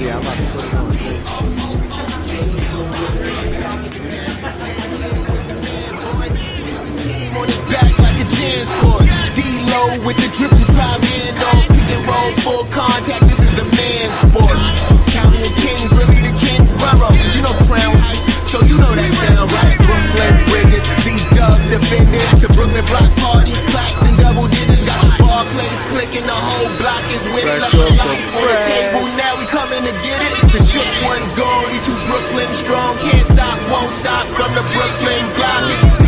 Yeah, I'm about to put it on too. On his back like a jazz chord. D-Lo with the triple drive handoff. Pick and roll full contact. This is a man's sport. County of Kings, really the Kingsborough. You know Crown Heights, so you know that sound, right? Brooklyn Bridges, C-Dub defended. The Brooklyn Block Party clacks in double digits. Got the bar players clicking, the whole block is with it. Like a light on the table, now we coming to get it. The shook one's gone, we too Brooklyn strong. Can't stop, won't stop from the Brooklyn block.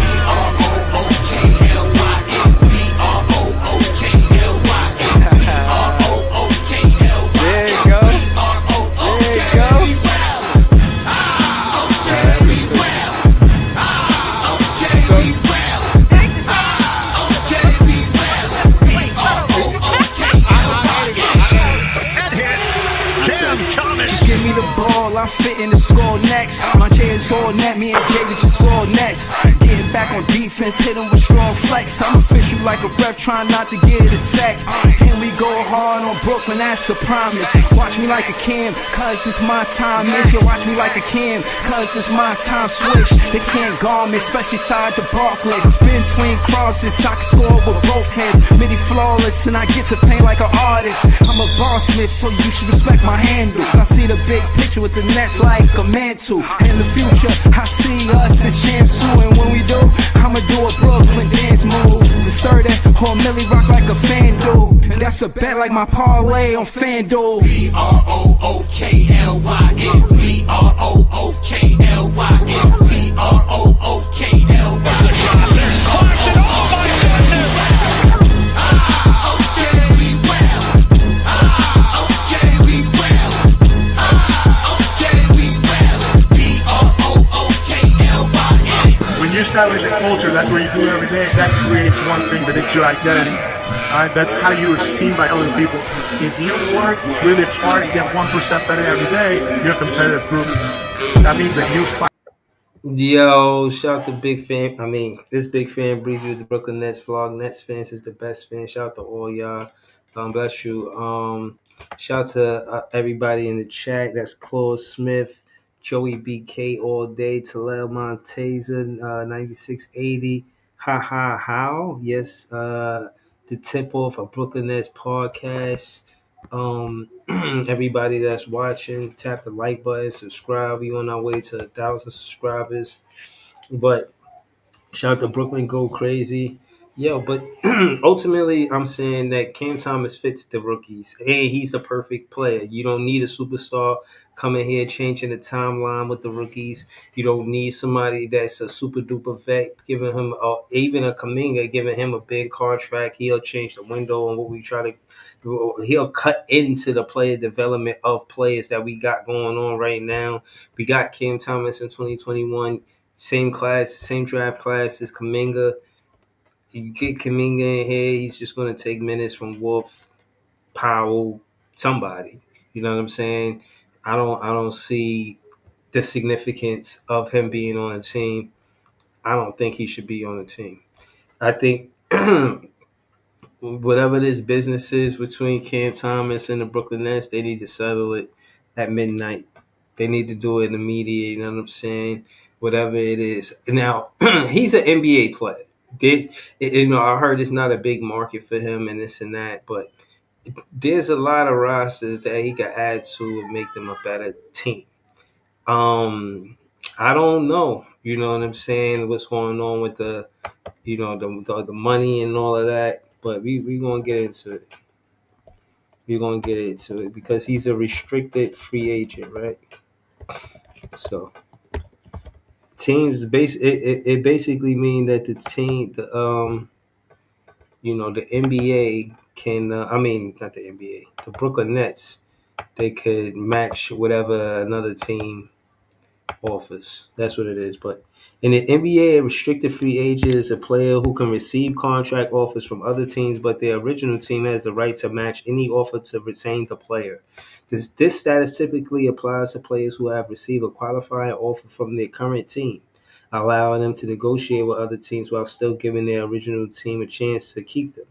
I'm fitting the score next. My chair's all net, me and David just all next. Getting back on defense, hit him with strong flex. I'm official like a ref, trying not to get it attacked. And we go hard on Brooklyn, that's a promise. Watch me like a Cam, cause it's my time. Make you watch me like a Cam, cause it's my time. Switch, they can't guard me, especially side the Barclays. Spin between crosses, I can score with both hands. Midi flawless, and I get to paint like an artist. I'm a boss smith, so you should respect my handle. I see the big picture with the nets like a mantle. In the future, I see us as champs too. And when we do, I'ma do a Brooklyn dance move. To stir that or Millie rock like a fan do. That's a bet like my parlay on FanDuel. B-R-O-O-K-L-Y-N B-R-O-O-K-L-Y-N B-R-O-O-K-L-Y-N You establish a culture, that's what you do every day. That creates one thing, that it's your identity. Alright, that's how you are seen by other people. If you work really hard and get 1% better every day, you're a competitive group. That means that you fight. Yo, shout out to Big Fan. This Big Fan Breezy with the Brooklyn Nets vlog. Nets fans is the best fan. Shout out to all y'all. Bless you. Shout out to everybody in the chat. That's Claude Smith, Joey BK all day, Talal Monteza, 9680. Ha ha how? Yes, the tip off of Brooklyn Nets podcast. Everybody that's watching, tap the like button, subscribe. We on our way to 1,000 subscribers. But shout out to Brooklyn Go Crazy. Yo, but ultimately, I'm saying that Cam Thomas fits the rookies. Hey, he's the perfect player. You don't need a superstar coming here changing the timeline with the rookies. You don't need somebody that's a super duper vet giving him, even a Kaminga giving him a big contract. He'll change the window on what we try to. He'll cut into the player development of players that we got going on right now. We got Cam Thomas in 2021. Same class, same draft class as Kaminga. You get Kaminga in here, he's just going to take minutes from Wolf, Powell, somebody. You know what I'm saying? I don't see the significance of him being on a team. I don't think he should be on a team. I think whatever this business is between Cam Thomas and the Brooklyn Nets, they need to settle it at midnight. They need to do it in the media, you know what I'm saying? Whatever it is. Now, he's an NBA player. I heard it's not a big market for him and this and that, but there's a lot of rosters that he could add to and make them a better team. I don't know, you know what I'm saying, what's going on with the money and all of that, but we gonna get into it. We're gonna get into it because he's a restricted free agent, right? So teams it basically mean that the NBA can not the NBA, the Brooklyn Nets, they could match whatever another team offers. That's what it is. But in the NBA, a restricted free agent is a player who can receive contract offers from other teams, but their original team has the right to match any offer to retain the player. This status typically applies to players who have received a qualifying offer from their current team, allowing them to negotiate with other teams while still giving their original team a chance to keep them.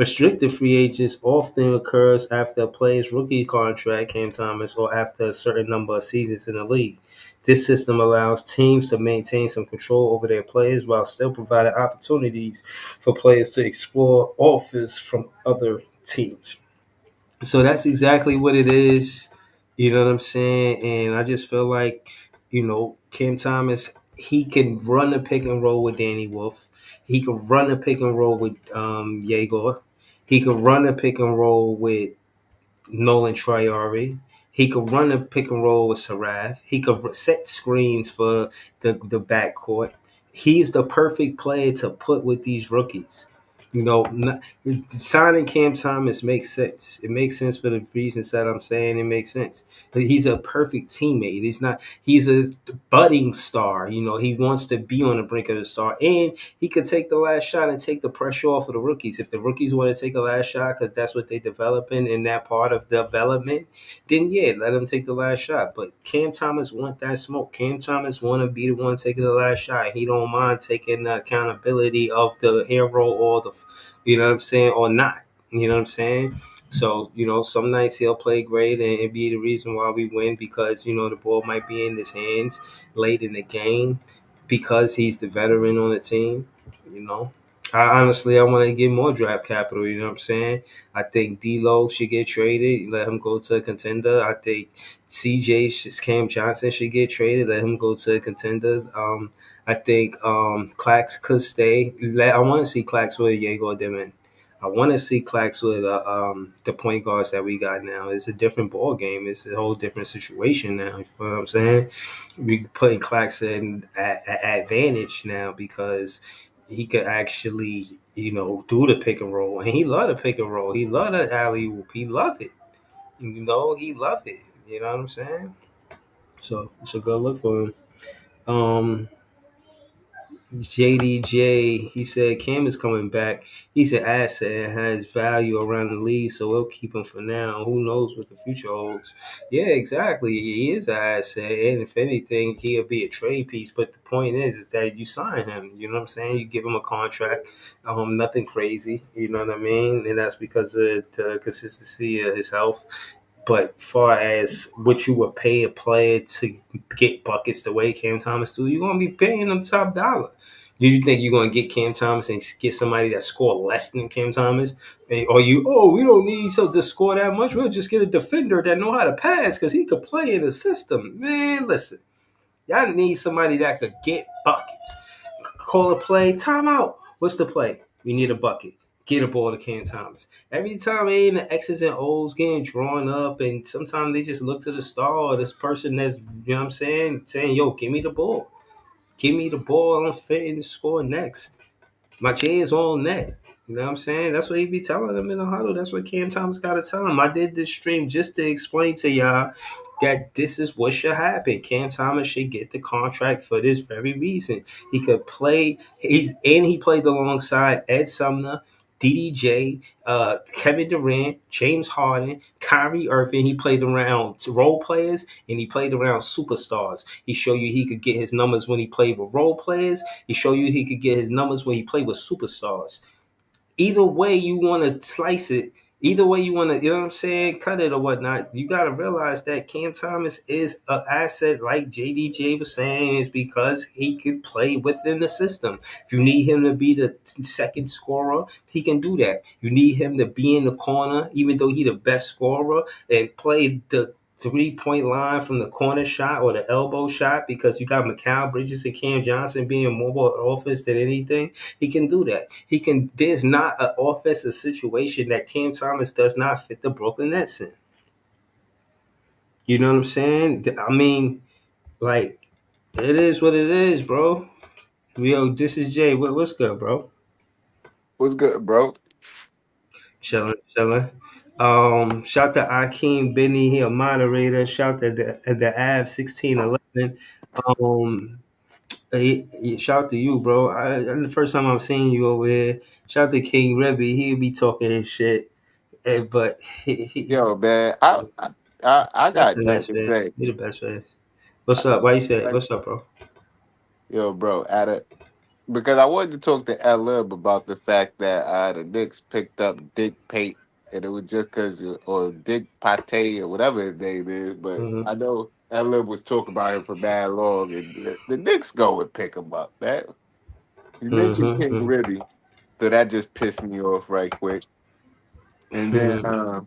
Restricted free agents often occurs after a player's rookie contract, Cam Thomas, or after a certain number of seasons in the league. This system allows teams to maintain some control over their players while still providing opportunities for players to explore offers from other teams. So that's exactly what it is. You know what I'm saying? And I just feel like, Cam Thomas, he can run a pick and roll with Danny Wolf. He can run a pick and roll with Yegor. He can run a pick and roll with Nolan Triari. He could run a pick and roll with Sarath. He could set screens for the backcourt. He's the perfect player to put with these rookies. Signing Cam Thomas makes sense. It makes sense for the reasons that I'm saying. It makes sense. But he's a perfect teammate. He's not. He's a budding star. He wants to be on the brink of the star, and he could take the last shot and take the pressure off of the rookies. If the rookies want to take a last shot because that's what they're developing in that part of development, then yeah, let them take the last shot. But Cam Thomas want that smoke. Cam Thomas want to be the one taking the last shot. He don't mind taking the accountability of the hero or the, what I'm saying, or not. You know what I'm saying? So, some nights he'll play great and be the reason why we win because, the ball might be in his hands late in the game because he's the veteran on the team, you know. I want to get more draft capital. You know what I'm saying? I think D'Lo should get traded. Let him go to a contender. I think Cam Johnson should get traded. Let him go to a contender. I think Clax could stay. I want to see Clax with Diego Demon. I want to see Clax with the point guards that we got now. It's a different ball game. It's a whole different situation now. You know what I'm saying? We putting Clax in at advantage now because he could actually, do the pick and roll. And he love the pick and roll. He love the alley oop. He love it. He love it. You know what I'm saying? So it's a good look for him. Um, JDJ, he said Cam is coming back. He's an asset and has value around the league, so we'll keep him for now. Who knows what the future holds? Yeah, exactly. He is an asset, and if anything, he'll be a trade piece. But the point is that you sign him. You know what I'm saying? You give him a contract, nothing crazy. You know what I mean? And that's because of the consistency of his health. But far as what you would pay a player to get buckets the way Cam Thomas do, you're gonna be paying them top dollar. Do you think you're gonna get Cam Thomas and get somebody that score less than Cam Thomas? Or we don't need so to score that much. We'll just get a defender that know how to pass because he could play in the system. Man, listen, y'all need somebody that could get buckets. Call a play, timeout. What's the play? We need a bucket. Get a ball to Cam Thomas. Every time they in the X's and O's getting drawn up, and sometimes they just look to the star or this person that's, what I'm saying, yo, give me the ball. Give me the ball. I'm fitting to score next. My J is on net. You know what I'm saying? That's what he be telling them in the huddle. That's what Cam Thomas got to tell him. I did this stream just to explain to y'all that this is what should happen. Cam Thomas should get the contract for this very reason. He could play. He played alongside Ed Sumner, DDJ, Kevin Durant, James Harden, Kyrie Irving. He played around role players and he played around superstars. He showed you he could get his numbers when he played with role players. He showed you he could get his numbers when he played with superstars. Either way you want to slice it, either way you want to, you know what I'm saying, cut it or whatnot, you got to realize that Cam Thomas is an asset, like JDJ was saying, is because he can play within the system. If you need him to be the second scorer, he can do that. You need him to be in the corner, even though he's the best scorer, and play the 3-point line from the corner shot or the elbow shot because you got Mikal Bridges and Cam Johnson being more offense than anything. He can do that. He can. There's not an offensive situation that Cam Thomas does not fit the Brooklyn Nets in. You know what I'm saying? I mean, like, it is what it is, bro. Yo, this is Jay. What's good, bro? What's good, bro? Chilling, chilling. Shout to Akeem Benny, he a moderator. Shout to the Av 1611. Um, shout to you, bro. The first time I'm seeing you over here. Shout to King Rebby. He'll be talking his shit. But Yo, man, I that's got the that nice to fans. say. He the best fans. What's up? Why you say it? Like, What's up, bro? yo, bro, because I wanted to talk to Lib about the fact that the Knicks picked up Dick Pate, and it was just because, or Dick Pate or whatever his name is. But Hmm. I know Lib was talking about him for bad long, and the Knicks go and pick him up. Man, you mentioned King Hmm. Ribby, so that just pissed me off right quick. And then Hmm.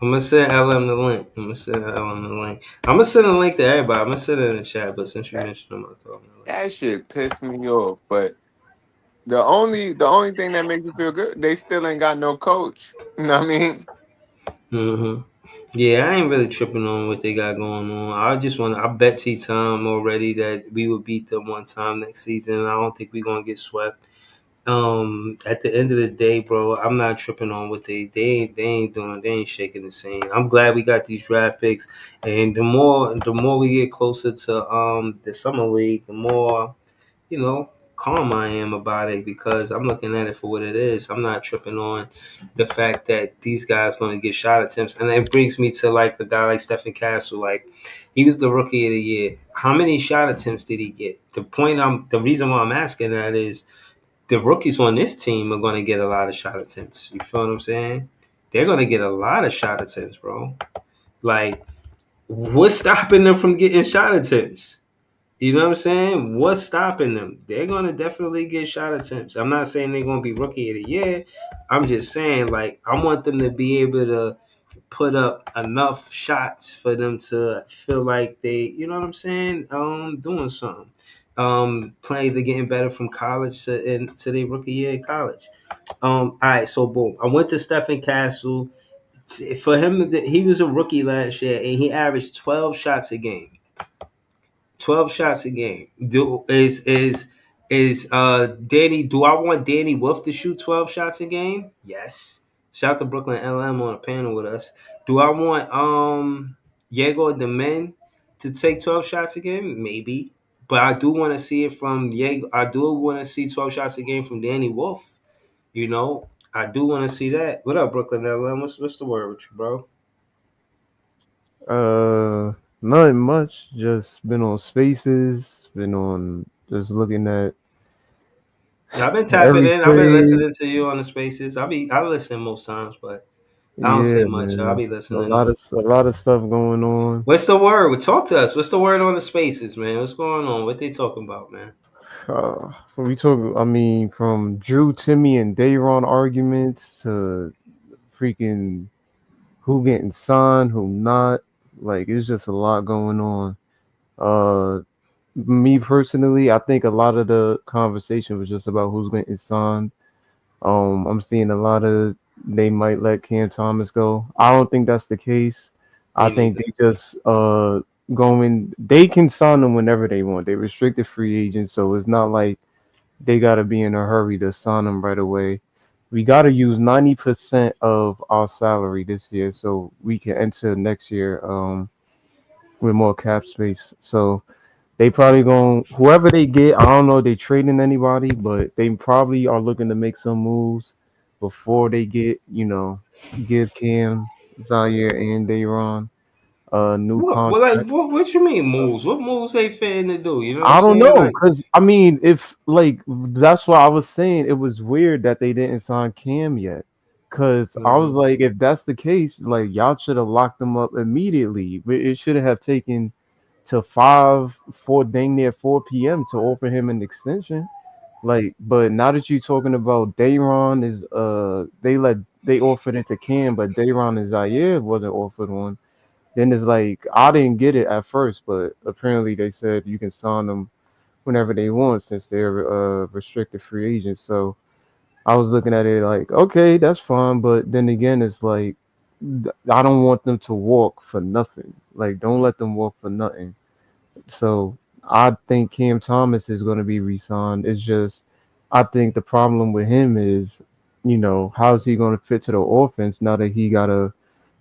I'm gonna send LM the link. I'm gonna send LM the link. I'm gonna send a link to everybody. I'm gonna send it in the chat. But since you mentioned them, I'll throw them the link. that shit pissed me off. But the only thing that makes me feel good, they still ain't got no coach. You know what I mean? Hmm. Yeah, I ain't really tripping on what they got going on. I bet T Time already that we will beat them one time next season. I don't think we're gonna get swept. At the end of the day, bro, I'm not tripping on what they ain't doing. They ain't shaking the same. I'm glad we got these draft picks, and the more we get closer to the summer league, the more calm I am about it because I'm looking at it for what it is. I'm not tripping on the fact that these guys going to get shot attempts, and it brings me to like a guy like Stephen Castle. Like he was the rookie of the year. How many shot attempts did he get? The reason why I'm asking that is the rookies on this team are going to get a lot of shot attempts. You feel what I'm saying? They're going to get a lot of shot attempts, bro. Like, what's stopping them from getting shot attempts? You know what I'm saying? What's stopping them? They're going to definitely get shot attempts. I'm not saying they're going to be rookie of the year. I'm just saying, like, I want them to be able to put up enough shots for them to feel like you know what I'm saying, doing something. Playing, they're getting better from college to their rookie year in college. All right, so boom. I went to Stephen Castle. For him, he was a rookie last year, and he averaged 12 shots a game. 12 shots a game. Do Danny? Do I want Danny Wolf to shoot 12 shots a game? Yes. Shout out to Brooklyn LM on a panel with us. Do I want Diego Demen to take 12 shots a game? Maybe. But I do want to see it from Diego. I do want to see 12 shots a game from Danny Wolf. I do want to see that. What up, Brooklyn LM? What's the word with you, bro? Uh, Nothing much. Just been on Spaces. Been on just looking at Yeah, I've been tapping every in. I've been trade. listening to you on the spaces. I listen most times, but I don't say Yeah, much. I'll man. be A listening lot though. of stuff going on. What's the word? Well, talk to us. What's the word on the spaces, man? What's going on? What they talking about, man? We talk. I mean, from Drew, Timmy, and Dayron arguments to freaking who getting signed, who not. Like, it's just a lot going on. Uh, Me personally, I think a lot of the conversation was just about who's getting signed. I'm seeing a lot of they might let Cam Thomas go. I don't think that's the case. I Me think neither. they just going. They can sign them whenever they want. They restricted free agents, so it's not like they gotta be in a hurry to sign them right away. We gotta use 90% of our salary this year, so we can enter next year with more cap space. So they probably going whoever they get. I don't know if they trading anybody, but they probably are looking to make some moves before they get give Cam, Zaire, and Dayron a new contract. What you mean moves? What moves they fitting to do? You know what I'm I don't saying? know, Like, cause I mean, if like that's why I was saying it was weird that they didn't sign Cam yet. Cause I was mhm. like, if that's the case, like y'all should have locked them up immediately. It should have taken to dang near 4 p.m. to offer him an extension. Like, but now that you're talking about Dayron is they offered it to Cam, but Dayron and Zaire wasn't offered one. Then it's like I didn't get it at first, but apparently they said you can sign them whenever they want since they're restricted free agents. So I was looking at it like, okay, that's fine, but then again, it's like I don't want them to walk for nothing. Like, don't let them walk for nothing. So I think Cam Thomas is going to be re-signed. It's just I think the problem with him is, how's he going to fit to the offense now that he got a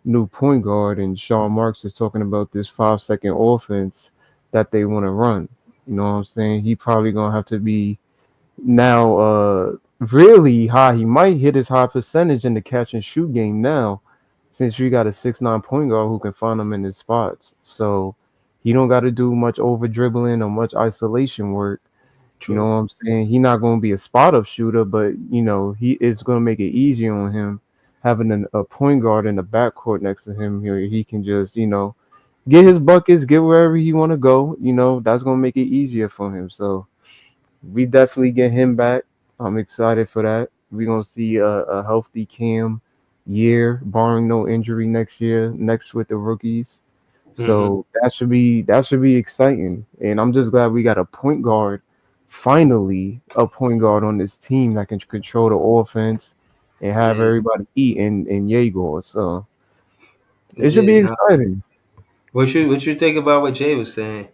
new point guard and Sean Marks is talking about this 5 second offense that they want to run. You know what I'm saying? He probably gonna have to be now really high. He might hit his high percentage in the catch and shoot game now, since you got a 6'9" point guard who can find him in his spots. So he don't got to do much over dribbling or much isolation work. You know True. what I'm saying? He not going to be a spot up shooter, but he is going to make it easier on him having a point guard in the backcourt next to him. He can just get his buckets, get wherever he want to go. That's going to make it easier for him. So we definitely get him back. I'm excited for that. We're gonna see a healthy Cam year, barring no injury next year, next with the rookies. Mm-hmm. So that should be exciting. And I'm just glad we got a point guard, finally a point guard on this team that can control the offense and have Yeah. everybody eat in Yegor. So it should Yeah. be Nah. exciting. What you think about what Jay was saying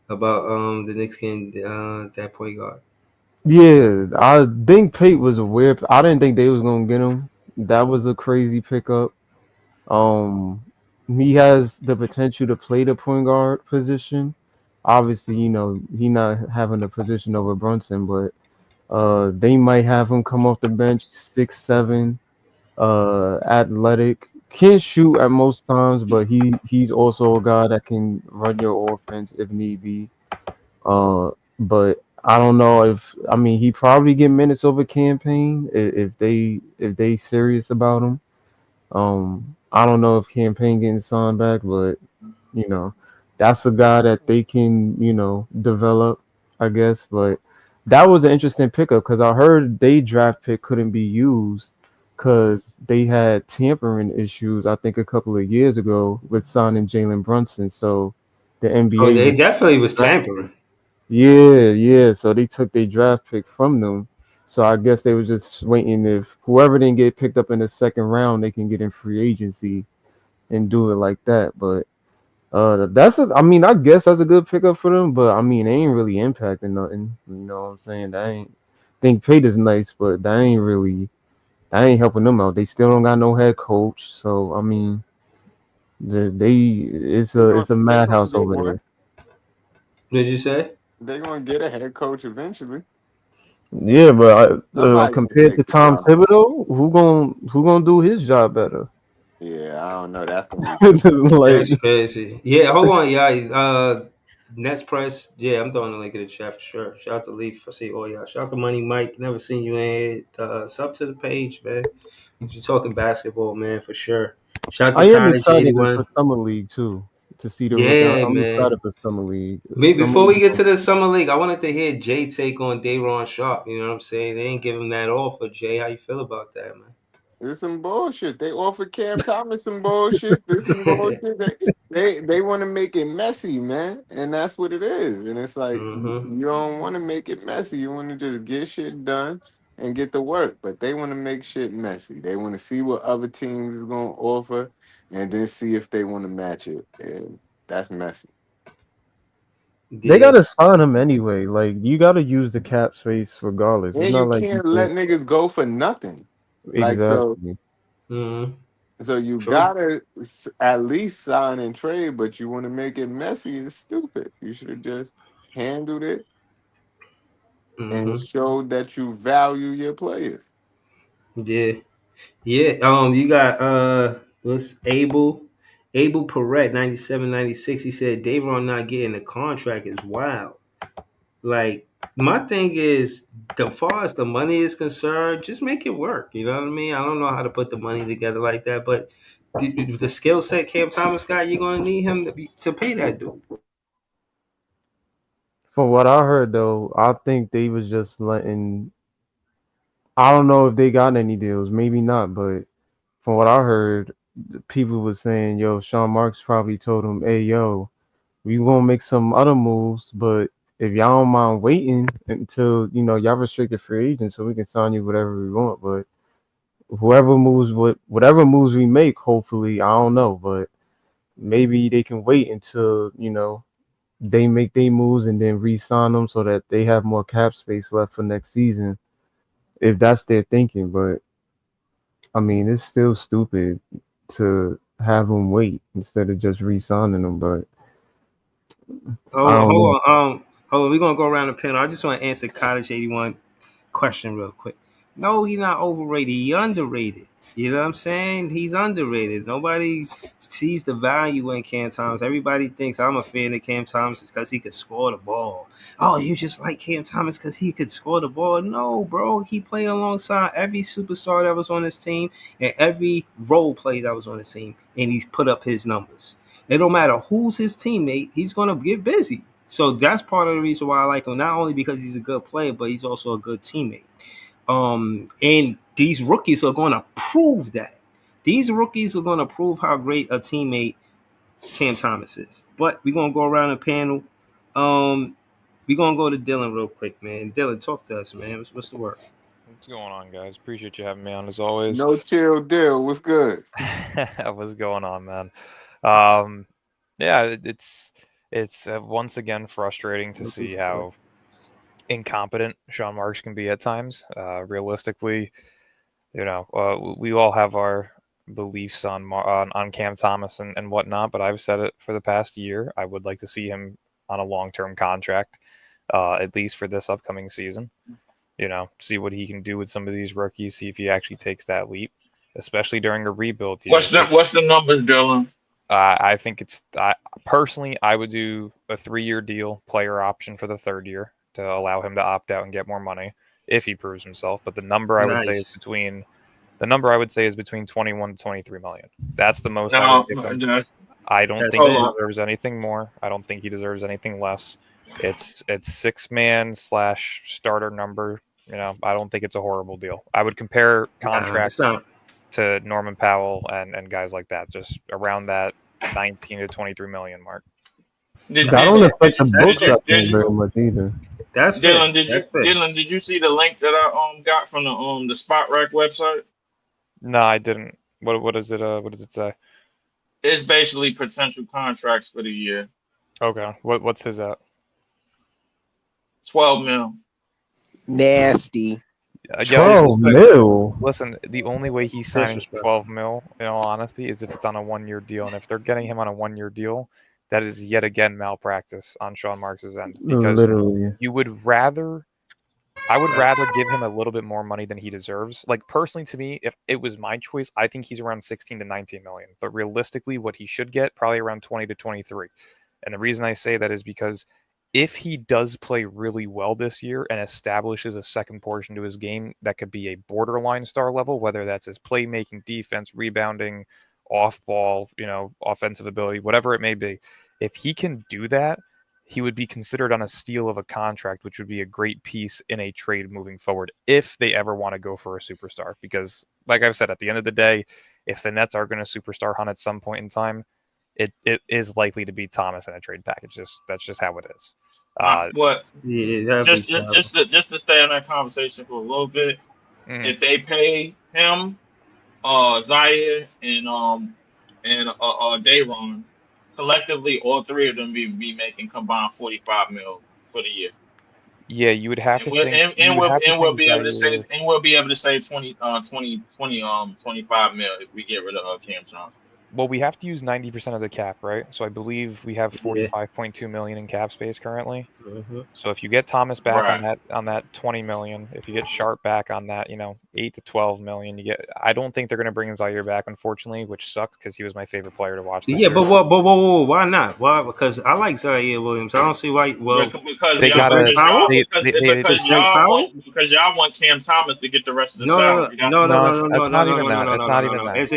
about the Knicks getting that point guard? Yeah, I think Pate was a weird. I didn't think they was gonna get him. That was a crazy pickup. Um, he has the potential to play the point guard position. Obviously, he not having a position over Brunson, but they might have him come off the bench 6'7", athletic, can't shoot at most times, but he's also a guy that can run your offense if need be. But I don't know if I mean he probably get minutes over campaign if they serious about him. I don't know if campaign getting signed back, but you know, that's a guy that they can develop, I guess. But that was an interesting pickup because I heard they draft pick couldn't be used because they had tampering issues. I think a couple of years ago with signing Jalen Brunson, so the Oh, NBA they was definitely was tampering. yeah, yeah. So they took their draft pick from them. So I guess they were just waiting if whoever didn't get picked up in the second round, they can get in free agency and do it like that. But I mean, I guess that's a good pickup for them. But I mean, they ain't really impacting nothing. You know what I'm saying? That ain't. Think Pate is nice, but that ain't helping them out. They still don't got no head coach. So I mean, it's They a gonna it's a they gonna madhouse get over one. there. What did you say? They gonna get a head coach eventually. Yeah, but Somebody gonna compared take to the Tom job. Thibodeau, who gonna do his job better? Yeah, I don't know. That's gonna be tough. Like, That's crazy. Yeah, hold on, yeah. Nets press. Yeah, I'm throwing the link in the chat for sure. Shout out to Leaf. I see. Oh yeah. Shout out to Money Mike. Never seen you in it. Sub to the page, man. You talking basketball, man, for sure. Shout out I to am Cottage excited for 81. summer league too to see the rookie. Yeah, I'm man. excited for summer league. Maybe Summer before we league. get to the summer league, I wanted to hear Jay take on Dayron Sharp. You know what I'm saying? They ain't giving that offer. Jay, how you feel about that, It's some bullshit. They offered Cam Thomas some bullshit. This some man? bullshit. They want to make it messy, man, and that's what it is. And it's like Mm-hmm. you don't want to make it messy. You want to just get shit done and get to work. But they want to make shit messy. They want to see what other teams is gonna offer, and then see if they want to match it. And that's messy. They Yeah. gotta sign him anyway. Like you gotta use the cap space regardless. It's And you not like you can't let can niggas go for nothing. Like so. exactly. Mm-hmm. So you True. gotta at least sign and trade, but you want to make it messy. It's stupid. You should have just handled it and Mm-hmm. showed that you value your players. Yeah. Yeah. You got what's Abel Perret, 97-96. He said Davon not getting a contract is wild. Like my thing is, the far as the money is concerned, just make it work. You know what I mean? I don't know how to put the money together like that, but the skill set Cam Thomas got, you're gonna need him to pay that dude. From what I heard though, I think they was just letting. I don't know if they got any deals. Maybe not, but from what I heard, people was saying, "Yo, Sean Marks probably told him, hey, yo, we gonna make some other moves, but if y'all don't mind waiting until y'all restricted free agents, so we can sign you whatever we want. But whatever moves we make, hopefully, I don't know, but maybe they can wait until they make their moves and then re-sign them so that they have more cap space left for next season, if that's their thinking. But I mean, it's still stupid to have them wait instead of just re-signing them. But I Hold on, don't know. hold on. We're gonna go around the panel. I just want to answer Cottage 81 question real quick. No, he's not overrated. He underrated. You know what I'm saying? He's underrated. Nobody sees the value in Cam Thomas. Everybody thinks I'm a fan of Cam Thomas because he could score the ball. Oh, you just like Cam Thomas because he could score the ball? No, bro. He played alongside every superstar that was on his team and every role play that was on his team, and he's put up his numbers. It don't matter who's his teammate, he's gonna get busy. So that's part of the reason why I like him. Not only because he's a good player, but he's also a good teammate. And these rookies are going to prove that. These rookies are going to prove how great a teammate Cam Thomas is. But we're going to go around the panel. We're going to go to Dylan real quick, man. Dylan, talk to us, man. What's the word? What's going on, guys? Appreciate you having me on as always. No chill deal. What's good? What's going on, man? Um, yeah, it's once again frustrating to see how incompetent Sean Marks can be at times. Realistically, we all have our beliefs on Cam Thomas and whatnot, but I've said it for the past year. I would like to see him on a long-term contract, at least for this upcoming season. See what he can do with some of these rookies, see if he actually takes that leap, especially during a rebuild year. What's the numbers, Dylan? I think personally, I would do a 3-year deal, player option for the third year to allow him to opt out and get more money if he proves himself. But the number I would say is between 21 to 23 million. That's the most I would give him. I don't think he deserves anything more. I don't think he deserves anything less. It's 6-man / starter number. I don't think it's a horrible deal. I would compare contracts to Norman Powell and guys like that, just around that 19 to 23 million mark. I don't affect the books up very much either. That's Dylan. fair. Dylan, did you see the link that I got from the Spot Rack website? No, I didn't. What is it? What does it say? It's basically potential contracts for the year. Okay. What's his at? 12 mil. Nasty. 12 mil. Listen, the only way he's signing 12 mil, in all honesty, is if it's on a 1-year deal. And if they're getting him on a 1-year deal, that is yet again malpractice on Sean Marks' end. Because literally, I would rather give him a little bit more money than he deserves. Like, personally, to me, if it was my choice, I think he's around 16 to 19 million. But realistically, what he should get, probably around 20 to 23. And the reason I say that is because if he does play really well this year and establishes a second portion to his game that could be a borderline star level, whether that's his playmaking, defense, rebounding, off ball, offensive ability, whatever it may be, if he can do that, he would be considered on a steal of a contract, which would be a great piece in a trade moving forward if they ever want to go for a superstar. Because, like I've said, at the end of the day, if the Nets are going to superstar hunt at some point in time, it is likely to be Thomas in a trade package. That's just how it is. Just to stay on that conversation for a little bit, if they pay him, Zaire and Dayron, collectively, all three of them be making combined 45 mil for the year. Yeah, you would have to think, and we'll be able to save 25 mil if we get rid of Cam Johnson. Well, we have to use 90% of the cap, right? So I believe we have 45.2 million in cap space currently. Mm-hmm. So if you get Thomas back on that 20 million, if you get Sharp back on that, 8 to 12 million, I don't think they're going to bring Zaire back, unfortunately, which sucks because he was my favorite player to watch this year. But why not? Why? Because I like Zaire Williams. I don't see why. Well, because y'all want Cam Thomas to get the rest of the salary. No. Is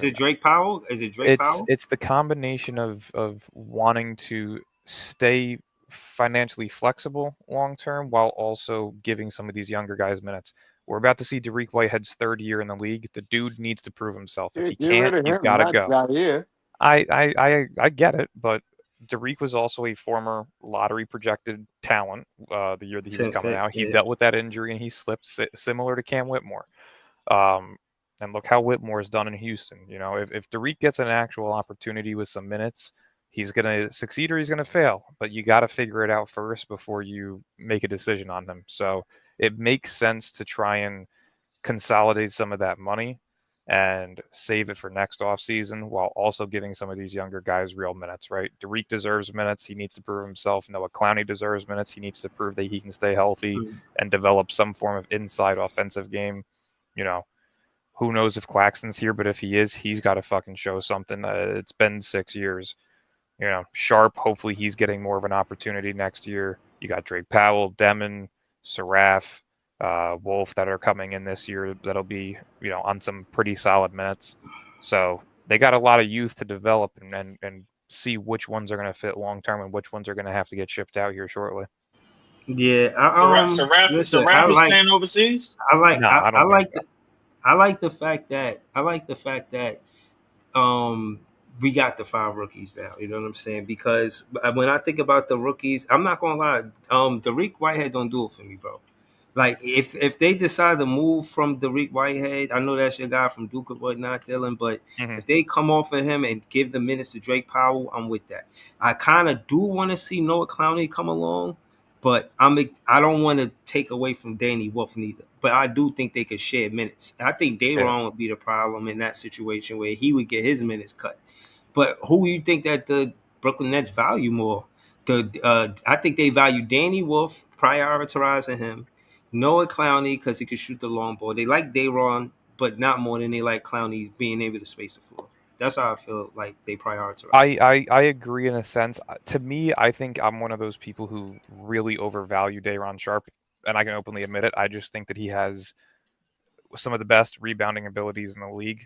it Drake Powell? It's the combination of wanting to stay financially flexible long term while also giving some of these younger guys minutes. We're about to see Derek Whitehead's 3rd year in the league. The dude needs to prove himself. If he can't, he's got to go. I get it, but Derek was also a former lottery projected talent the year that he was coming out. He dealt with that injury and he slipped, similar to Cam Whitmore. And look how Whitmore's done in Houston. If Derek gets an actual opportunity with some minutes, he's going to succeed or he's going to fail. But you got to figure it out first before you make a decision on him. So it makes sense to try and consolidate some of that money and save it for next offseason while also giving some of these younger guys real minutes, right? Derek deserves minutes. He needs to prove himself. Noah Clowney deserves minutes. He needs to prove that he can stay healthy and develop some form of inside offensive game. You know, who knows if Claxton's here, but if he is, he's got to fucking show something. It's been 6 years. You know, Sharp, hopefully he's getting more of an opportunity next year. You got Drake Powell, Demon, Saraf, Wolf that are coming in this year that'll be, on some pretty solid minutes. So they got a lot of youth to develop and see which ones are going to fit long term and which ones are going to have to get shipped out here shortly. Yeah, listen, Saraf is staying overseas. I don't think so. I like the fact that we got the 5 rookies now. You know what I'm saying? Because when I think about the rookies, I'm not gonna lie. Derek Whitehead don't do it for me, bro. Like if they decide to move from Derek Whitehead, I know that's your guy from Duke and whatnot, Dylan. But if they come off of him and give the minutes to Drake Powell, I'm with that. I kind of do want to see Noah Clowney come along, but I don't want to take away from Danny Wolf neither. But I do think they could share minutes. I think Dayron would be the problem in that situation where he would get his minutes cut. But who do you think that the Brooklyn Nets value more? I think they value Danny Wolf, prioritizing him. Noah Clowney because he can shoot the long ball. They like Dayron, but not more than they like Clowney being able to space the floor. That's how I feel like they prioritize. I agree in a sense. To me, I think I'm one of those people who really overvalue Dayron Sharp, and I can openly admit it. I just think that he has some of the best rebounding abilities in the league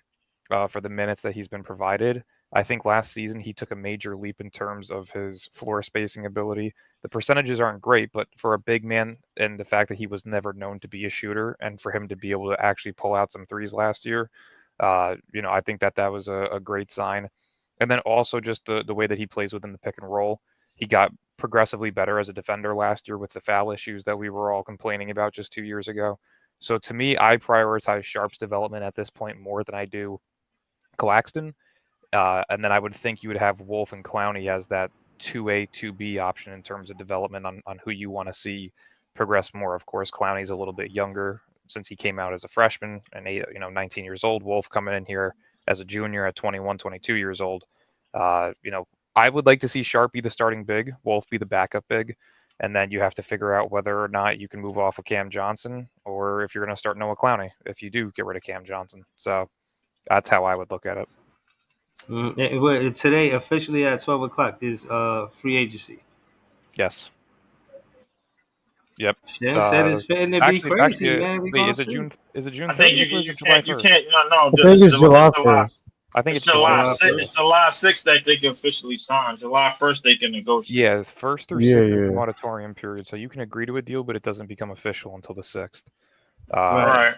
for the minutes that he's been provided. I think last season he took a major leap in terms of his floor spacing ability. The percentages aren't great, but for a big man and the fact that he was never known to be a shooter and for him to be able to actually pull out some threes last year, I think that was a great sign. And then also just the way that he plays within the pick and roll. He got progressively better as a defender last year with the foul issues that we were all complaining about just 2 years ago. So to me, I prioritize Sharp's development at this point more than I do Claxton. And then I would think you would have Wolf and Clowney as that 2A, 2B option in terms of development on who you want to see progress more. Of course, Clowney's a little bit younger since he came out as a freshman and 19 years old. Wolf coming in here as a junior at 21, 22 years old. I would like to see Sharp be the starting big, Wolf be the backup big, and then you have to figure out whether or not you can move off of Cam Johnson or if you're going to start Noah Clowney if you do get rid of Cam Johnson. So that's how I would look at it. Today, officially at 12 o'clock, is free agency. Yes. Yep. Shem said it's fitting to be crazy, man. Wait, is it June? Is it June? I think 30th or is you it July can't. You 1st? can't. No. I think it's July 1st. I think it's July 6th. It's July 6th that they can officially sign. July 1st they can negotiate. Yeah, 1st through 6th is the moratorium period, so you can agree to a deal, but it doesn't become official until the 6th. Right.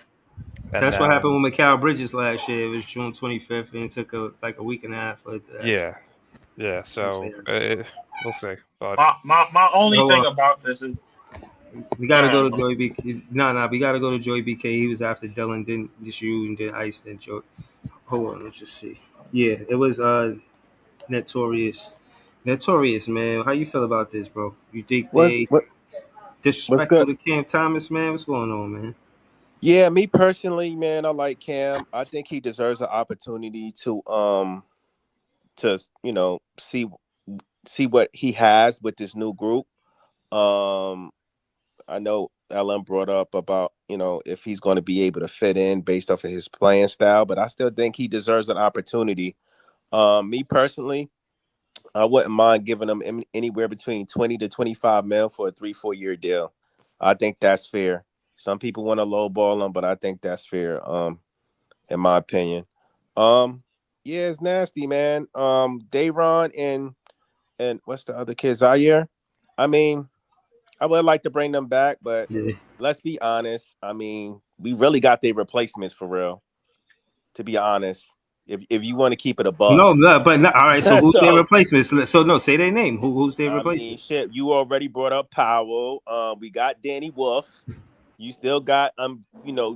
That's what happened with Mikal Bridges last year. It was June 25th, and it took a week and a half. Yeah. So we'll see. But my only thing about this is we gotta go to Joey BK. No, we gotta go to Joey BK. He was after Dylan, then just you, and then Ice, then Joey. Hold on, let's just see. Yeah, it was Notorious, man. How you feel about this, bro? You think they disrespectful to Cam Thomas, man? What's going on, man? Yeah, me personally, man, I like Cam. I think he deserves an opportunity to see what he has with this new group. I know Ellen brought up about, if he's going to be able to fit in based off of his playing style, but I still think he deserves an opportunity. Me personally, I wouldn't mind giving him anywhere between 20 to 25 mil for a 3-4 year deal. I think that's fair. Some people want to lowball him, but I think that's fair, in my opinion. Yeah, it's nasty, man. Dayron and what's the other kid, Zaire? I mean, I would like to bring them back, but let's be honest. I mean, we really got their replacements for real, to be honest. If you want to keep it above. All right, so who's their replacements? So, say their name. Who's their replacement? Shit, you already brought up Powell. We got Danny Wolf. You still got,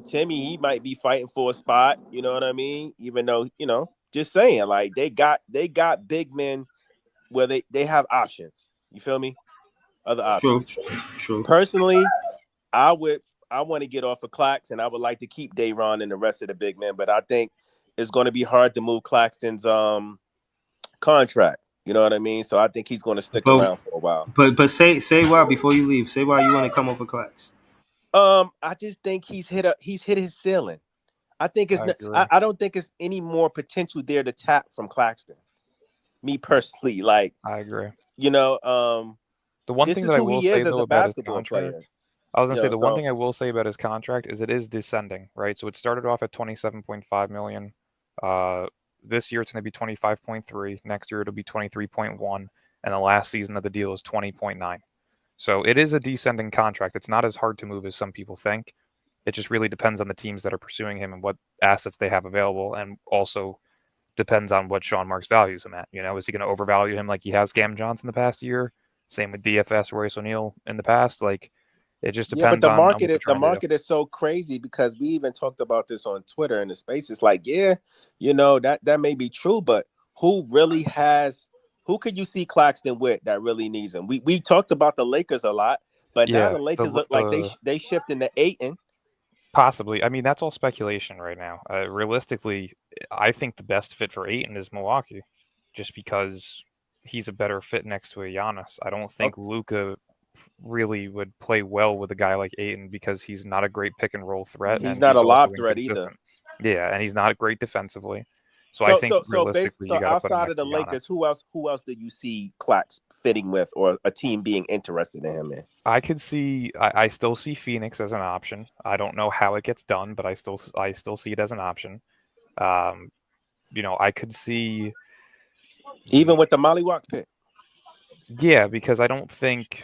Timmy, he might be fighting for a spot. You know what I mean? Even though, just saying, like, they got big men where they have options. You feel me? Other options. True. Personally, I want to get off of Clax, and I would like to keep Dayron and the rest of the big men. But I think it's going to be hard to move Claxton's contract. You know what I mean? So I think he's going to stick But around for a while. say why before you leave. Say why you want to come over class. I just think he's hit his ceiling. I think it's I not, agree. I don't think it's any more potential there to tap from Claxton. Me personally, like, I agree. you know, The one this thing is that I who will he say is as though a about his basketball player. contract, I was gonna You say know, the one so thing I will say about his contract is it is descending, right? So it started off at 27.5 million. Uh, this year it's going to be 25.3. Next year it'll be 23.1, and the last season of the deal is 20.9. So it is a descending contract. It's not as hard to move as some people think. It just really depends on the teams that are pursuing him and what assets they have available, and also depends on what Sean Marks values him at. You know, is he going to overvalue him like he has Cam Johnson the past year? Same with DFS Royce O'Neal in the past. Like, it just yeah, but depends on what they're the trying to do. market is so crazy because we even talked about this on Twitter in the space. It's like, yeah, you know, that may be true, but who really has who could you see Claxton with that really needs him? We talked about the Lakers a lot, but now Yeah, the Lakers look like they shifting to Aiton. possibly. I mean, that's all speculation right now. Realistically, I think the best fit for Aiton is Milwaukee, just because he's a better fit next to a Giannis. I don't think Luka really would play well with a guy like Aiton because he's not a great pick and roll threat, He's and not a he's also lob threat either. inconsistent. Yeah, and he's not great defensively. So I think realistically, you So got to put him outside of next the to Giannis. Lakers, who else do you see Clax fitting with, or a team being interested in him in? I could see. I still see Phoenix as an option. I don't know how it gets done, but I still see it as an option. Um, I could see. Even with the Mollywalk pick. Yeah, because I don't think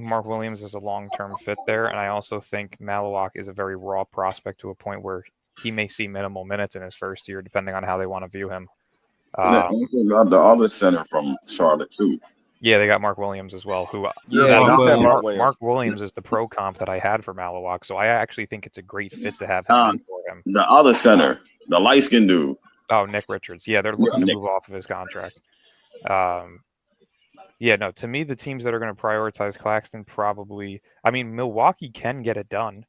Mark Williams is a long-term fit there, and I also think Malawak is a very raw prospect to a point where he may see minimal minutes in his first year, depending on how they want to view him. And then Um, also got the other center from Charlotte too. yeah, they got Mark Williams as well. Who Yeah, he said Mark Mark Williams. Williams is the pro comp that I had for Malawak, so I actually think it's a great fit to have him Uh, mentor him. the other center, the light skinned dude. Oh, Nick Richards. Yeah, they're Yeah, looking to Nick. move off of his contract. Um, Yeah, no, to me, the teams that are going to prioritize Claxton probably, I mean, Milwaukee can get it done.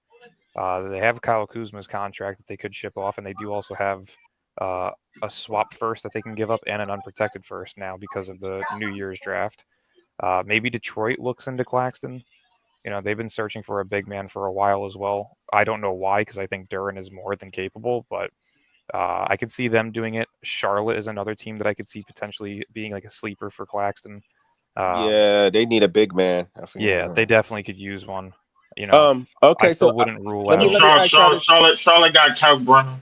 They have Kyle Kuzma's contract that they could ship off, and they do also have uh, a swap first that they can give up and an unprotected first now because of the New Year's draft. Maybe Detroit looks into Claxton. They've been searching for a big man for a while as well. I don't know why, because I think Duran is more than capable, but I could see them doing it. Charlotte is another team that I could see potentially being like a sleeper for Claxton. Yeah, they need a big man. Yeah, they definitely could use one. I Okay, still so wouldn't rule let me out. let me ask y'all this. Charlotte got Cal Brennan.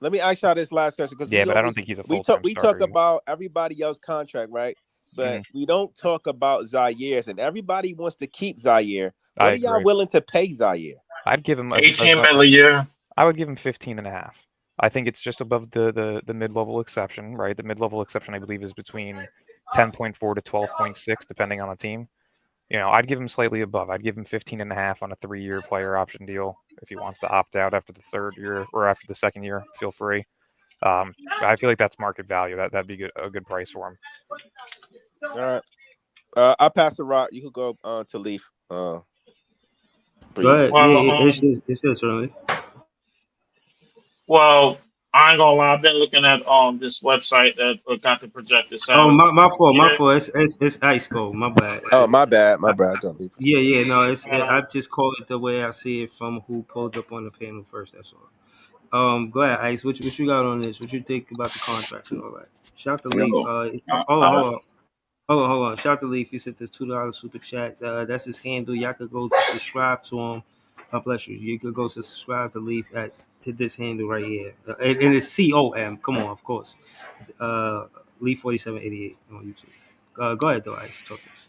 Let me ask y'all this last question because Yeah, but I don't think he's a we full-time talk starter yet. about everybody else's contract, right? But we don't talk about Zaire's, and everybody wants to keep Zaire. What I are y'all agree. willing to pay Zaire? I'd give him 18 million a year. I would give him 15 and a half. I think it's just above the mid-level exception, right? The mid-level exception, I believe, is between 10.4 to 12.6, depending on the team. I'd give him slightly above. I'd give him 15 and a half on a 3-year player option deal. If he wants to opt out after the third year or after the second year, feel free. I feel like that's market value. That'd be a good price for him. All right. I'll pass the rock. You could go to Leaf. Go ahead. Well, It's your turn. well, I ain't gonna lie. I've been looking at this website that got the projected Oh, salary. my fault. My Yeah. fault. It's ice cold. My bad. Oh, my bad. Don't leave. Yeah. No, I just call it the way I see it from who pulled up on the panel first. That's all. Go ahead, Ice. What you got on this? What you think about the contracts and all that? Shout to Leaf. Yo, Hold on. Shout to Leaf. He said this $2 super chat. That's his handle. Y'all could go to subscribe to him. God bless you. You could go to subscribe to Leaf to this handle right here, and it's COM. Come on, of course. Leaf 4788 on YouTube. Go ahead though, Ice. Talk this.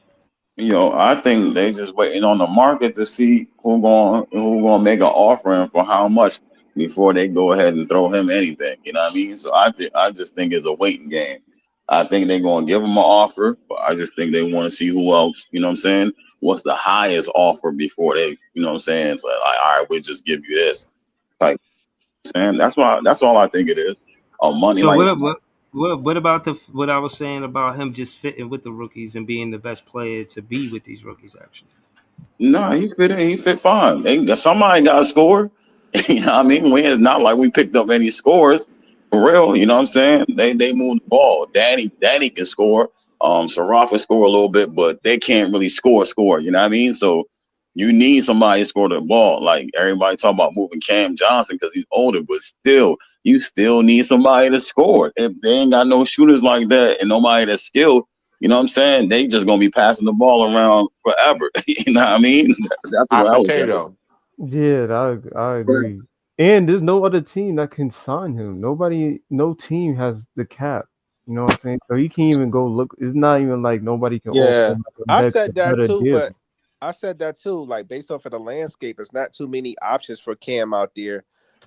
I think they just waiting on the market to see who gonna make an offering for how much before they go ahead and throw him anything. You know what I mean? So I just think it's a waiting game. I think they're gonna give him an offer, but I just think they want to see who else. You know what I'm saying? What's the highest offer before they? You know what I'm saying? So like, all right, we'll just give you this. Like, saying that's all I think it is. Money. So Like, what about what I was saying about him just fitting with the rookies and being the best player to be with these rookies? Actually, no, he fit in. He fit fine. Somebody got to score. You know what I mean? It's not like we picked up any scores. For real, you know what I'm saying? They move the ball. Danny can score. Sarafa score a little bit, but they can't really score. You know what I mean? So you need somebody to score the ball. Like everybody talking about moving Cam Johnson because he's older, but still, you still need somebody to score. If they ain't got no shooters like that and nobody that's skilled, you know what I'm saying? They just gonna be passing the ball around forever. You know what I mean? That's Hot what I look at it. potato. Yeah, I agree. And there's no other team that can sign him. Nobody, no team has the cap. You know what I'm saying? So he can't even go look. It's not even like nobody can offer Yeah, him like I a said that better too, deal. but I said that too. Like based off of the landscape, it's not too many options for Cam out there.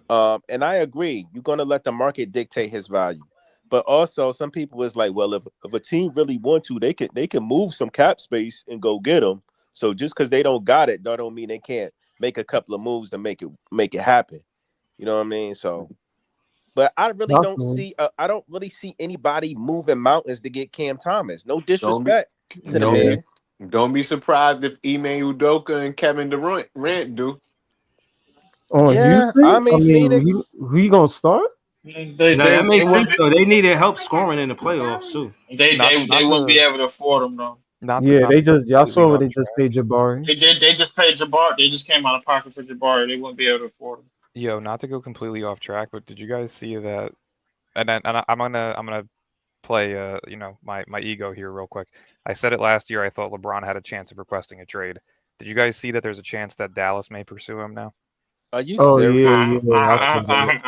And I agree. You're gonna let the market dictate his value, but also some people is like, well, if a team really want to, they can move some cap space and go get him. So just because they don't got it, that don't mean they can't make a couple of moves to make it happen. You know what I mean? So, but Possibly. I don't really see anybody moving mountains to get Cam Thomas. No Don't be disrespect to the don't Yeah. be man. don't be surprised if Ime Udoka and Kevin Durant rant do. On Yeah, I Houston, I mean mean, Phoenix. who you gonna start? Now that They makes would sense though. They needed help scoring in the playoffs too. Not they not wouldn't be to able to afford them though. not to Yeah, not they to go just y'all completely saw what off they just track. paid Jabari. They just paid Jabbar. They just came out of pocket for Jabbar. They wouldn't be able to afford him. Yo, not to go completely off track, but did you guys see that? I'm gonna play my ego here real quick. I said it last year. I thought LeBron had a chance of requesting a trade. Did you guys see that there's a chance that Dallas may pursue him now? Are you Oh yeah, serious? yeah. I saw that.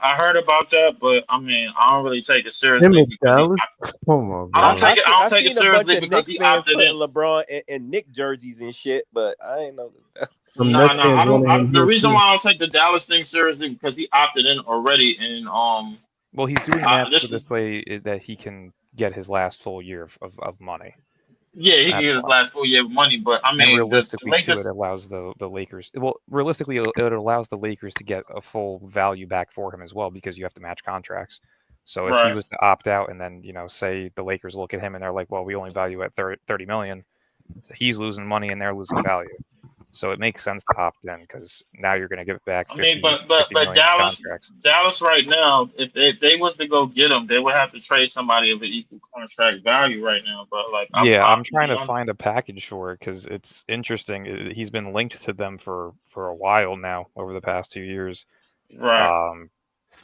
I heard about that, but I mean I don't really take it Him seriously in because Dallas. Oh my I I don't god. I, take it. see, I don't I take it seen a bunch seriously of because Knicks he fans opted in. putting LeBron in Nick jerseys and shit, but I ain't know that. Some Nah, Nets nah. fans I don't. wanted him The here reason too. why I don't take the Dallas thing seriously because he opted in already, and Well, he's doing that so this this way that he can get his last full year of money. yeah, he can That's get his why. last full year of money, but I And mean the realistically, too, it Lakers. allows the Lakers. Well, realistically, it allows the Lakers to get a full value back for him as well because you have to match contracts. So if he Right. was to opt out and then say the Lakers look at him and they're like, well, we only value at 30 million, he's losing money and they're losing value. So it makes sense to opt in because now you're going to give back I mean, 50, 50 but million in contracts. Dallas right now, if they was to go get him, they would have to trade somebody of an equal contract value right now. But like Yeah, I'm I'm to trying be to honest, find a package for it because it's interesting. He's been linked to them for a while now over the past 2 years. right. Um,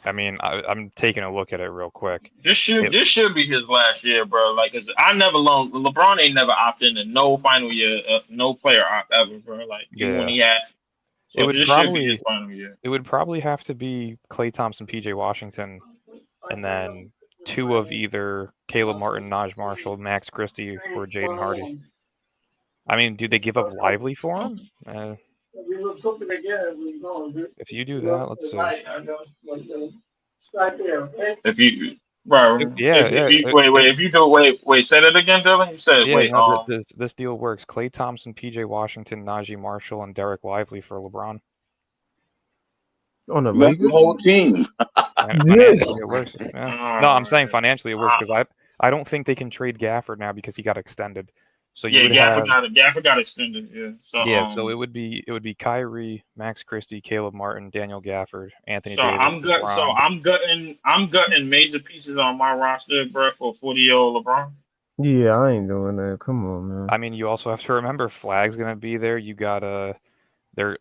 I mean, I'm taking a look at it real quick. It, This should be his last year, bro. Like, 'cause I never loaned LeBron ain't never opted into no final year, no player opt ever, bro. Like even when yeah, he asked, it so would this should be probably his final year. it would probably have to be Klay Thompson, PJ Washington, and then two of either Caleb Martin, Naj Marshall, Max Christie, or Jaden Hardy. I mean, do they give up Lively for him? If you do that, let's see. If you right, Yeah, if yeah, you wait, if you do say that again, Dylan. You said yeah. wait, No, this deal works. Klay Thompson, PJ Washington, Najee Marshall, and Derek Lively for LeBron. On the You got the Lakers? whole team. Financially, it Yes. works. Yeah. No, I'm saying uh, financially it works because I don't think they can trade Gafford now because he got extended. So you yeah, would have Gafford got extended. Yeah, so yeah. So it would be Kyrie, Max Christie, Caleb Martin, Daniel Gafford, Anthony so Davis, I'm good. So LeBron. I'm gutting major pieces on my roster, bro, for 40-year-old LeBron. Yeah, I ain't doing that. Come on, man. I mean, you also have to remember Flag's gonna be there. You got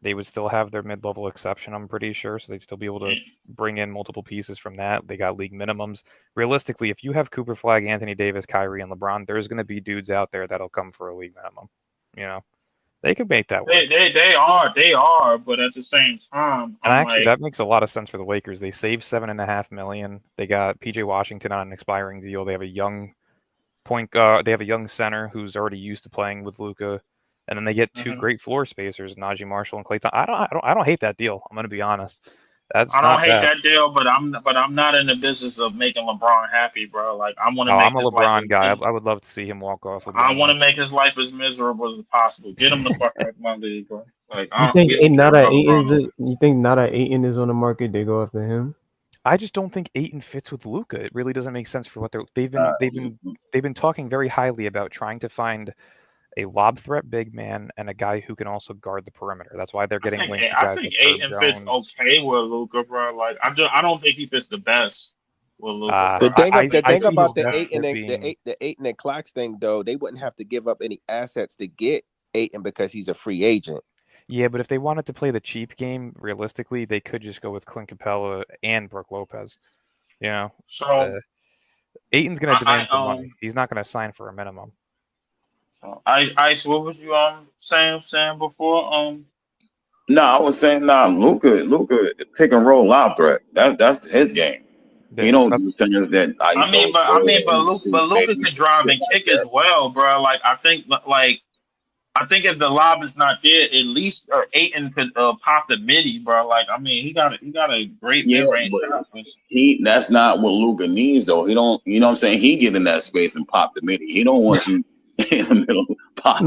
they would still have their mid-level exception, I'm pretty sure, so they'd still be able to bring in multiple pieces from that. They got league minimums. Realistically, if you have Cooper Flag, Anthony Davis, Kyrie, and LeBron, there's going to be dudes out there that'll come for a league minimum. You know, they could make that work. They are, but at the same time, And I'm actually, like, that makes a lot of sense for the Lakers. They saved $7.5 million. They got PJ Washington on an expiring deal. They have a young They have a young center who's already used to playing with Luca, and then they get two mhm. great floor spacers, Najee Marshall and Klay Thompson. I don't hate that deal. I'm gonna be honest. I That's don't not hate bad. that deal, but I'm not in the business of making LeBron happy, bro. Like I want to Oh, make I'm a his life as LeBron guy. miserable. I would love to see him walk off with I one want ring. to make his life as miserable as possible. Get him the fuck out of my league, bro. Like You I don't think we ain't don't care Nada about Aiton LeBron no is more. you think Nada Aiton is on the market? They go after him. I just don't think Aiton fits with Luca. It really doesn't make sense for what they've Uh, been they've been they've been talking very highly about trying to find a lob threat big man and a guy who can also guard the perimeter. That's why they're getting linked to I guys think like Herb Aiden fits Jones. okay with Luca, bro. Like I don't think he fits the best. with Luca, The bro. thing I the I thing see about his the best eight and fit being the eight and the clocks thing though, they wouldn't have to give up any assets to get Aiton because he's a free agent. yeah, but if they wanted to play the cheap game, realistically, they could just go with Clint Capella and Brooke Lopez. You know, So uh, Aiton's going to I demand some money. He's not going to sign for a minimum. so I what was you saying before No, I was saying, Luca, pick and roll lob threat. That's his game. He Yeah, don't that's do things that ISO but Luca baby could drive shit and like kick as that. well, bro. I think if the lob is not there, at least Aiton could pop the midi, bro. Like I mean, he got a great Yeah, mid range but shot. that's not what Luca needs though. He don't, you know what I'm saying? He get in that space and pop the midi. He don't want you in the middle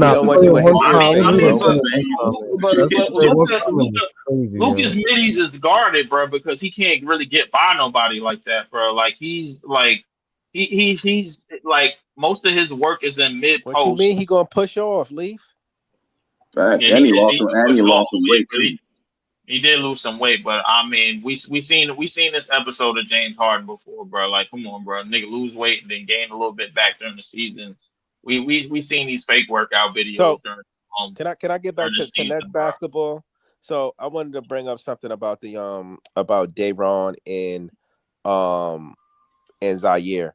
He Nah, popping. don't for want you playing with one his I ear mean, time, I he pinned, mean, was bro. but playing one time. but That's but playing one Luca time Luca is crazy, Luca's yo. middies is guarded, bro, because he can't really get by nobody like that, bro. Like he's like he's like most of his work is in mid What you post. mean he gonna push off, Leaf? Facts. Yeah, And he he pushed off lost a some bit, weight but too. he did lose some weight. But I mean, we seen this episode of James Harden before, bro. Like, come on, bro, nigga lose weight and then gain a little bit back during the season. We seen these fake workout videos So um can I get back during the to Nets season, bro. basketball? So I wanted to bring up something about the about Dayron um and Zaire.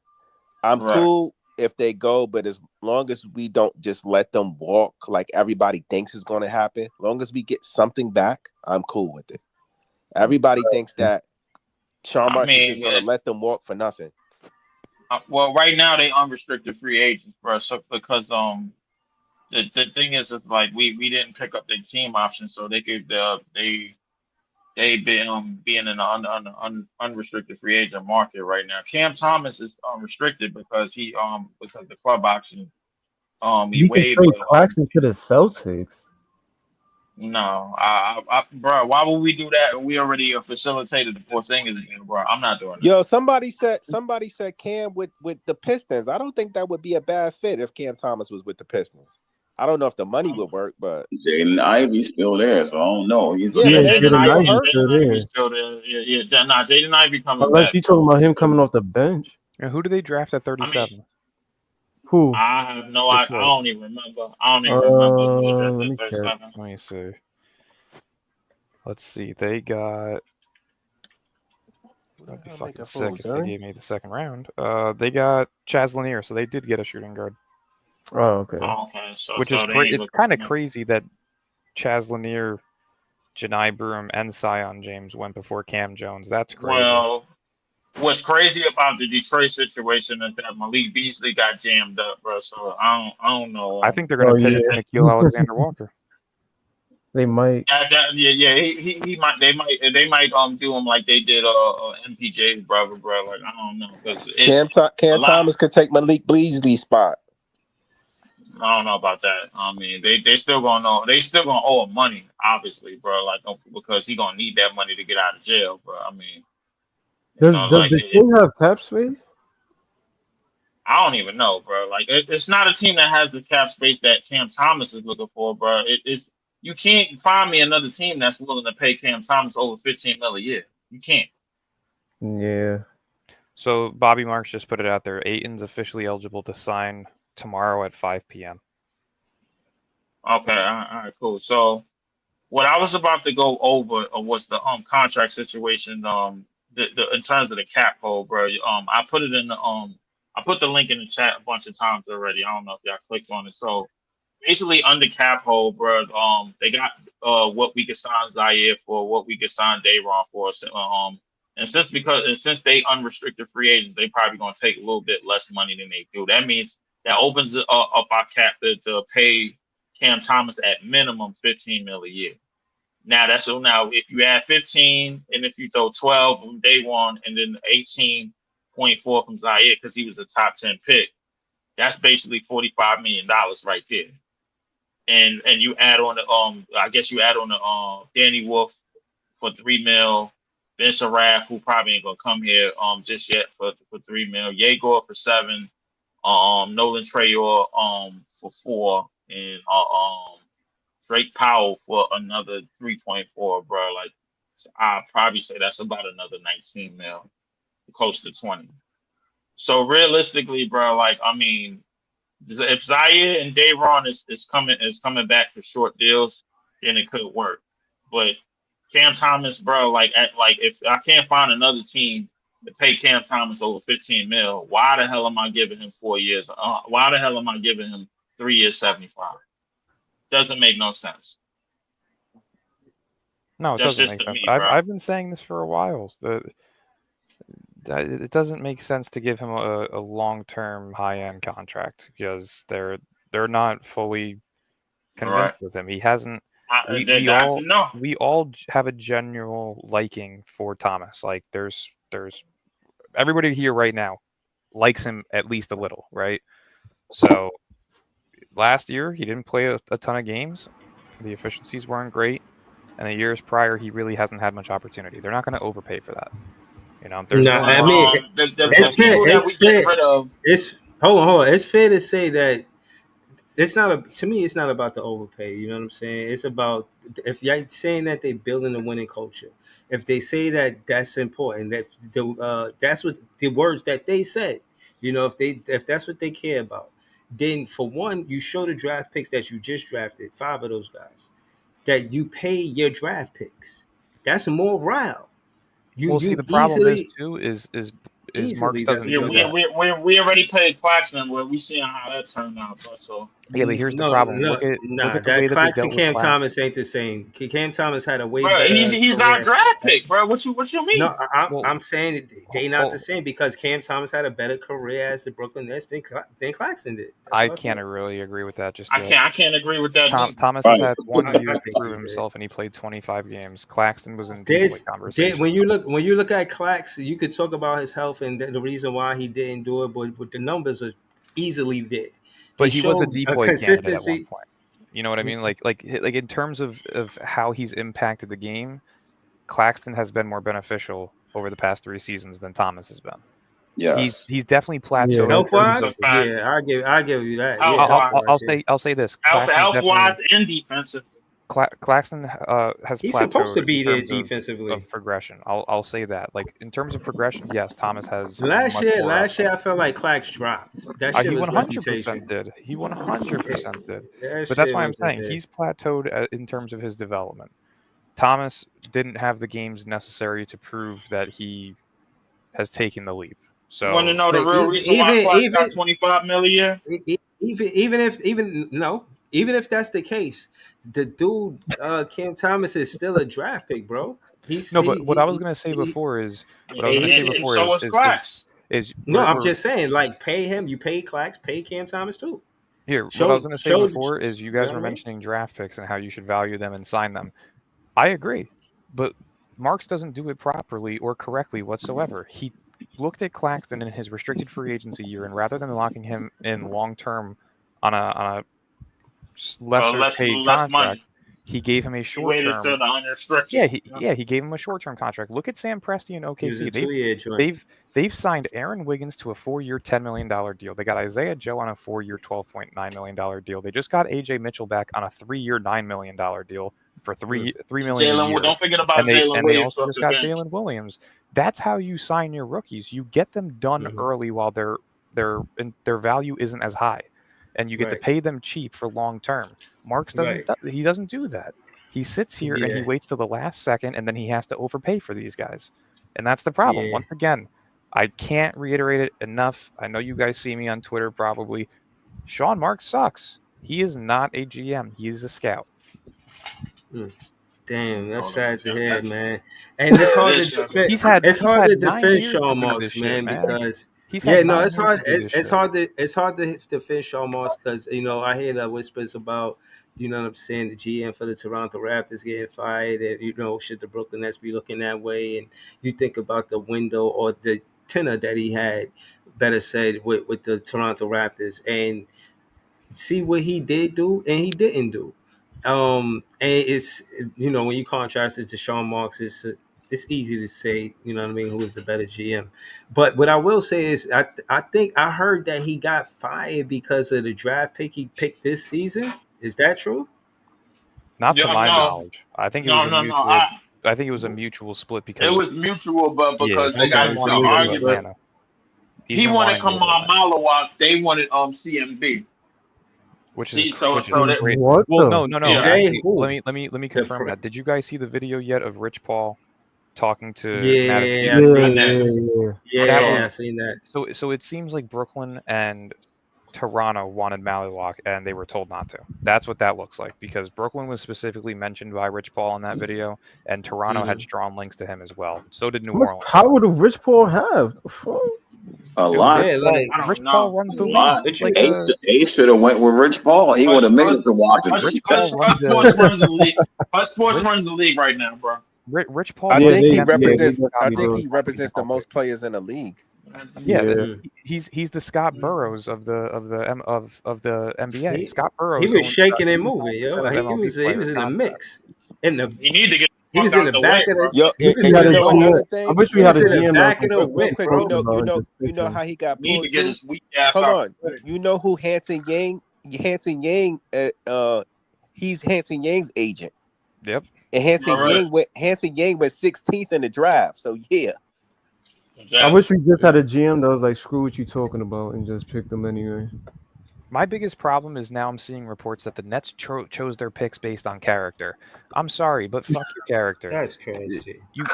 I'm Right. cool if they go, but as long as we don't just let them walk like everybody thinks is going to happen, long as we get something back, I'm cool with it. Everybody thinks that I Chalmers is mean, just going to let them walk for nothing. well, right now they unrestricted free agents, bro. So because the thing is like we didn't pick up their team option, so they could they been being in the unrestricted free agent market right now. Cam Thomas is unrestricted because the club option he You can waived, trade but Claxton to the Celtics. no, bro, why would we do that? We already facilitated the Porzingis deal, bro. I'm not doing that. Yo, somebody said Cam with the Pistons. I don't think that would be a bad fit if Cam Thomas was with the Pistons. I don't know if the money would work, but Jaden Ivey's still there, so I don't know. He's a yeah, Yeah, Yeah, but bench ain't Jaden he Jaden still Ivey, Ivey's hurt? still Jaden Ivey's there. still there. Jaden Ivey coming Unless back, you bro. talking about He's him still coming there. off the bench. and who do they draft at I mean, 37? Who? I have no, I Detroit. don't even remember. I don't even remember who was Let at me check. 37. Let me see. Let's see. They got. Who the I'd be hell fucking making sick fools, if they huh? gave me the second round. They got Chaz Lanier, so they did get a shooting guard, Oh, okay. Oh, okay, so which is so they ain't it's looking kind for of him. crazy that Chaz Lanier, Janai Broom, and Sion James went before Cam Jones. That's crazy. Well, what's crazy about the Detroit situation is that Malik Beasley got jammed up, bro. So I don't know. I think they're going Oh to yeah, pivot to Nikhil Alexander Walker. they might. Yeah, he might they might do him like they did MPJ's brother, bro. Like I don't know because a Cam lot. Thomas could take Malik Beasley's spot. I don't know about that. I mean, they still gonna know. They still gonna owe him money, obviously, bro. Like because he gonna need that money to get out of jail, bro. I mean, Does like the kid have cap space? I don't even know, bro. Like it's not a team that has the cap space that Cam Thomas is looking for, bro. It's you can't find me another team that's willing to pay Cam Thomas over 15 mil a year. You can't. Yeah. So Bobby Marks just put it out there. Aiton's officially eligible to sign tomorrow at 5 p.m. Okay, all right, cool. So what I was about to go over was the contract situation the in terms of the cap hold, bro. I put it in the I put the link in the chat a bunch of times already. I don't know if y'all clicked on it. So basically under cap hold, bro. They got what we could sign Zaire for, what we could sign Dayron for. So, and since they unrestricted free agents, they probably gonna take a little bit less money than they do. That means that opens up our cap to pay Cam Thomas at minimum 15 mil a year. Now that's so now if you add 15 and if you throw 12 from day one and then 18.4 from Zaire because he was a top 10 pick, that's basically $45 million right there. And you add on the I guess you add on the Danny Wolf for 3 mil, Ben Saraff, who probably ain't gonna come here just yet for 3 mil, Yegor for 7, Nolan Trayor for 4, and Drake Powell for another 3.4, bro. Like I'd probably say that's about another 19 mil. close to 20. So realistically, bro, like I mean, if Zaire and Dayron is coming back for short deals, then it could work. But Cam Thomas, bro, like if I can't find another team to pay Cam Thomas over 15 mil, why the hell am I giving him 4 years? Why the hell am I giving him 3 years 75? Doesn't make no sense. No, it That's doesn't just make to sense. me, I've bro. I've been saying this for a while. It doesn't make sense to give him a long-term high-end contract because they're not fully Right. convinced with him. He hasn't. We That, we that, all no, we all have a general liking for Thomas. Like there's everybody here right now likes him at least a little, right? So last year he didn't play a ton of games. The efficiencies weren't great, and the years prior he really hasn't had much opportunity. They're not going to overpay for that. You know, there's Nah, but I also mean, there's the it's also fair. people that It's we getting fair. rid of, It's hold on. It's fair to say that it's not to me. It's not about the overpay. You know what I'm saying? It's about if you're saying that they're building a winning culture. If they say that that's important, that's what the words that they said. You know, if that's what they care about, then for one, you show the draft picks that you just drafted, 5 of those guys, that you pay your draft picks. That's morale. You we'll see. you The problem is easily too is Marks easily doesn't doesn't yeah, do do we that. that. we we, we already paid Claxton. Where we seeing how that turned out. So Yeah, but here's the No, problem. no, Look nah. at the That way that they Clax and dealt with Cam Claxton. Thomas ain't the same. Cam Thomas had a way bro, he's better he's not career. draft pick, bro. What you No, mean? I'm Well, saying they not the well, same because Cam Thomas had a better career as the Brooklyn Nets than Claxton did. That's I all I'm can't saying. really agree with that just I yet. can't agree with that neither. Thomas has Right. had one year I to think prove he did. himself, and he played 25 games. Claxton was in D boy Did conversation, when you look at Clax, you could talk about his health and the reason why he didn't do it, but the numbers are easily there. He but he was a showed D a boy candidate at one consistency. point. You know what I mean? Like in terms of how he's impacted the game, Claxton has been more beneficial over the past 3 seasons than Thomas has been. He's Yes. he's definitely Yeah, plateaued in Health terms That's a of. wise, fact. yeah, I give you that. Health Yeah, health wise, wise, yeah. I'll say this: Claxton's health wise definitely and defensive. Claxton has He's supposed plateaued to in be there terms defensively. of progression. I'll say that. Like in terms of progression, yes, Thomas has Last much year, more last upside. year I felt like Clax dropped. That shit He was 100% reputation. did. He 100% did. That But that's shit why I'm wasn't saying there. he's plateaued in terms of his development. Thomas didn't have the games necessary to prove that he has taken the leap. You want to So know the But real even reason why even Clax got even 25 mil a year? even if that's the case, the dude Cam Thomas is still a draft pick, bro. He's no, but what I was gonna say he before is what I was gonna say And before so was Clax. is no. I'm we're just saying, like, pay him. You pay Clax, pay Cam Thomas too. here. What I was Show gonna say show. before is you You guys know were what I mean? mentioning draft picks and how you should value them and sign them. I agree, but Marks doesn't do it properly or correctly whatsoever. He looked at Claxton in his restricted free agency year, and rather than locking him in long term on a For lesser paid less contract, money. he gave him a He short waited term. till the Yeah, unrestricted. he gave him a short term contract. Look at Sam Presti and It was a OKC. two-year joint. They've signed Aaron Wiggins to a 4-year, $10 million deal. They got Isaiah Joe on a 4-year, $12.9 million deal. They just got AJ Mitchell back on a 3-year, $9 million deal for $3 million a Jalen, year. don't forget about And they Jalen and they Williams also off just the got bench. Jalen Williams. That's how you sign your rookies. You get them done early while their value isn't as high, and you get to Right, pay them cheap for long term. Marks right. doesn't do that. He sits here and he Yeah, waits till the last second, and then he has to overpay for these guys, and that's the problem. yeah. Once again, I can't reiterate it enough. I know you guys see me on Twitter probably. Sean Marks sucks. He is not a GM. He is a scout. Mm. Damn, that's Oh, that's sad to hear, that's man. And it's that hard to is just defend. It's He's hard had to 9 defend years to Sean do this Marks, shit, man, man. because He's had yeah, no, 9 it's years hard. to do It's this it's shit. hard to it's hard to defend Sean Marks because I hear the whispers about you know what I'm saying the GM for the Toronto Raptors getting fired, and should the Brooklyn Nets be looking that way, and you think about the window or the tenor that he had, better said, with the Toronto Raptors, and see what he did do and he didn't do. And it's when you contrast it to Sean Marks, it's easy to say what I mean who is the better GM. But what I will say is I think I heard that he got fired because of the draft pick he picked this season. Is that true? Not to yeah, my no, knowledge. I think it was no, a no, no. mutual I think it was a mutual split It because was mutual, but yeah, because they he Okay, got didn't it's into a want an to go mutual to split. argument. Atlanta. He's He been wanted wanting to go to Kamal Atlanta, Malawak. They wanted CMB. which is See, so which is so that great. What Well, the? no. yeah. They Actually, who? let me The confirm that. Did you guys see the video yet of Rich Paul talking to Madison Yeah, I Yeah, Ewing? Yeah, I seen did. that. yeah, I That saw Yeah, I it. was seen that. so it seems like Brooklyn and Toronto wanted Maliwalk and they were told not to. That's what that looks like because Brooklyn was specifically mentioned by Rich Paul in that video, and Toronto had Hmm. strong links to him as well. So did New How much Orleans. power do Rich Paul have? The fuck? A Dude, lot. Yeah, like, I Rich don't Paul know. runs A the league. lot. He's but like you, Ace should have went with Rich Paul. He would Hush, have made hush, it to Washington. hush, Rich hush, Paul hush runs the sports runs the league. Hush sports Rich, runs the league right now, bro. Rich Paul I Yeah, runs think the he they represents. I definitely think do. he represents the most players in the league. Yeah, Yeah. he's the Scott Burrows of the NBA. he Scott he Burrows was owns shaking and moving, yo. 75% of MLB He players' was in the contracts. mix. In the He need to get he the fuck was in out the the back way, of the bro. Yo, he and, was We and in had you a the know hold on. GM. another I thing. wish He we had was a in the GM that back can of the Real, put real whip, quick. Rich You bro. know, about his you know pitching. how he got Need to pulled get too. his weak ass Hold out on. the way. You know who Hanson Yang. He's Hanson Yang's agent, Yep. and All right. Hanson Yang went 16th in the draft. So yeah, I Exactly. wish we just had a GM that was like, screw what you talking about and just picked them anyway. My biggest problem is now I'm seeing reports that the Nets chose their picks based on character. I'm sorry, but fuck your character. That's crazy. You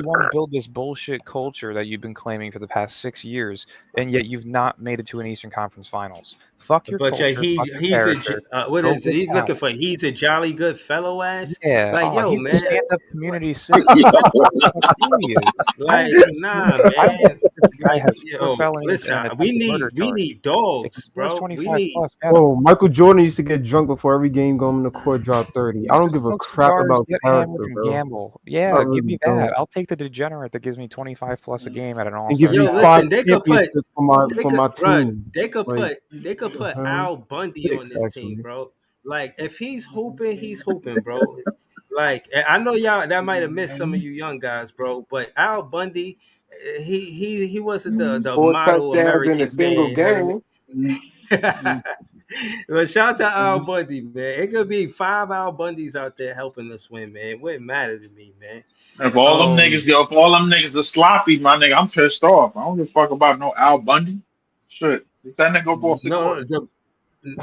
want to build this bullshit culture that you've been claiming for the past 6 years, and yet you've not made it to an Eastern Conference Finals. Fuck your But yeah, culture. Fuck your he's character. what Go is it? get He's looking talent. for? He's a jolly good fellow ass. Yeah. Like, Oh, yo, he's a man. stand-up community citizen. That's what the fuck he is. Like, nah, I don't man. care if the guy Like, has 4 felonies listen, and an attempted murder we charge. need If he dogs, scores bro. We 25 need plus, get him. Bro, Michael Jordan used to get drunk before every game, going in the court, drop 30. I don't Just give a smoke crap cigars, about get hammered, character, and bro. gamble. I Yeah, give really me that. don't. I'll take the degenerate that gives me 25 plus a game at an And give all-star you yo. caliber. 5 Listen, they could put championships they for could my bro, team. Like, they could what the put hell? Al Bundy on 6, this team, actually. bro. Like if he's hooping, bro. Like and I know y'all that might have missed some of you young guys, bro. But Al Bundy, he wasn't the 4 model touchdowns in a American single man. You know game. what I mean? Well, shout out to Al Bundy, man. It could be 5 Al Bundys out there helping us win, man. It wouldn't matter to me, man. If all them Um, niggas, yo, if all them niggas are sloppy, my nigga, I'm pissed off. I don't give a fuck about no Al Bundy. Shit, get that nigga up off the no, court.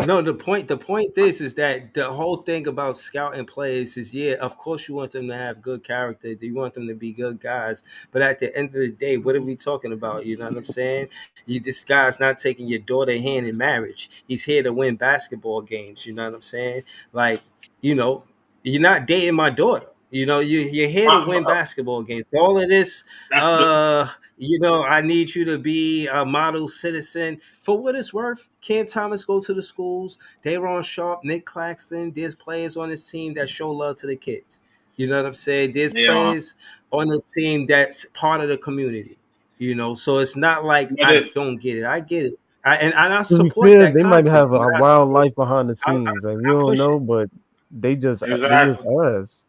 no, the point is that the whole thing about scouting players is yeah, of course you want them to have good character, you want them to be good guys, but at the end of the day, what are we talking about? You know what I'm saying? This guy's not taking your daughter hand in marriage. He's here to win basketball games. You know what I'm saying? Like, you know, you're not dating my daughter. You know, you're here to My, win basketball games. All of this, that's the I need you to be a model citizen. For what it's worth, Cam Thomas go to the schools. Dayron Sharp, Nick Claxton. There's players on this team that show love to the kids. You know what I'm saying? There's yeah. players on this team that's part of the community. You know, so it's not like But I it, don't get it. I get it. And I To be support fair, that they might content. have Man. a wild life behind the I, I, scenes. Like, we I don't push know, it. but they just exactly. us.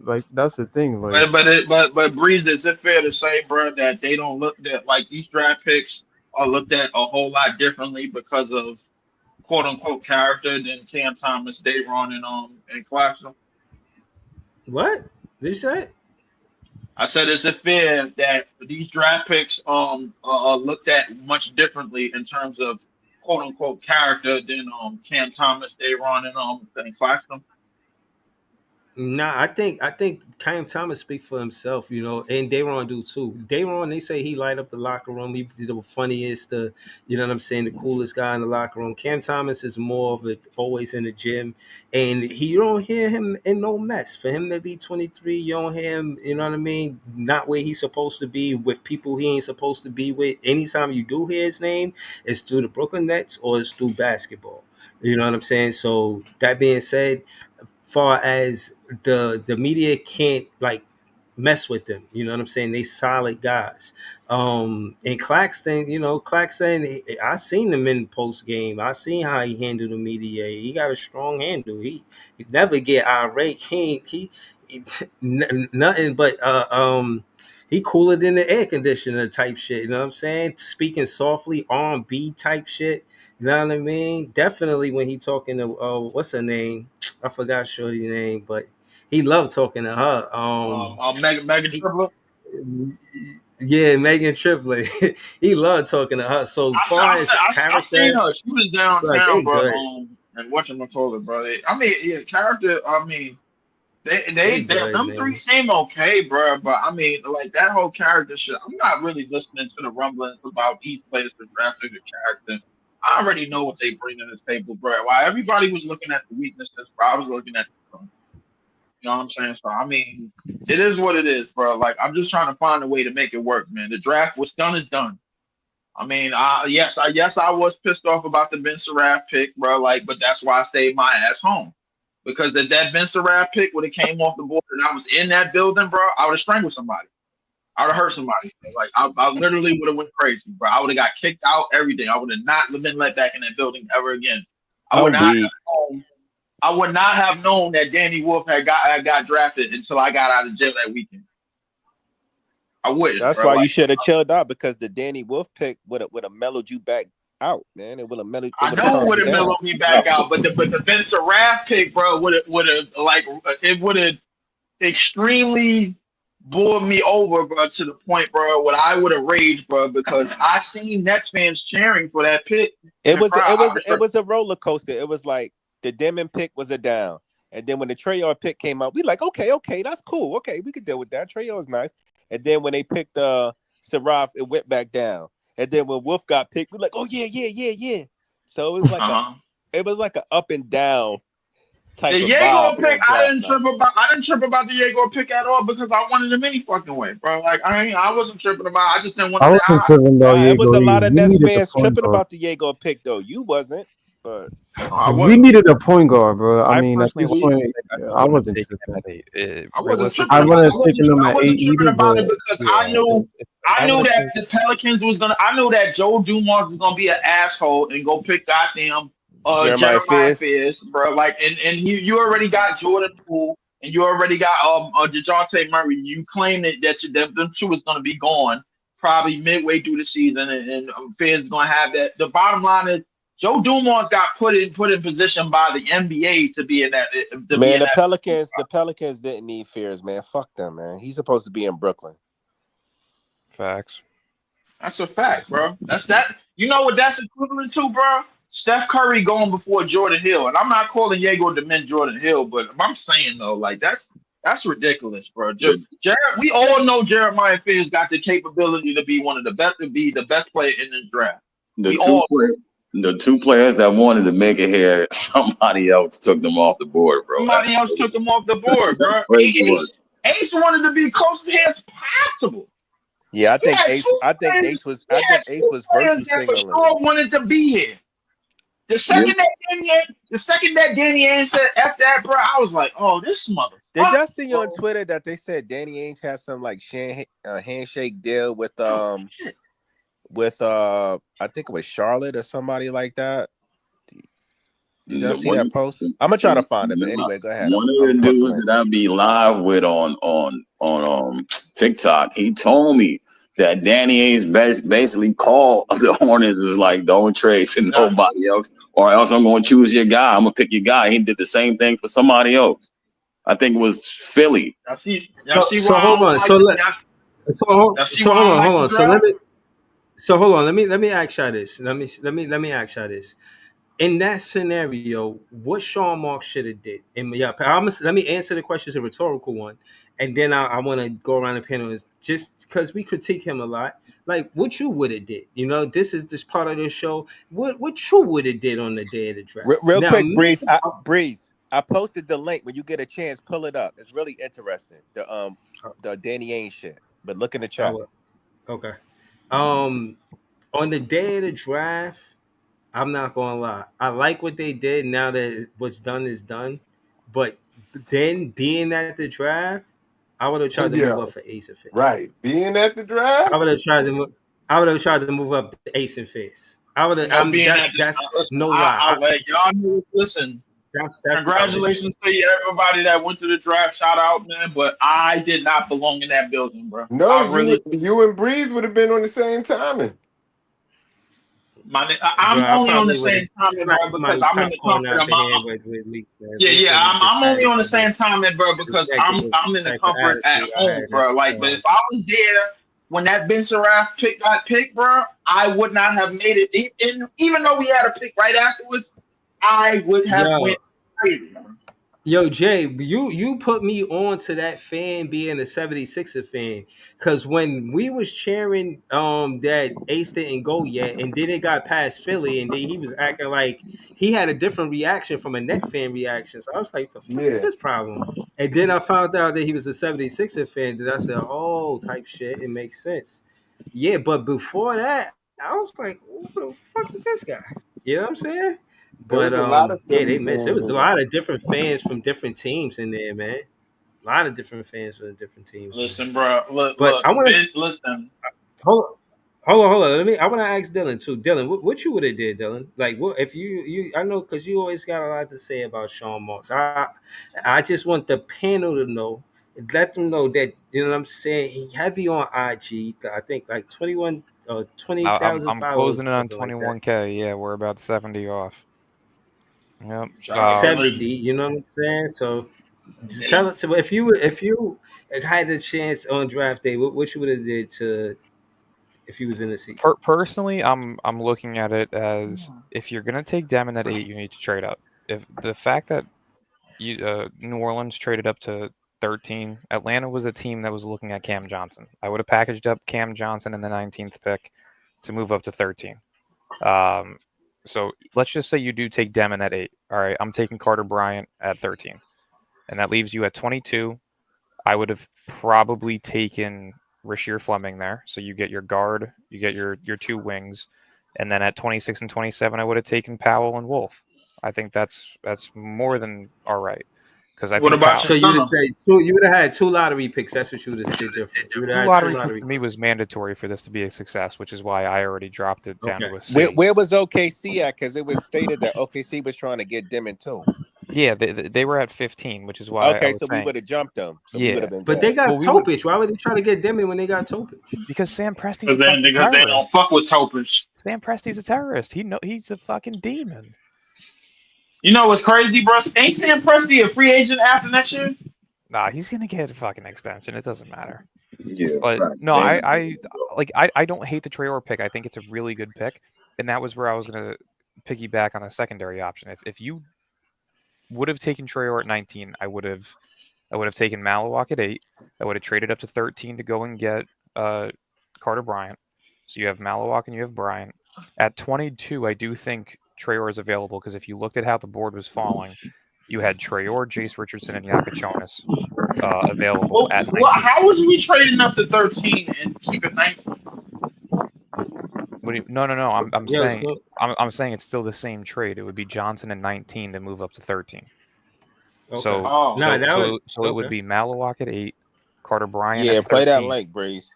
Like, that's the thing. Like, But Breeze, is it fair to say, bro, that they don't look at like these draft picks are looked at a whole lot differently because of quote unquote character than Cam Thomas, Dayron, and Claxton? What did you say? I said, is it fair that these draft picks are looked at much differently in terms of quote unquote character than Cam Thomas, Dayron, and Claxton? Nah, I think Cam Thomas speak for himself, you know, and Dayron do too. Dayron, they say he light up the locker room. He the funniest, you know what I'm saying, the coolest guy in the locker room. Cam Thomas is more of it, always in the gym, and you don't hear him in no mess. For him to be 23, you don't hear him, you know what I mean, not where he's supposed to be with people he ain't supposed to be with. Anytime you do hear his name, it's through the Brooklyn Nets or it's through basketball. You know what I'm saying? So that being said, far as the media can't like mess with them. You know what I'm saying? They solid guys. And Claxton, I seen him in post game. I seen how he handled the media. He got a strong handle. He never get irate. Nothing but he cooler than the air conditioner type shit. You know what I'm saying? Speaking softly, R&B type shit. You know what I mean? Definitely when he talking to what's her name? I forgot Shorty's name, but he loved talking to her. Megan Tripler. Yeah, Megan Triplet. He loved talking to her. So far as I seen character, her. She was like downtown, they bro. good. And whatchamacallit, bro. I mean, yeah, character. I mean, They they good, them three man. seem okay, bro. But I mean, like that whole character shit. I'm not really listening to the rumblings about these players for drafting the character. I already know what they bring to the table, bro. While everybody was looking at the weaknesses, bro, I was looking at the strengths. You know what I'm saying? So I mean, it is what it is, bro. Like I'm just trying to find a way to make it work, man. The draft, what's done is done. I mean, yes, I was pissed off about the Ben Surratt pick, bro. Like, but that's why I stayed my ass home because if that Ben Surratt pick would have came off the board and I was in that building, bro, I would have strangled somebody. I would have hurt somebody. Bro. Like, I literally would have went crazy, bro. I would have got kicked out, everything. I would have not been let back in that building ever again. I would I'm not have weak. known. I would not have known that Danny Wolf had got drafted until I got out of jail that weekend. I wouldn't, That's bro. why you Like should have chilled out because the Danny Wolf pick would have mellowed you back out, man. It would have mellowed. It I would have know it calmed would you have down. mellowed me back out, but the Vince Raff pick, bro, would have like it would have extremely bored me over, bro, to the point, bro, where I would have raged, bro, because I seen Nets fans cheering for that pick in It the was crowd. it was it was a roller coaster. It was like the Demon pick was a down, and then when the Trayor pick came out, we like okay, that's cool. Okay, we could deal with that. Trayor is nice, and then when they picked Seraph, it went back down, and then when Wolf got picked, we like yeah. So Uh-huh. it was like a up and down The type of vibe Jago pick, on draft night. I didn't trip about the Jago pick at all because I wanted him any fucking way, bro. Like I wasn't tripping about. I just didn't want I him that wasn't high. tripping about It was Diego a lot either. of We Nets needed the fans point tripping guard. about the Jago pick though. You wasn't, but No, I We wasn't. needed a point guard, bro. I I mean, at personally this like We, point, the pick. I I probably wouldn't have wasn't taken him tripping. at 8. I wasn't tripping I Realistically, about. wouldn't have taken them I at wasn't 8 tripping either, about it but because yeah. If I I would knew have that taken, the Pelicans was gonna. I knew that Joe Dumars was gonna be an asshole and go pick goddamn Jeremiah Jeremiah Fears. Fears, bro. Like, and you already got Jordan Poole and you already got Dejounte Murray. You claimed that them two was gonna be gone probably midway through the season, and Fears is gonna have that. The bottom line is Joe Dumars got put in position by the NBA to be in that to be Man, in that. The Pelicans didn't need Fears, man. Fuck them, man. He's supposed to be in Brooklyn. facts. That's a fact, bro. That's that. You know what that's equivalent to, bro? Steph Curry going before Jordan Hill, and I'm not calling Diego to men Jordan Hill, but I'm saying though, like that's ridiculous, bro. The, We all know Jeremiah Fears got the capability to be one of the best, to be the best player in this draft. the We two all players, the two players that wanted to make it here, somebody else took them off the board, bro. somebody else took him off the board, That's bro. crazy work. Ace wanted to be close as possible. Yeah, He had two players. He I had think Ace two was players virtue that for signaling. sure wanted to be here. Yeah. The second that Danny Ainge said "F that," bro, I was like, "Oh, this Did motherfucker." y'all see on Bro. Twitter that they said Danny Ainge has some like handshake deal Oh shit! with I think it was Charlotte or somebody like that? Did y'all see One, that post? I'm gonna try to find it, but anyway, go ahead. one of I'm the posting dudes it. that I be live with on TikTok, he told me that Danny Ainge basically called the Hornets was like, don't trade to Nah, nobody else, or else I'm going to choose your guy. I'm gonna pick your guy. He did the same thing for somebody else. I think it was Philly. y'all see why So I hold don't on. like this. Y'all see So why I hold don't on, like hold the on. So draft. hold on. Let me ask y'all this. Let me ask y'all this. In that scenario, what Sean Marks should have did? And yeah, let me answer the question. It's a rhetorical one, and then I want to go around the panel. Is just because we critique him a lot, like what you would have did. You know, this is this part of the show. What you would have did on the day of the draft? Real Now, quick, me, Breeze. I posted the link when you get a chance. Pull it up. It's really interesting. The Danny Ainge shit. But look in the chat. oh, okay. Um, on the day of the draft. I'm not gonna lie. I like what they did. Now that what's done is done, but then being at the draft, I would have tried to move up Yeah, for Ace and Fist. right. Being at the I draft. would have tried to. I would have tried to move up to Ace and Fist. I would have. You know, I'm. being at That's listen, no lie. I like y'all know. Listen, That's what I would have did. congratulations to you, everybody that went to the draft. Shout out, man. But I did not belong in that building, bro. No, I really. you and Breeze would have been on the same timing. Bro, I'm I only on the probably would have same timing, bro, slapped because somebody I'm in the popcorn comfort out of the my. hand with Leak, man. Yeah, Leak yeah. said he just I'm had only it on the for the same timing, bro, because executive I'm in the type of comfort at attitude I home, had at bro. the Like, but time. if I was there when that Ben Siraf pick got picked, bro, I would not have made it. And even though we had a pick right afterwards, I would have Yo, went crazy. Yo, Jay, you put me on to that fan being a 76er fan. Cause when we was cheering that Ace didn't go yet, and then it got past Philly, and then he was acting like he had a different reaction from a net fan reaction. So I was like, the fuck is Yeah. his problem? And then I found out that he was a 76er fan. Then I said, oh, type shit, it makes sense. Yeah, but before that, I was like, who the fuck is this guy? You know what I'm saying? It But was a lot of yeah, Philly they missed. It fans was a in there. lot of different fans from different teams in there, man. A lot of different fans from different teams, man. Listen, bro. But Look. I want to Ben, listen. hold on, hold on. Let me. I want to ask Dylan too. Dylan, what you would have did, Dylan? Like, what if you? I know because you always got a lot to say about Sean Marks. I just want the panel to know. Let them know that you know what I'm saying. He heavy on IG. I think like 21 or twenty thousand I'm followers or closing it on something like that. 21K. Yeah, we're about 70 off. Yep. Shout out to '70. Lynn. You know what I'm saying? So just tell Hey, it to if you had the chance on draft day, what you would have did to if you was in the seat? Personally, I'm looking at it as if you're gonna take Demon at 8, you need to trade up. If the fact that New Orleans traded up to 13, Atlanta was a team that was looking at Cam Johnson. I would have packaged up Cam Johnson in the 19th pick to move up to 13. Um, so let's just say you do take Demon at 8. All right, I'm taking Carter Bryant at 13, and that leaves you at 22. I would have probably taken Rasheer Fleming there. So you get your guard, you get your two wings, and then at 26 and 27, I would have taken Powell and Wolf. I think that's more than all right because I what think about Powell your So you would have stunner? said two. You would have had two lottery picks. That's what you would have did different. You would have two had two lottery picks lottery for me picks. was mandatory for this to be a success, which is why I already dropped it down Okay. to a Where, C. where was OKC at? Because it was stated that OKC was trying to get Demon too. Yeah, they were at 15, which is why I Okay, was so we saying would have jumped them. So we would yeah. have been But they good. got Well, we would Topich. Why would they try to get Demi when they got Topich? because Sam Presti's a fucking Because they don't terrorist. fuck with Topers. Sam Presti's a terrorist. He's a fucking demon. You know what's crazy, bro? Ain't Sam Presti a free agent after next year? Nah, he's gonna get a fucking extension. It doesn't matter. Yeah, But right. no, They, I don't hate the Traore pick. I think it's a really good pick, and that was where I was gonna piggyback on a secondary option. If you would have taken Traore at 19, I would have taken Malawak at 8. I would have traded up to 13 to go and get Carter Bryant. So you have Malawak and you have Bryant. At 22, I do think Traore is available because if you looked at how the board was falling, you had Traore, Jace Richardson, and Yakachonis available at Well, 19. how was we trading up to 13 and keeping 19? What do you, no, no, no. I'm Yeah. saying So I'm saying it's still the same trade. It would be Johnson and 19 to move up to 13. okay. So Oh, Nah, so that was so so it would okay. be Malawak at 8, Carter Bryant at Yeah, play that 13. link, Breeze.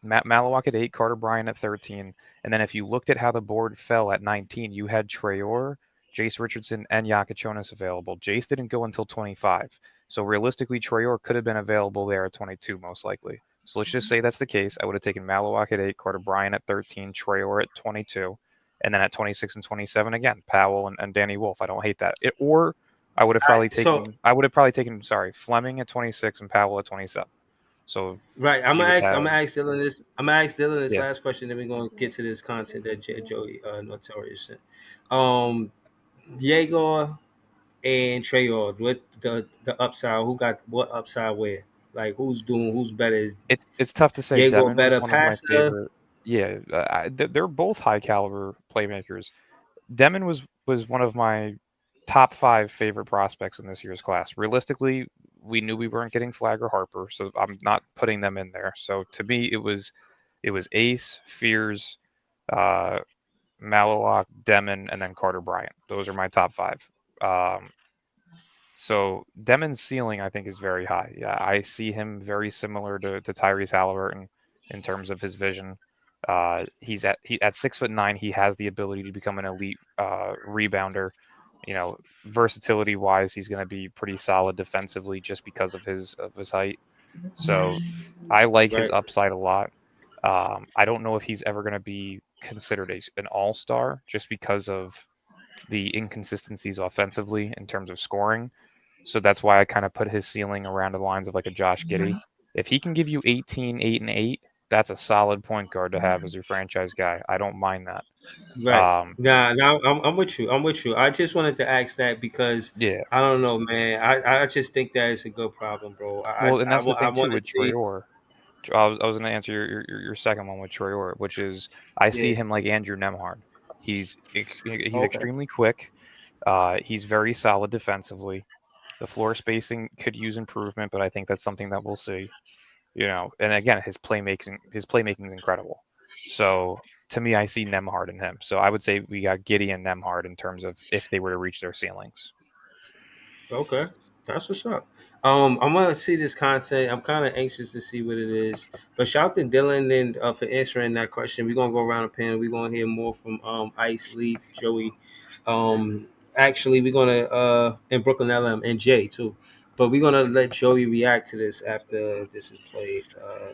Malawak at 8, Carter Bryant at 13. And then if you looked at how the board fell at 19, you had Traore, Jace Richardson, and Yakachonis available. Jace didn't go until 25. So realistically, Traore could have been available there at 22, most likely. So let's just say that's the case. I would have taken Malawak at 8, Carter Bryant at 13, Traore at 22. And then at 26 and 27, again, Powell and Danny Wolf. I don't hate that. Or All right. So I would have probably taken, sorry, Fleming at 26 and Powell at 27. So right, you would I'm have, gonna ask Dylan this. I'm gonna ask Dylan this yeah. last question. Then we're gonna get to this content that Joey Notorious sent. Diego and Trayor. What the upside? Who got what upside where? Like who's better? Is It's tough to say. Diego Devin was better one of my passer? favorite. Yeah, they're both high caliber playmakers. Demon was one of my top 5 favorite prospects in this year's class. Realistically, we knew we weren't getting Flag or Harper, so I'm not putting them in there. So to me, it was Ace, Fears, uh, Malalock, Demon, and then Carter Bryant. Those are my top 5. Um, so Demon's ceiling, I think, is very high. Yeah, I see him very similar to Tyrese Halliburton in terms of his vision. At 6'9", he has the ability to become an elite rebounder. Versatility wise, he's going to be pretty solid defensively just because of his height. So I like his Right. upside a lot. I don't know if he's ever going to be considered an all-star just because of the inconsistencies offensively in terms of scoring. So that's why I kind of put his ceiling around the lines of like a Josh Giddey. If he can give you 18, 8, and 8, that's a solid point guard to have as your franchise guy. I don't mind that. Right. Nah, I'm with you. I'm with you. I just wanted to ask that because Yeah. I don't know, man. I just think that is a good problem, bro. Well, and that's the I thing too want to with Troy see. Orr. I was going to answer your second one with Troy Orr, which is I see Yeah. him like Andrew Nemhard. He's Okay. extremely quick. He's very solid defensively. The floor spacing could use improvement, but I think that's something that we'll see. And again, his playmaking is incredible. So to me, I see Nemhard in him. So I would say we got Giddey and Nemhard in terms of if they were to reach their ceilings. Okay, that's what's up. I'm gonna see this content. I'm kind of anxious to see what it is. But shout out to Dylan and for answering that question. We're gonna go around the panel. We're gonna hear more from Ice, Leaf, Joey. Actually, we're gonna and Brooklyn LM and Jay too. But we're gonna let Joey react to this after this is played.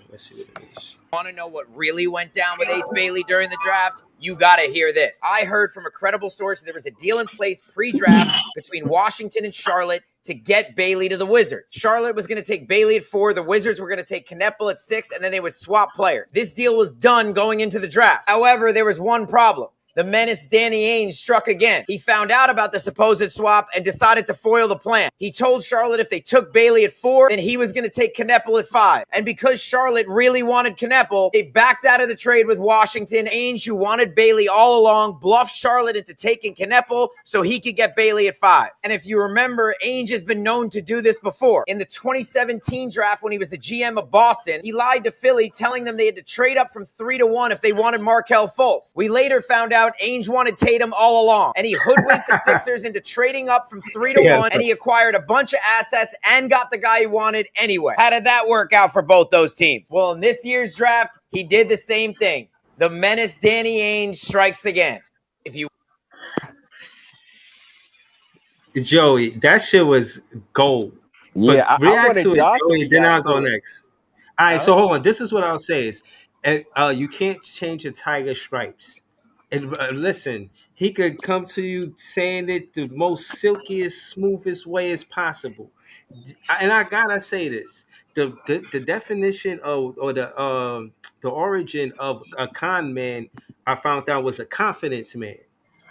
Let's see what it is. Want to know what really went down with Ace Bailey during the draft? You got to hear this. I heard from a credible source there was a deal in place pre-draft between Washington and Charlotte to get Bailey to the Wizards. Charlotte was going to take Bailey at 4. The Wizards were going to take Knepel at 6, and then they would swap player. This deal was done going into the draft. However, there was one problem. The menace Danny Ainge struck again. He found out about the supposed swap and decided to foil the plan. He told Charlotte if they took Bailey at 4, then he was going to take Knepel at 5. And because Charlotte really wanted Knepel, they backed out of the trade with Washington. Ainge, who wanted Bailey all along, bluffed Charlotte into taking Knepel so he could get Bailey at 5. And if you remember, Ainge has been known to do this before. In the 2017 draft, when he was the GM of Boston, he lied to Philly, telling them they had to trade up from 3 to 1 if they wanted Markelle Fultz. We later found out Ainge wanted Tatum all along, and he hoodwinked the Sixers into trading up from 3 to 1, and he acquired a bunch of assets and got the guy he wanted anyway. How did that work out for both those teams? Well, in this year's draft, he did the same thing. The menace Danny Ainge strikes again. If you Joey, that shit was gold. Yeah, But I react wanted to it, y'all to Joey, then react I'll go to it. next. All right, Huh? so hold on. This is what I'll say is, you can't change a tiger stripes. And listen, he could come to you saying it the most silkiest, smoothest way as possible. And I gotta say this: the definition of or the origin of a con man, I found out was a confidence man.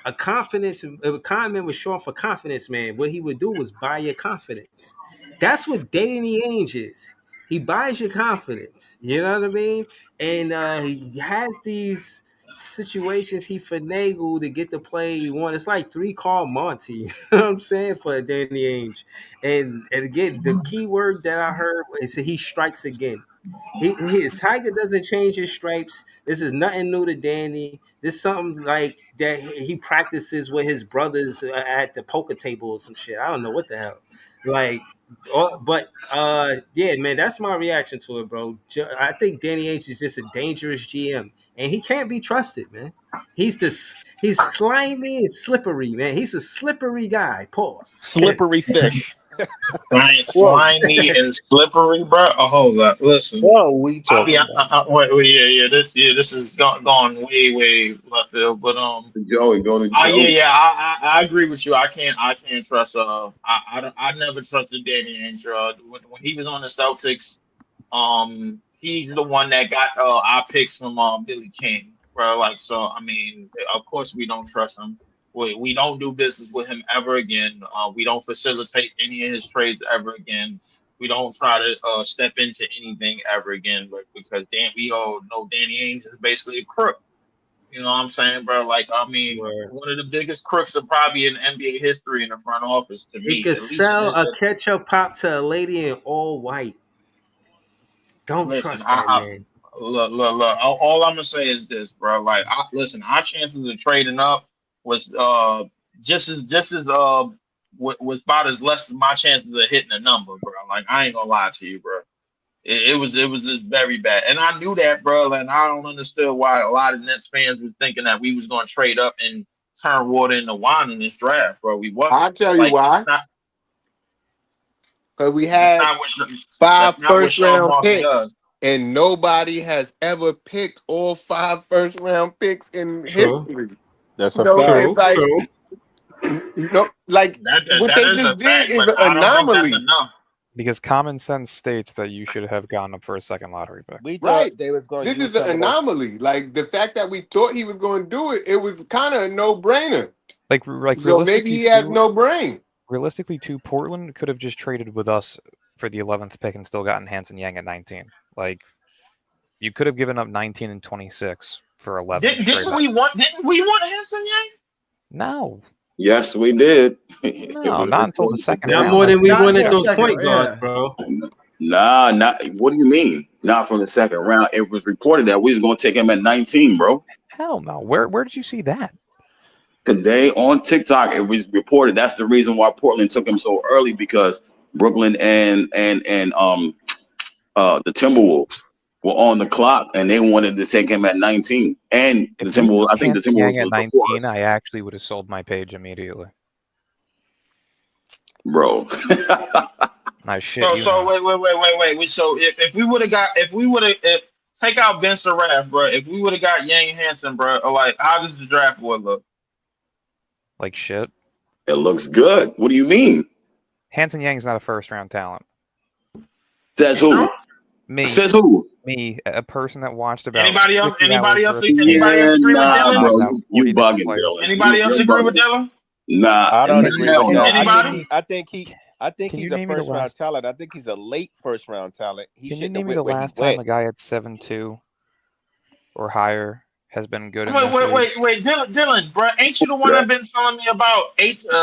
A con man was short for confidence man. What he would do was buy your confidence. That's what Danny Ainge is. He buys your confidence. You know what I mean? And he has these situations he finagled to get the play he wants. It's like 3 call Monty. You know what I'm saying, for Danny Ainge. And again, the key word that I heard is he strikes again. Tiger doesn't change his stripes. This is nothing new to Danny. This is something like that he practices with his brothers at the poker table or some shit. I don't know what the hell. Like, but yeah, man, that's my reaction to it, bro. I think Danny Ainge is just a dangerous GM, and he can't be trusted, man. He's slimy and slippery, man. He's a slippery guy. Pause. Slippery fish. Slimy and slippery, bro. Oh, hold up. Listen. What are we talking about? This is gone way left field. But Joey, go to Joe. I agree with you. I can't trust. I never trusted Danny Ainge. When he was on the Celtics, he's the one that got our picks from Billy King, bro. Like, so I mean, of course we don't trust him. We don't do business with him ever again. We don't facilitate any of his trades ever again. We don't try to step into anything ever again, because we all know Danny Ainge is basically a crook. You know what I'm saying, bro? Like, I mean, one of the biggest crooks of probably in NBA history in the front office to me. He could sell a ketchup pop to a lady in all white. Don't trust that man. Look. All I'm gonna say is this, bro. Like, our chances of trading up was just as was about as less than my chances of hitting a number, bro. Like, I ain't gonna lie to you, bro. It was just very bad, and I knew that, bro. And I don't understand why a lot of Nets fans was thinking that we was gonna trade up and turn water into wine in this draft, bro. We wasn't. I'll tell you why. Because we had 5 first-round picks and nobody has ever picked all 5 first-round picks in True. history. That's a So fact. it's True. like, True. no, like what That they is a just did fact, is but an I don't think that's anomaly, enough. Because common sense states that you should have gone up for a second lottery pick. We thought right? they was going to This use is an some of those. anomaly. Like the fact that we thought he was going to do it, it was kind of a no-brainer. Like So maybe he has no brain. realistically, too, Portland could have just traded with us for the 11th pick and still gotten Hanson Yang at 19. Like, you could have given up 19 and 26 for 11 straight Didn't up. we want Hanson Yang? No, Yes, we did. It no, was not until the reported. second Not round. more than we Not wanted until those second, point guards, yeah. bro. Nah, not. What do you mean? Not from the second round. It was reported that we was going to take him at 19, bro. Hell no. Where did you see that? Today on TikTok, it was reported that's the reason why Portland took him so early because Brooklyn and the Timberwolves were on the clock and they wanted to take him at 19. And the If we Timberwolves, I took think the Hanson Timberwolves Yang at was before 19, us, I actually would have sold my page immediately. bro. Nice shit. So wait. So if we would have take out Ben Surratt, bro. If we would have got Yang Hansen, bro, like how does the draft board look? Like shit. It looks good. What do you mean? Hanson Yang's not a first round talent. Says who? Me. Says who? Me, a person that watched about Anybody else? 50 Anybody hours else? worth of Anybody else Yeah, agree with nah, Dylan? bro. You 40 bugging, players. Dylan. Anybody else You're agree with bugging. Dylan? Nah, I don't hell agree with no. that. Anybody? I think Can he's you a name me the first round last? talent. I think he's a late first round talent. He Can you shouldn't name have me the went where he last time went. a guy at 7'2" or higher has been good in this league? Wait, Dylan, bro, ain't you the one Yeah. that been telling me about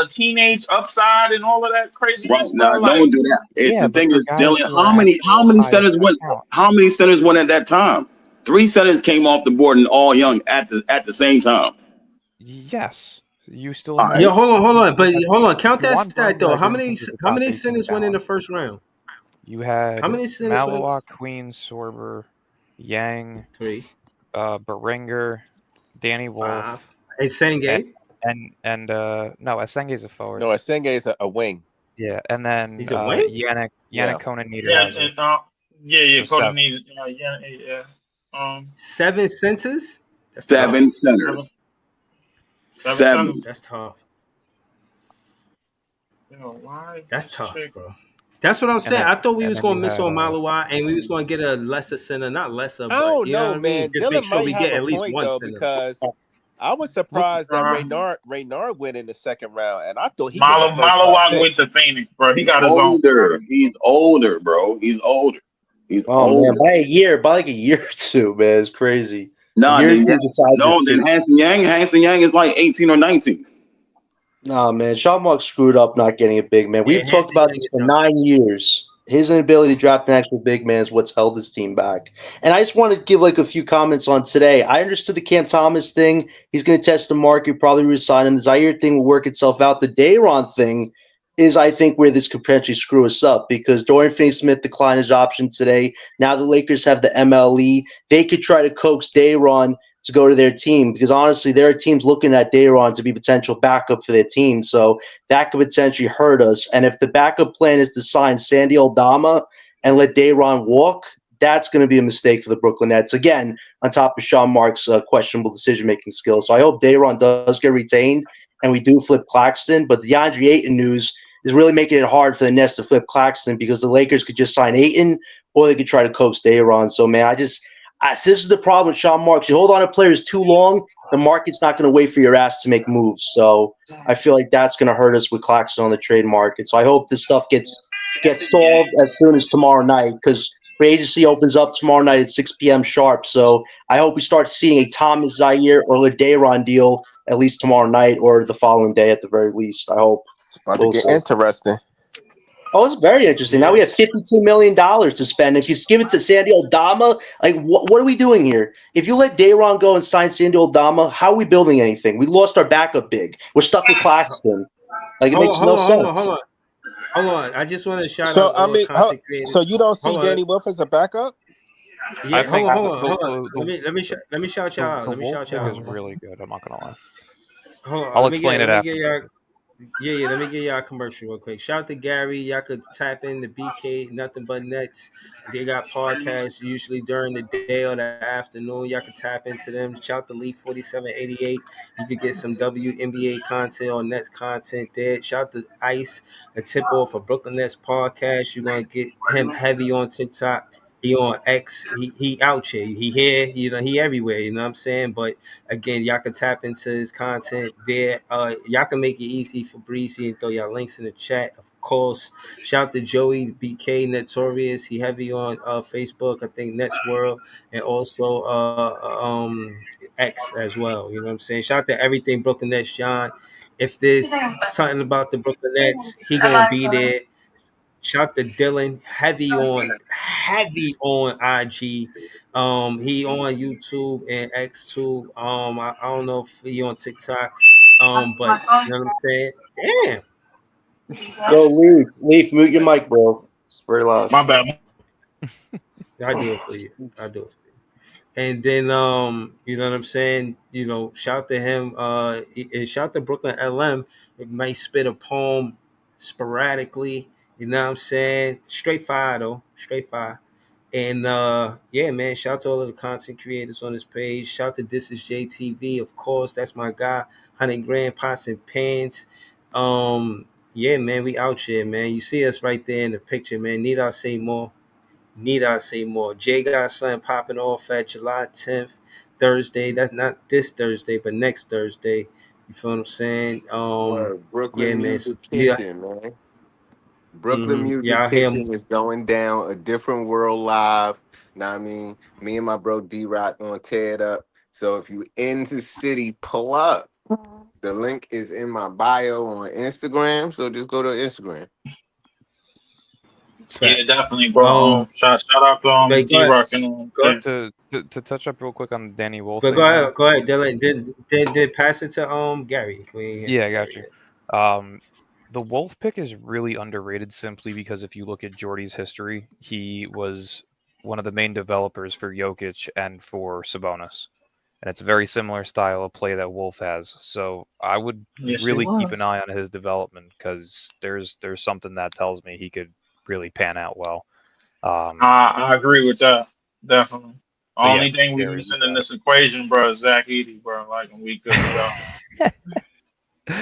teenage upside and all of that Right craziness, now, bro? Like, don't do that. Yeah, The but thing for is, guys Dylan, who are how many actual high centers upside went? talent. How many centers went at that time? 3 centers came off the board and all young at the same time. Yes, you still All have. right. Yo, hold on. But hold on. Count that Juwan stat though. Bromberg isn't considered How top many 18 centers went in talent. the first round? You had How many centers went? Malowa, Queen, Sorber, Yang, 3, Beringer, Danny Wolf, 5. And Sengate. and no, Asenge's a forward. No, Asenge is a wing. Yeah, and then He's a wing? Yannick Yeah. Conan yeah, Niederhauser. yeah, So Cody 7. needed, yeah. 7 centers? That's tough. 7 centers. Seven 7. That's tough. Why? That's tough, bro. That's what I'm saying. then- I thought we and was then gonna you miss had, on Malawi and we was gonna get a lesser center, not lesser, I but don't you know know, what I mean? man. Just Dylan make sure might we have get a at least point one though, center. because I was surprised that Raynard went in the second round, and I thought he was a first round Malawan pick. went to Phoenix, bro. He got his own. He's older, bro. He's older. He's Oh older. man, by like a year or two, man, it's crazy. Nah, Year or then, two decides your then fate. Hanson Yang is like 18 or 19. Nah, man, Sean Mark screwed up not getting a big man. We've talked about this for 9 years. His inability to draft an actual big man is what's held his team back. And I just want to give like a few comments on today. I understood the Cam Thomas thing. He's going to test the market, probably resign him. The Zaire thing will work itself out. The Dayron thing is, I think, where this could potentially screw us up because Dorian Finney-Smith declined his option today. Now the Lakers have the MLE. They could try to coax Dayron to go to their team because honestly, there are teams looking at Dayron to be potential backup for their team. So that could potentially hurt us. And if the backup plan is to sign Sandy Aldama and let Dayron walk, that's going to be a mistake for the Brooklyn Nets. Again, on top of Sean Mark's questionable decision-making skills. So I hope Dayron does get retained and we do flip Claxton. But the DeAndre Ayton news is really making it hard for the Nets to flip Claxton because the Lakers could just sign Ayton or they could try to coax Dayron. So, man, this is the problem with Sean Marks. You hold on to players too long, the market's not going to wait for your ass to make moves. So I feel like that's going to hurt us with Claxton on the trade market. So I hope this stuff gets solved as soon as tomorrow night because free agency opens up tomorrow night at 6 p.m. sharp. So I hope we start seeing a Thomas Zaire or Ladayron deal at least tomorrow night or the following day at the very least. I hope. It's about to get interesting. Oh, it's very interesting. Now we have $52 million to spend. If you give it to Sandy Aldama, like what are we doing here? If you let Dayron go and sign Sandy Aldama, how are we building anything? We lost our backup big. We're stuck with Claxton. Like it makes no sense. Hold on. I just want to shout So out I all mean, content creators. so you don't see Danny Wolf as a backup? Yeah, hold on. The Let me shout y'all out. The Let me Wolf shout thing y'all is out. really good. I'm not gonna lie. Hold on. I'll explain it after. Yeah. Let me get y'all a commercial real quick. Shout out to Gary. Y'all could tap in the BK Nothing But Nets. They got podcasts usually during the day or the afternoon. Y'all could tap into them. Shout out to Lee 4788. You could get some WNBA content or Nets content there. Shout out to Ice, a tip off of Brooklyn Nets podcast. You're gonna get him heavy on TikTok. He on X. He out here. He here. He everywhere. You know what I'm saying? But again, y'all can tap into his content there. Y'all can make it easy for Breezy and throw y'all links in the chat. Of course, shout out to Joey BK Notorious. He heavy on Facebook. I think Nets World and also X as well. You know what I'm saying? Shout out to everything Brooklyn Nets, John. If there's something about the Brooklyn Nets, he gonna be there. Shout out to Dylan, heavy on IG. He on YouTube and X2. I don't know if he on TikTok. But you know what I'm saying? Damn, Yo, Leaf, mute your mic, bro. It's very loud. My bad. I do it for you. I do it. And then you know what I'm saying? Shout out to him. And shout out to Brooklyn LM. It might spit a poem sporadically. You know what I'm saying? Straight fire though. Straight fire. And yeah, man, shout out to all of the content creators on this page. Shout out to This Is JTV, of course. That's my guy. 100 grand pots and pans. Yeah, man, we out here, man. You see us right there in the picture, man. Need I say more? Need I say more? Jay got something popping off at July 10th, Thursday. That's not this Thursday, but next Thursday. You feel what I'm saying? Yeah, Brooklyn man. So Music yeah, Kitchen, man. Brooklyn Music y'all hear him. Kitchen is going down a different world live. Now, I mean, me and my bro D Rock gonna tear it up. So if you in the city, pull up. The link is in my bio on Instagram. So just go to Instagram. Yeah, Facts. definitely, bro. Shout out to But D Rock and go yeah. ahead. To touch up real quick on the Danny Wolf But thing though. go ahead, Dylan. Did pass it to Gary? We ain't hear Yeah, I from got Gary you. yet. The Wolf pick is really underrated simply because if you look at Jordy's history, he was one of the main developers for Jokic and for Sabonis. And it's a very similar style of play that Wolf has. So I would Yes, it really keep an was. eye on his development because there's something that tells me he could really pan out well. I agree with that. Definitely. But yeah, Only thing we Gary, you missing in got this equation, bro, is Zach Edey, bro. Like, and we good to go. it.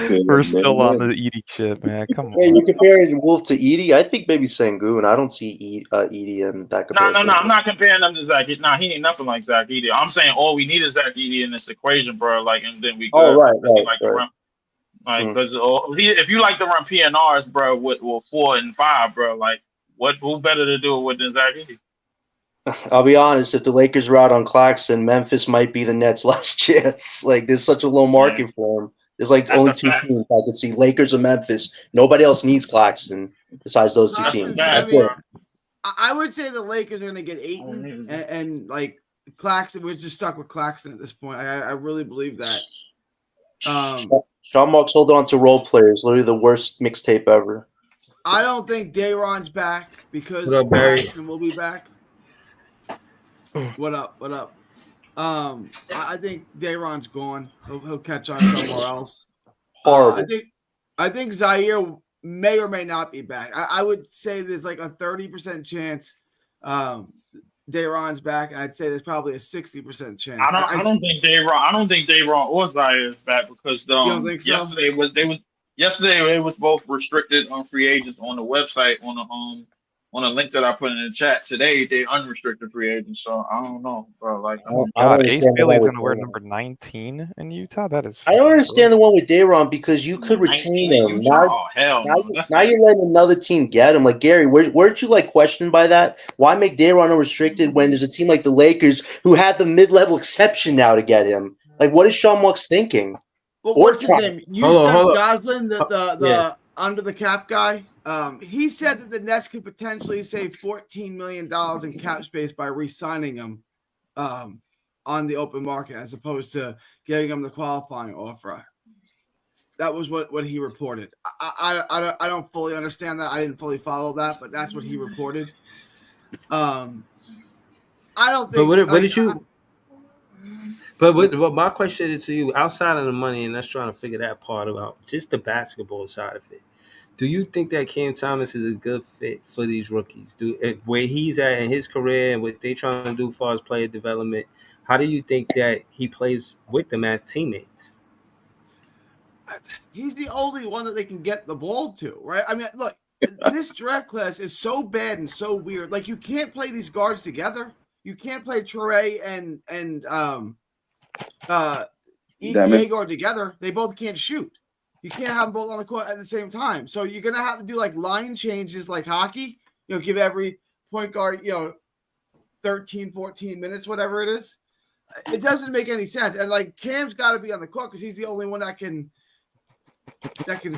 See, We're there still on it the is. eating shit, man. Come Yeah, on. you comparing Wolf to Edie? I think maybe Sengun. I don't see Edie in that No. comparison. I'm not comparing them to Zach. Nah, he ain't nothing like Zach Edey. I'm saying all we need is Zach Edey in this equation, bro. Like, and then we Oh, good. right, Because he right, like to right. run. Like, Hmm. because if you like to run PNRs, bro, with 4 and 5, bro, like, who better to do it with than Zach Edey? I'll be honest. If the Lakers were out on Claxton, Memphis might be the Nets' last chance. Like, there's such a low Yeah, market for him. There's like that's only a two fact. teams I could see: Lakers or Memphis. Nobody else needs Claxton besides those two That's a teams. Claxton's. I fact, That's mean, bro. it. I would say the Lakers are going to get All we Aiton, need is and like Claxton, we're just stuck with Claxton at this point. I really believe that. Sean Marks holding on to role players. Literally the worst mixtape ever. I don't think Dayron's back What because up, Barry? Claxton will be back. What up? What up? I think Dayron's gone. He'll catch on somewhere else. Horrible. I think Zaire may or may not be back. I would say there's like a 30% chance Dayron's back. I'd say there's probably a 60% chance. I don't think Dayron or Zaya is back because You don't think so? yesterday they was both restricted on free agents on the website on a link that I put in the chat. Today they unrestricted free agents, so I don't know, bro. Like I mean, I don't God, Ace understand the Bailey one is with going to wear Dayron. number 19 in Utah. That is I don't fucking understand gross. the one with Dayron because you could retain 19 in him. Utah? Oh hell Now, no, that's now not. you're letting another team get him. Like Gary, weren't you like questioned by that? Why make Dayron unrestricted when there's a team like the Lakers who had the mid-level exception now to get him? Like, what is Sean Marks thinking? Well, Or what's his Tat? name? Hold Yusef on. Goslin, the Yeah. under the cap guy. He said that the Nets could potentially save $14 million in cap space by re-signing him on the open market as opposed to getting him the qualifying offer. That was what he reported. I don't fully understand that. I didn't fully follow that, but that's what he reported. I don't But think what did you? But my question is to you, outside of the money, and that's trying to figure that part out, just the basketball side of it. Do you think that Cam Thomas is a good fit for these rookies? Where he's at in his career and what they trying to do as far as player development? How do you think that he plays with them as teammates? He's the only one that they can get the ball to, right? I mean, look, this draft class is so bad and so weird. Like, you can't play these guards together. You can't play Trey and Yegor together. They both can't shoot. You can't have them both on the court at the same time. So you're gonna have to do like line changes like hockey. Give every point guard 13, 14 minutes, whatever it is. It doesn't make any sense. And like Cam's got to be on the court because he's the only one that can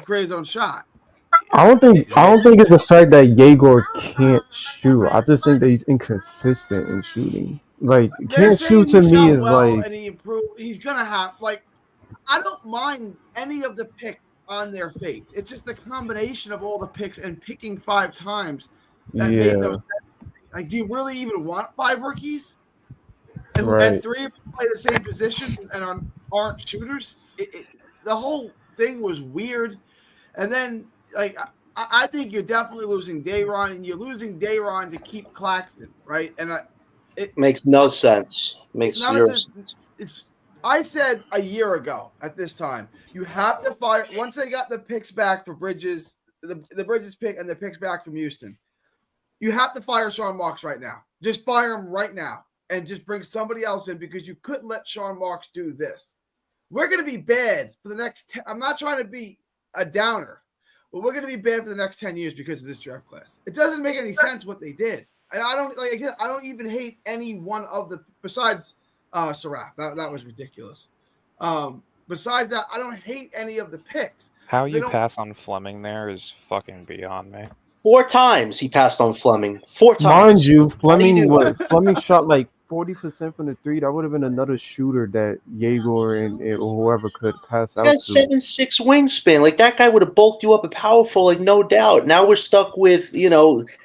create his own shot. I don't think it's the fact that Yegor can't shoot. I just think that he's inconsistent in shooting. Like, can't shoot to me is like, and he improved. He's gonna have I don't mind any of the pick on their face. It's just the combination of all the picks and picking 5 times that made no sense. Like, do you really even want 5 rookies? And 3 of them play the same position and aren't shooters? The whole thing was weird. And then, like, I think you're definitely losing Day'Ron, and you're losing Day'Ron to keep Claxton, right? And it makes no sense. Makes zero sense. I said a year ago at this time, you have to fire once they got the picks back for Bridges, the Bridges pick and the picks back from Houston. You have to fire Sean Marks right now. Just fire him right now and just bring somebody else in because you couldn't let Sean Marks do this. We're going to be bad for the next I'm not trying to be a downer, but we're going to be bad for the next 10 years because of this draft class. It doesn't make any sense what they did. And I don't even hate any one of the besides Saraf. That was ridiculous. Besides that, I don't hate any of the picks. How you pass on Fleming there is fucking beyond me. 4 times he passed on Fleming. 4 times. Mind you, Fleming shot like 40% from the 3. That would have been another shooter that Yegor and whoever could pass out. He's got 7'6" wingspan. Like, that guy would have bulked you up and powerful, like, no doubt. Now we're stuck with,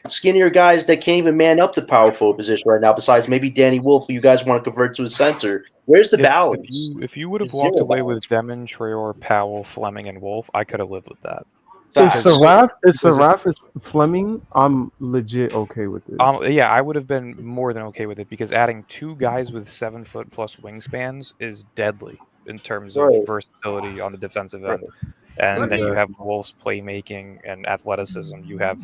skinnier guys that can't even man up the power forward position right now, besides maybe Danny Wolf, who you guys want to convert to a center. Where's the balance? If you would have walked away with Demon, Traore, Powell, Fleming, and Wolf, I could have lived with that. If Saraf is Fleming, I'm legit okay with this. Yeah, I would have been more than okay with it because adding 2 guys with 7-foot plus wingspans is deadly in terms of versatility on the defensive end. And then you have Wolf's playmaking and athleticism. You have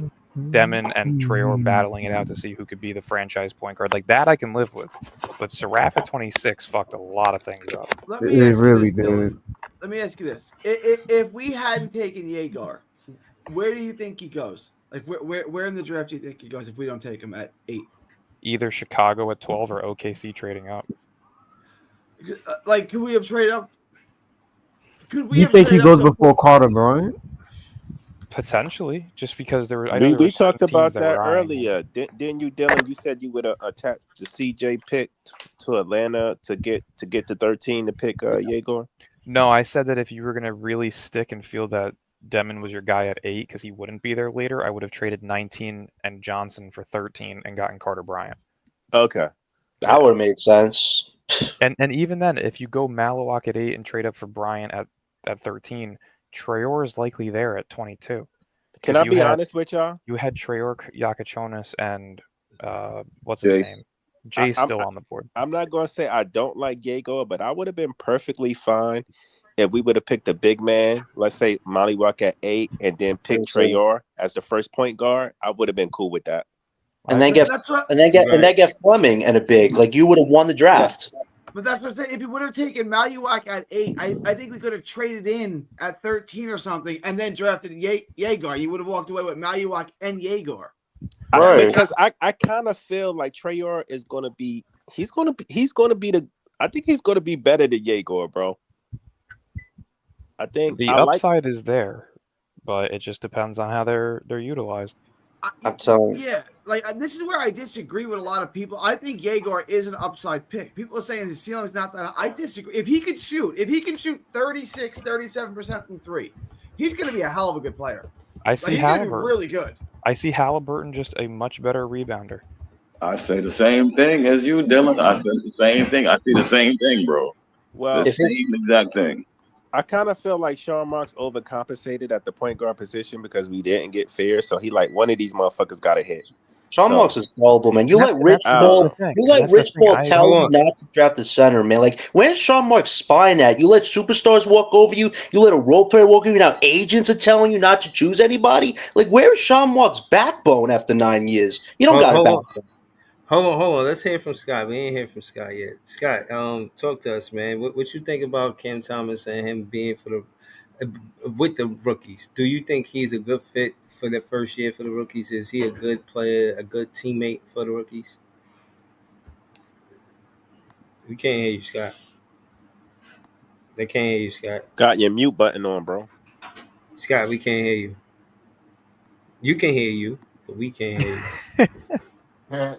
Demon and Traore battling it out to see who could be the franchise point guard. Like, that I can live with. But Saraf at 26 fucked a lot of things up. It really did. Let me ask you this. If we hadn't taken Yegor, where do you think he goes? Like, where in the draft do you think he goes if we don't take him at 8? Either Chicago at 12 or OKC trading up. Like, could we have traded up? You think he goes before Carter Bryant? Potentially, just because there were. We talked about that earlier. Didn't you, Dylan? You said you would attach the CJ pick to Atlanta to get to 13 to pick Yegor. No, I said that if you were going to really stick and feel that Demon was your guy at 8 because he wouldn't be there later, I would have traded 19 and Johnson for 13 and gotten Carter Bryant. Okay. That would have made sense. And even then, if you go Malawak at 8 and trade up for Bryant at 13, Traore is likely there at 22. Can I be honest with y'all? You had Traore, Yakachonis, and what's his name? Jay's still on the board. I'm not going to say I don't like Yegor, but I would have been perfectly fine if we would have picked a big man, let's say Malawak at 8, and then pick Traore as the first point guard. I would have been cool with that. And then get Fleming and a big. Like, you would have won the draft. But that's what I'm saying. If you would have taken Malawak at 8, I think we could have traded in at 13 or something and then drafted Yegor. You would have walked away with Malawak and Yegor. Right. Because I kind of feel like Traore is going to be I think he's going to be better than Yegor, bro. I think the upside is there, but it just depends on how they're utilized. I'm telling you. Yeah, like this is where I disagree with a lot of people. I think Yegor is an upside pick. People are saying his ceiling is not that high. I disagree. If he can shoot 36, 37% from 3, he's going to be a hell of a good player. I see Halliburton. Really good. I see Halliburton just a much better rebounder. I say the same thing as you, Dylan. I said the same thing. I see the same thing, bro. The Well, If his same exact thing. I kind of feel like Sean Marks overcompensated at the point guard position because we didn't get fair. So he like one of these motherfuckers got to hit. Sean So Marks is gullible, man. And that's I don't the know. thing. You And let that's the Rich thing. Paul I tell Hold you on. not to draft the center, man. Like, where's Sean Marks' spine at? You let superstars walk over you. You let a role player walk over you. Now agents are telling you not to choose anybody. Like, where's Sean Marks' backbone after 9 years? You don't Hold, got a hold on. backbone. Hold on. Let's hear from Scott. We ain't hear from Scott yet. Scott, talk to us, man. What you think about Cam Thomas and him being for the with the rookies? Do you think he's a good fit for the first year for the rookies? Is he a good player, a good teammate for the rookies? We can't hear you, Scott. They can't hear you, Scott. Got your mute button on, bro. Scott, we can't hear you. You can hear you, but we can't hear you. Nah,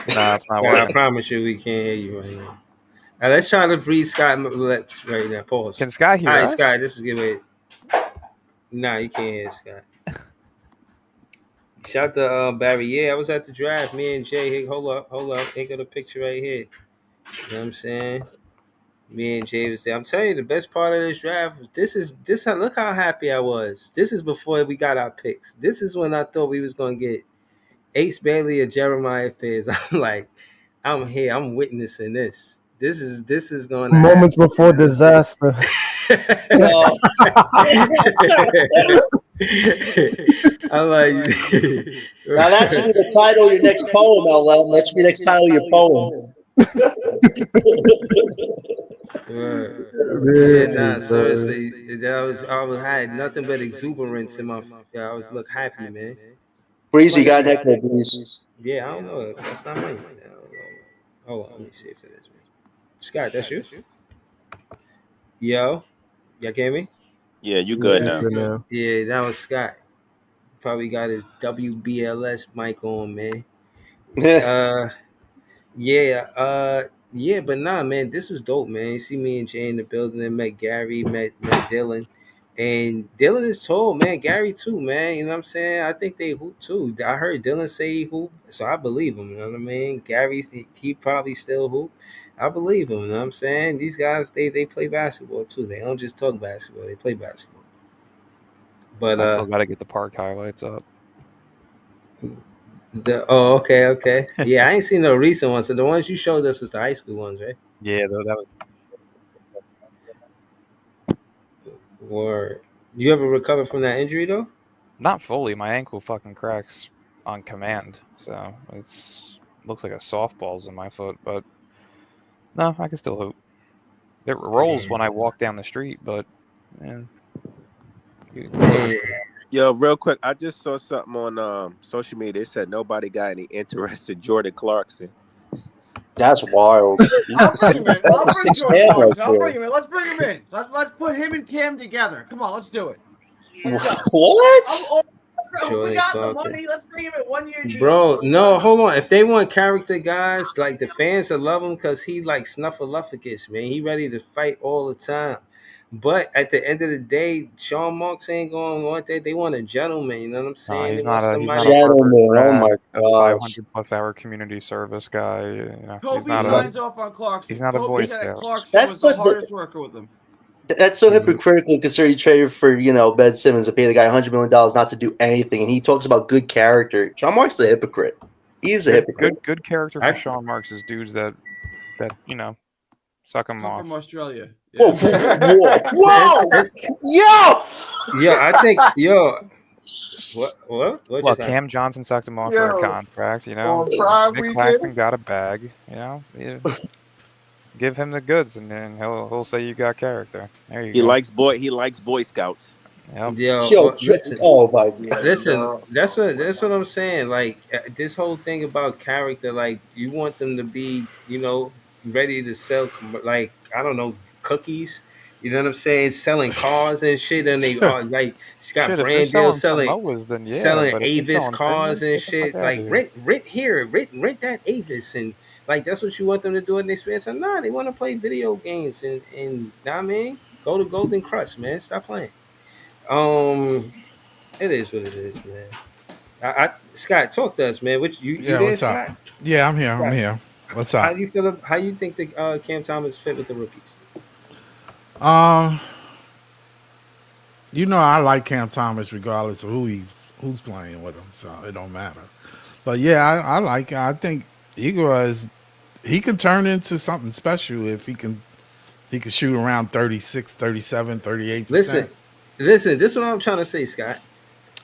it's not Scott, I working. promise you, we can't hear you right now. Let's try to breathe Scott lips right now. Pause. Can Scott All hear right, us? Scott, this is good. Nah, you can't hear Scott. Shout to Barry. Yeah, I was at the draft. Me and Jay. Hey, hold up. Ain't got a picture right here. You know what I'm saying? Me and Jay was there. I'm telling you, the best part of this draft. This. Look how happy I was. This is before we got our picks. This is when I thought we was gonna get Ace Bailey or Jeremiah Fizz. I'm like, I'm here. I'm witnessing this. This is going to Moments happen. before disaster. Yo, I'm like, now that should be the title of your next poem, LM. That should be the next title of your poem. Right. Yeah, nah, Man, bro. seriously, I had nothing but exuberance in my. I was look happy, man. Breezy, you got an echo, Breeze. Yeah, I don't know. That's not me. I don't know. Hold on, let me see if it is me. Scott, that's you. Yo, y'all hear me? Yeah, you good Yeah, now. good now. Yeah, that was Scott. Probably got his WBLS mic on, man. Uh, yeah, yeah, but nah, man, this was dope, man. You see me and Jay in the building, and met Gary, met Dylan, and Dylan is tall, man. Gary too, man. You know what I'm saying? I think they hoop too. I heard Dylan say he hoop, so I believe him. You know what I mean? Gary's he probably still hoop. I believe him. You know what I'm saying? These guys, they play basketball too. They don't just talk basketball; they play basketball. But I still got to get the park highlights up. okay. Yeah, I ain't seen no recent ones. So the ones you showed us was the high school ones, right? Yeah, though that was. Or you ever recover from that injury though? Not fully. My ankle fucking cracks on command, so it's looks like a softball's in my foot. But no, I can still hoop. It rolls when I walk down the street, but yeah, Damn. Yo, real quick, I just saw something on social media. They said nobody got any interest in Jordan Clarkson. That's wild. I'll bring him in. That's I'll a bring six Jordan man right Clarkson. I'll bring him in. Let's bring him in. Let's put him and Cam together. Come on, let's do it. there. Let's go. What? Jordan We got the Clarkson. money. Let's bring him in 1 year deal. Bro, no, hold on. If they want character guys, like the fans will love him because he like snuffleupagus, man. He ready to fight all the time. But at the end of the day, Sean Marks ain't going to want that. They want a gentleman. You know what I'm no, saying? They he's want not a somebody. Harvard Gentlemen, oh grad, my a gosh. 500 plus hour community service guy. You know, he's Kobe not signs a off on Clarkson. he's not a Kobe Boy said that Scout. Clarkson was the hardest worker with him. That's so hypocritical considering you traded for, Ben Simmons to pay the guy $100 million not to do anything, and he talks about good character. Sean Marks is a hypocrite. He is a hypocrite. Good character for Sean Marks is dudes that suck him Come off. from Australia. Whoa, Yeah. whoa, yo! Yo, I think what Well, just happened? Cam Johnson sucked him off for a Yo, contract. on Pride Nick Weekend. Claxton got a bag. Yeah. Give him the goods, and then he'll say you got character. There you He go. likes Boy Scouts. Yep. Yo, Yo, but listen, oh my god. listen. That's what I'm saying. Like this whole thing about character, like you want them to be, ready to sell, like I don't know, cookies. You know what I'm saying? Selling cars and shit, and they are like Scott Shit, if they're Brand deal selling selling Samoas, then yeah. selling But if they're Avis selling cars fingers, and get the fuck shit. out of Like here. rent here, rent that Avis, and like that's what you want them to do in their spare time. Nah, they want to play video games and nah, man, go to Golden Crust, man. Stop playing. Um, it is what it is, man. Scott, talk to us, man. Which you Yeah, there, what's up? Scott? Yeah, I'm here. I'm Scott, here. What's how up? do you feel? How you think the Cam Thomas fit with the rookies? Um, I like Cam Thomas regardless of who's playing with him, so it don't matter. But yeah, I like. I think Igor is he can turn into something special if he can shoot around 36, 37, 38%. Listen, listen. This is what I'm trying to say, Scott.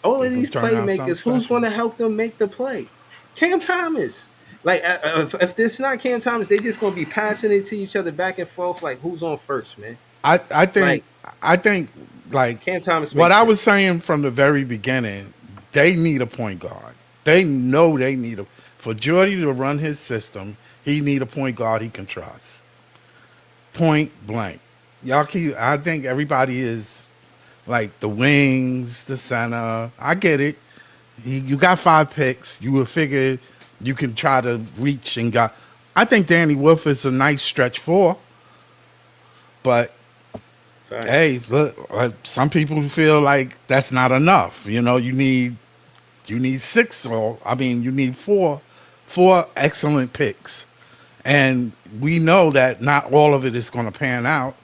All He of can these turn out something playmakers, who's special. going to help them make the play? Cam Thomas. Like, if this not Cam Thomas, they just going to be passing it to each other back and forth. Like, who's on first, man? I think Like, I think like Cam Thomas what makes I was sense. saying from the very beginning, they need a point guard. They know they need a for Jordy to run his system. He need a point guard he can trust. Point blank. Y'all keep. I think everybody is like the wings, the center. I get it. You got 5 picks. You would figure you can try to reach and got. I think Danny Wolf is a nice stretch four, but Facts. hey, look, some people feel like that's not enough. You need six, or I mean, you need four excellent picks, and we know that not all of it is going to pan out.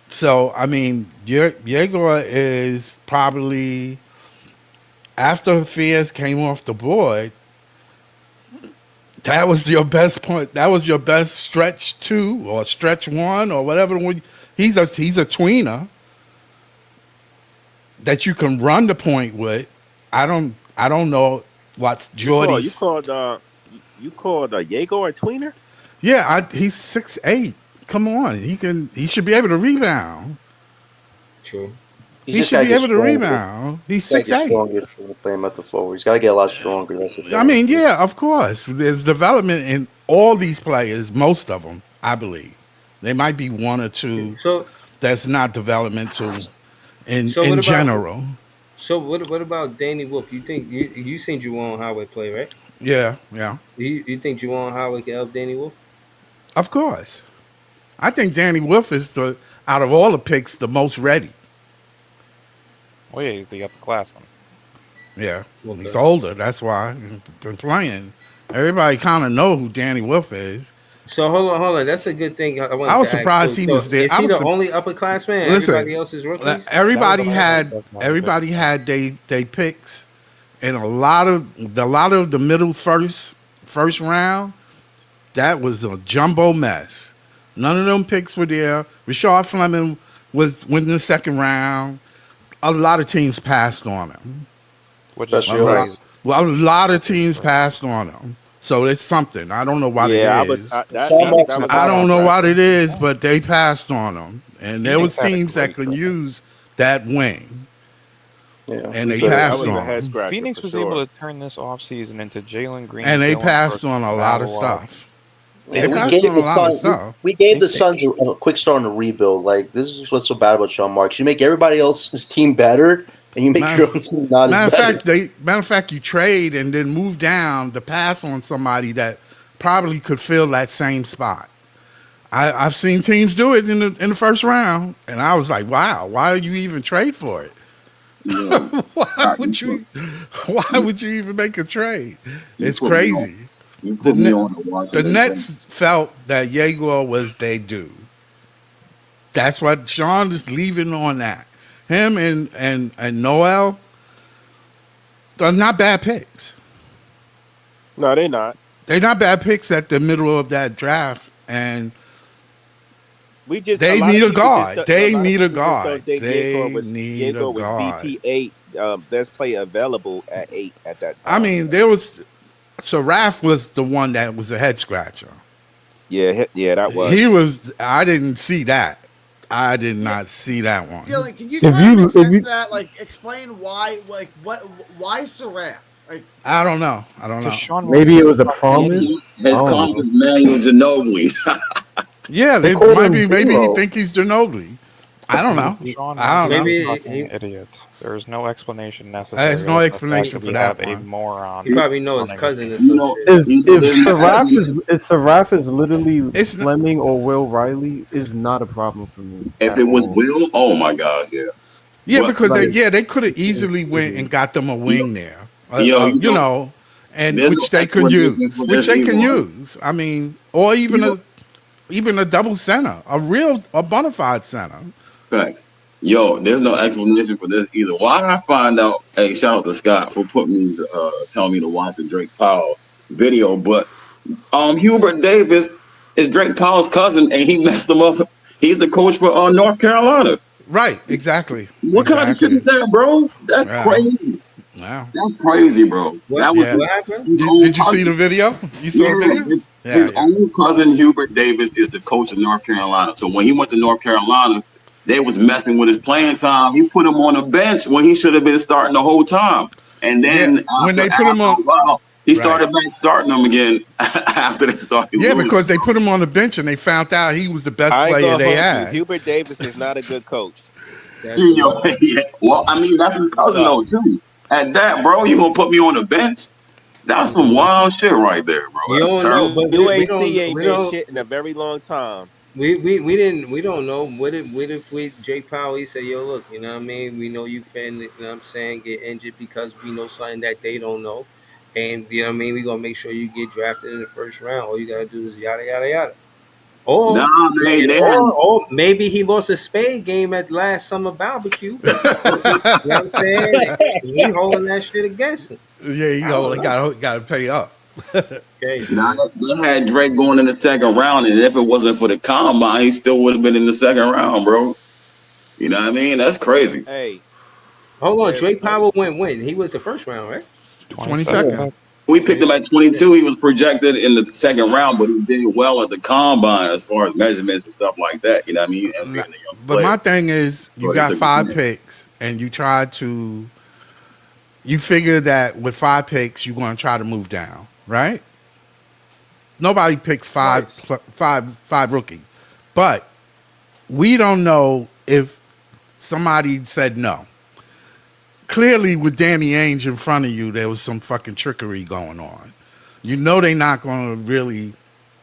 So I mean, Yegor is probably after Fears came off the board. That was your best point. That was your best stretch two or stretch one or whatever. He's a tweener that you can run the point with. I don't know what You call you Jordy's. called you called Jaeger a tweener? Yeah, he's 6'8". Come on, he should be able to rebound. True. He's He just should got to be get able to stronger. rebound. He's Got to six get eight. stronger to play him at the forward. He's got to get a lot stronger. That's the I thing. mean, yeah, of course. There's development in all these players, most of them, I believe. There might be one or two So, that's not developmental in so what in about general. what about Danny Wolf? You think you seen Juwan Howard play, right? Yeah, yeah. You think Juwan Howard can help Danny Wolf? Of course. I think Danny Wolf is the out of all the picks the most ready. Oh yeah, he's the upperclassman. Yeah. He's Okay. older, that's why he's been playing. Everybody kind of know who Danny Wolf is. So hold on. That's a good thing. I I wanted was to ask surprised too. he So was there. is he the only upperclassman? Listen, Everybody else is rookies. everybody That was the had first one. they picks, and a lot of the middle first round. That was a jumbo mess. None of them picks were there. Rashard Fleming was went in the second round. A lot of teams passed on him. Which is Especially A us. lot, well, a lot of teams passed on him. So it's something. I don't know what it Yeah, is. Sean Marks that is was I not don't on know track. what it is, but they passed on them. And there was Phoenix had a teams that great can draft. use that wing, Yeah, and for they sure. that passed was a on head them. scratcher Phoenix for was sure. able to turn this offseason into Jalen Green, And they Dylan passed Brooks, on a lot of Lavalo. stuff. Yeah, They we passed gave on a the lot of Suns. We, stuff. we gave the Suns a quick start on a rebuild. Like this is what's so bad about Sean Marks. You make everybody else's team better, and you make Matter, your own team not as better. matter of fact, you trade and then move down to pass on somebody that probably could fill that same spot. I've seen teams do it in the first round, and I was like, wow, why would you even trade for it? Yeah. Why Scott, would you? Why would you even make a trade? you It's put me on. crazy. You The put me Net, on to the Washington. Nets felt that Jaguar was their dude. That's what Sean is leaving on that. Him and Noel are not bad picks. No, they're not. They're not bad picks at the middle of that draft, and We just a they lot need of a people just guard. They a lot of need a people just guard. don't think They need a Jaeger was guard. BP8, best player available at 8 at that I time. mean, there was so Raph was the one that was a head scratcher. Yeah, that was. He was. I didn't see that. I did not see that one. Dylan, can you If try to you make if sense you of that? Like, explain why, like, why Seraph? Like, I don't know. I don't know. Because Sean maybe Marks it was a is promise. I His don't comp know. is Manuel Ginobili. Yeah, They they called might him be. Maybe he Zero. think he's Ginobili. I don't know. Sean I don't Marks know. is a Maybe fucking he, idiot. There is no explanation necessary. There's no other than the fact explanation that for we that have a one. moron. he probably know his running cousin or team. you some know, shit. If there's Seraph is literally It's not, Fleming or Will Riley is not a problem for me if at it was all. Will, oh my God, yeah. yeah, Well, because Like they could have easily went and got them a you know, wing there. you know, and there's no which they could explanation use, for which this they either. can use. I mean, or even You a double center, a bona fide center. Correct. There's no explanation for this either. Why did I find out? Hey, shout out to Scott for telling me to watch the Drake Powell video. But Hubert Davis is Drake Powell's cousin, and he messed him up. He's the coach for North Carolina. Right? Exactly. What kind of shit is that, bro? That's Yeah. crazy. Wow. That's crazy, bro. That was What happened? Did you see the video? You saw the video? His own cousin Hubert Davis is the coach of North Carolina. So when he went to North Carolina, they was messing with his playing time. He put him on the bench when he should have been starting the whole time. And then when they put him on, a while, he started back starting them again after they started. Yeah, because they put him on the bench and they found out he was the best player they had. Hubert Davis is not a good coach. Well, I mean, that's his cousin though too. At that, bro, you gonna put me on the bench? That's some wild shit right there, bro. That's terrible. UAC ain't been shit in a very long time. We don't know what if we Jake Powell, he said, yo, look, you know what I mean, we know you fan, you know what I'm saying, get injured because we know something that they don't know, and you know what I mean, we gonna make sure you get drafted in the first round. All you gotta do is yada yada yada. Or, or maybe he lost a spade game at last summer barbecue. You know what I'm saying? He holding that shit against him. Yeah, he got to pay up. They had Drake going in the second round, and if it wasn't for the combine, he still would have been in the second round, bro. You know what I mean? That's crazy. Hey, hold on, Drake Powell went when? He was the first round, right? 22nd. We picked him at 22. He was projected in the second round, but he did well at the combine as far as measurements and stuff like that. You know what I mean? But my thing is, you got 5 picks, and you figure that with 5 picks, you're going to try to move down, right? Nobody picks five rookies, but we don't know if somebody said no. Clearly, with Danny Ainge in front of you, there was some fucking trickery going on. You know they're not going to really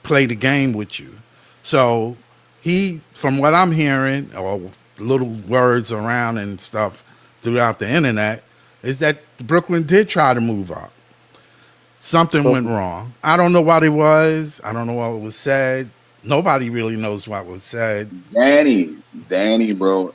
play the game with you. So from what I'm hearing, or little words around and stuff throughout the internet, is that Brooklyn did try to move up. Something went wrong. I don't know what it was. I don't know what was said. Nobody really knows what was said. Danny, bro.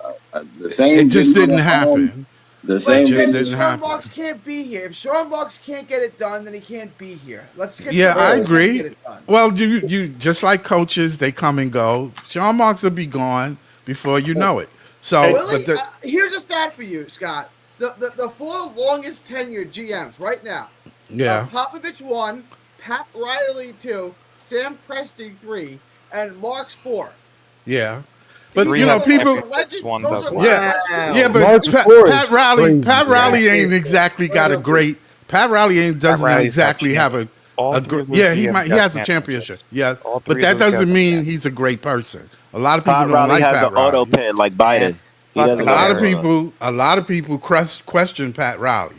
The same. It just didn't happen. The same just didn't Sean happen. Marks can't be here. If Sean Marks can't get it done, then he can't be here. Let's get. Yeah, I agree. Well, you just like coaches, they come and go. Sean Marks will be gone before you know it. So, really, here's a stat for you, Scott. The 4 longest tenured GMs right now. Yeah. Popovich 1, Pat Riley 2, Sam Presti 3, and Marks 4. Yeah. But you know, people. Yeah, but Pat Riley ain't exactly got a great. Pat Riley doesn't exactly have a. Yeah, he has a championship. Yeah, but that doesn't mean he's a great person. A lot of people don't like Pat Riley. Auto pen like Biden. A lot of people question Pat Riley.